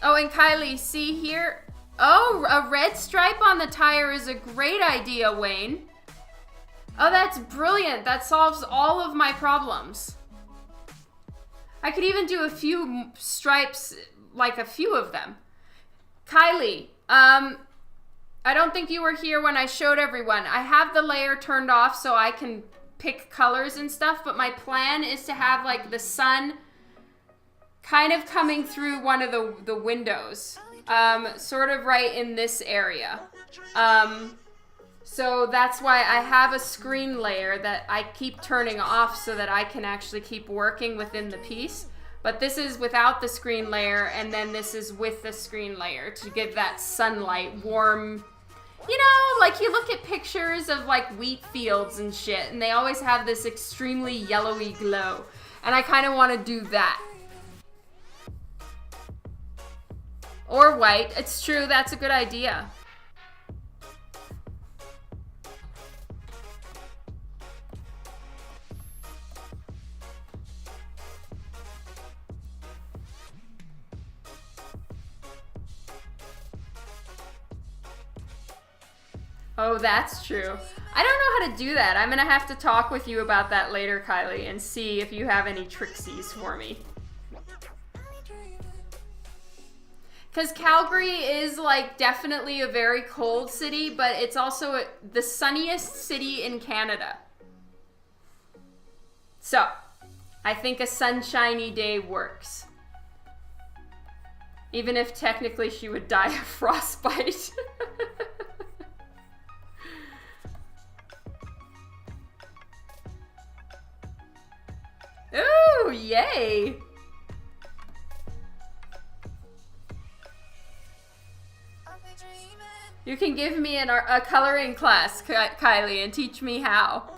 Oh, and Kylie, see here? Oh, a red stripe on the tire is a great idea, Wayne. Oh, that's brilliant. That solves all of my problems. I could even do a few stripes, like a few of them. Kylie, I don't think you were here when I showed everyone. I have the layer turned off so I can pick colors and stuff, but my plan is to have like the sun kind of coming through one of the windows, sort of right in this area. So that's why I have a screen layer that I keep turning off so that I can actually keep working within the piece. But this is without the screen layer, and then this is with the screen layer to give that sunlight, warm, you know, like you look at pictures of like wheat fields and shit, and they always have this extremely yellowy glow. And I kind of want to do that. Or white. It's true, that's a good idea. Oh, that's true. I don't know how to do that. I'm gonna have to talk with you about that later, Kylie, and see if you have any tricksies for me. Because Calgary is like definitely a very cold city, but it's also the sunniest city in Canada. So, I think a sunshiny day works. Even if technically she would die of frostbite. Ooh, yay! You can give me a coloring class, Kylie, and teach me how.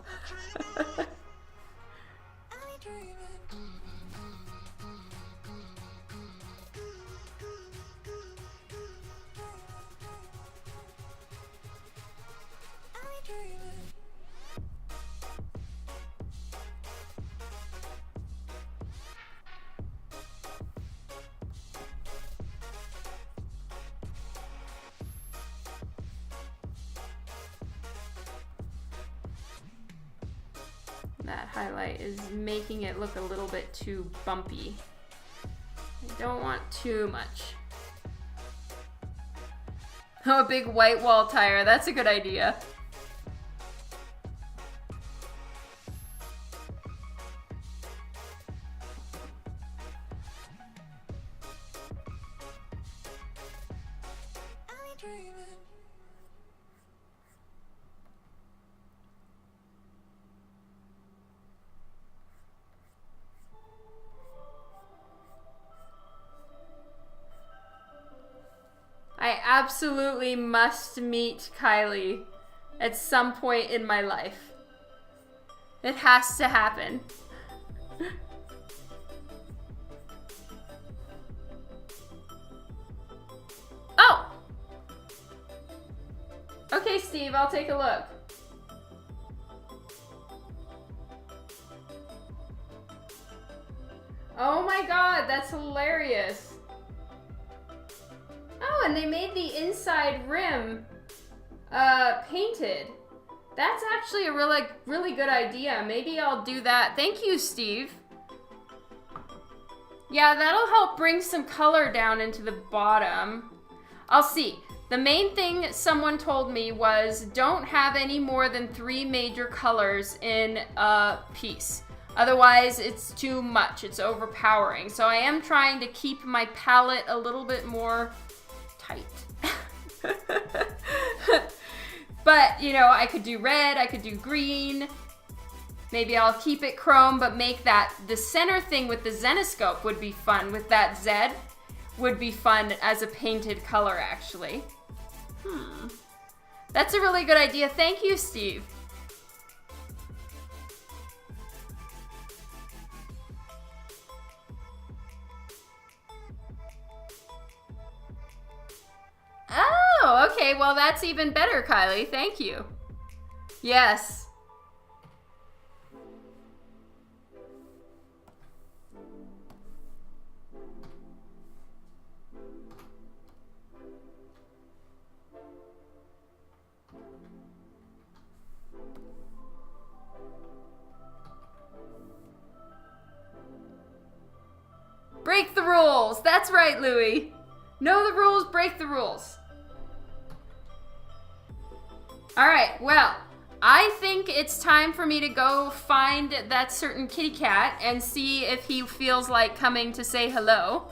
That highlight is making it look a little bit too bumpy. I don't want too much. Oh, a big white wall tire. That's a good idea. I absolutely must meet Kylie at some point in my life. It has to happen. Oh! Okay, Steve, I'll take a look. Oh my god, that's hilarious. Oh, and they made the inside rim painted. That's actually a really good idea. Maybe I'll do that. Thank you, Steve. Yeah, that'll help bring some color down into the bottom. I'll see. The main thing someone told me was don't have any more than 3 major colors in a piece. Otherwise, it's too much. It's overpowering. So I am trying to keep my palette a little bit more tight. But, you know, I could do red, I could do green. Maybe I'll keep it chrome, but make that, the center thing with the Zenescope would be fun. With that Z would be fun as a painted color, actually. That's a really good idea. Thank you, Steve. Oh, okay. Well, that's even better, Kylie. Thank you. Yes. Break the rules. That's right, Louie. Know the rules, break the rules. All right, well, I think it's time for me to go find that certain kitty cat and see if he feels like coming to say hello.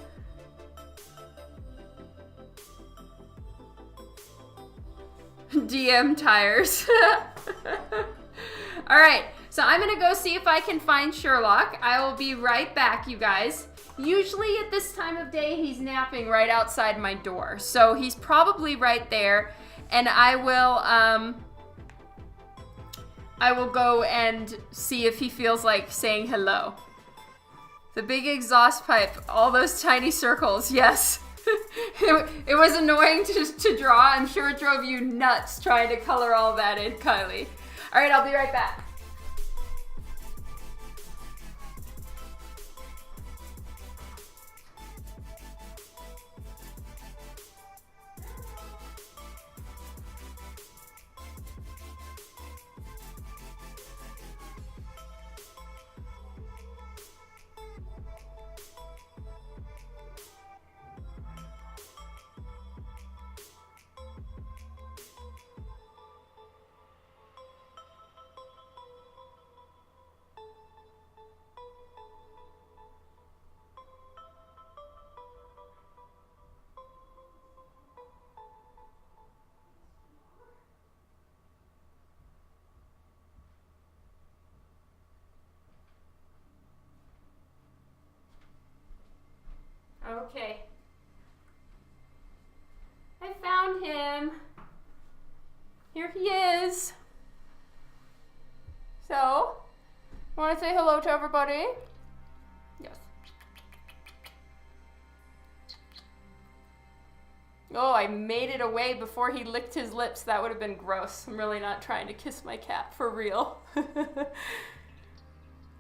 DM tires. All right, so I'm gonna go see if I can find Sherlock. I will be right back, you guys. Usually at this time of day, he's napping right outside my door. So he's probably right there. And I will go and see if he feels like saying hello. The big exhaust pipe, all those tiny circles, yes. It was annoying to draw. I'm sure it drove you nuts trying to color all that in, Kylie. All right, I'll be right back. Okay. I found him. Here he is. So, want to say hello to everybody? Yes. Oh, I made it away before he licked his lips. That would have been gross. I'm really not trying to kiss my cat for real.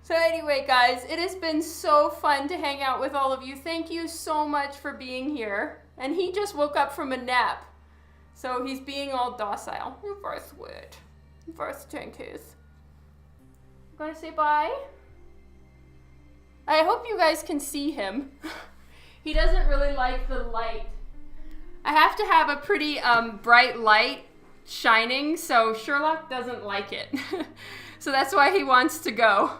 So anyway, guys, it has been so fun to hang out with all of you. Thank you so much for being here. And he just woke up from a nap. So he's being all docile. You're very sweet. Very stinkies. Gonna say bye? I hope you guys can see him. He doesn't really like the light. I have to have a pretty bright light shining, so Sherlock doesn't like it. So that's why he wants to go.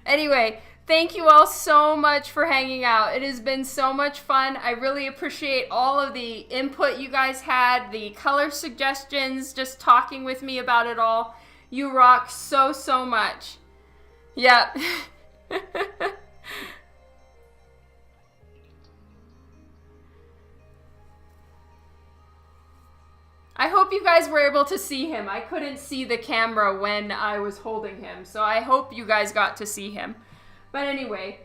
Anyway, thank you all so much for hanging out. It has been so much fun. I really appreciate all of the input you guys had, the color suggestions, just talking with me about it all. You rock so, so much. Yeah. I hope you guys were able to see him. I couldn't see the camera when I was holding him, so I hope you guys got to see him. But anyway,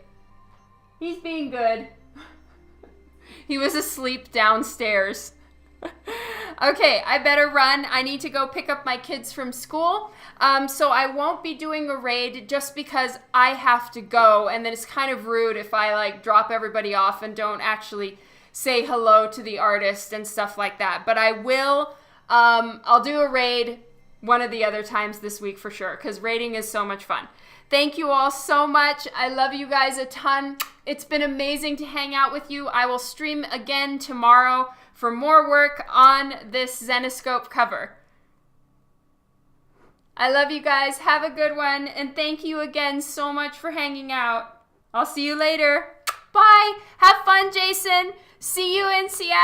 he's being good. He was asleep downstairs. Okay, I better run. I need to go pick up my kids from school. So I won't be doing a raid just because I have to go, and then it's kind of rude if I like drop everybody off and don't actually say hello to the artist and stuff like that. But I will, I'll do a raid one of the other times this week for sure, because raiding is so much fun. Thank you all so much. I love you guys a ton. It's been amazing to hang out with you. I will stream again tomorrow for more work on this Zenescope cover. I love you guys. Have a good one. And thank you again so much for hanging out. I'll see you later. Bye. Have fun, Jason. See you in Seattle.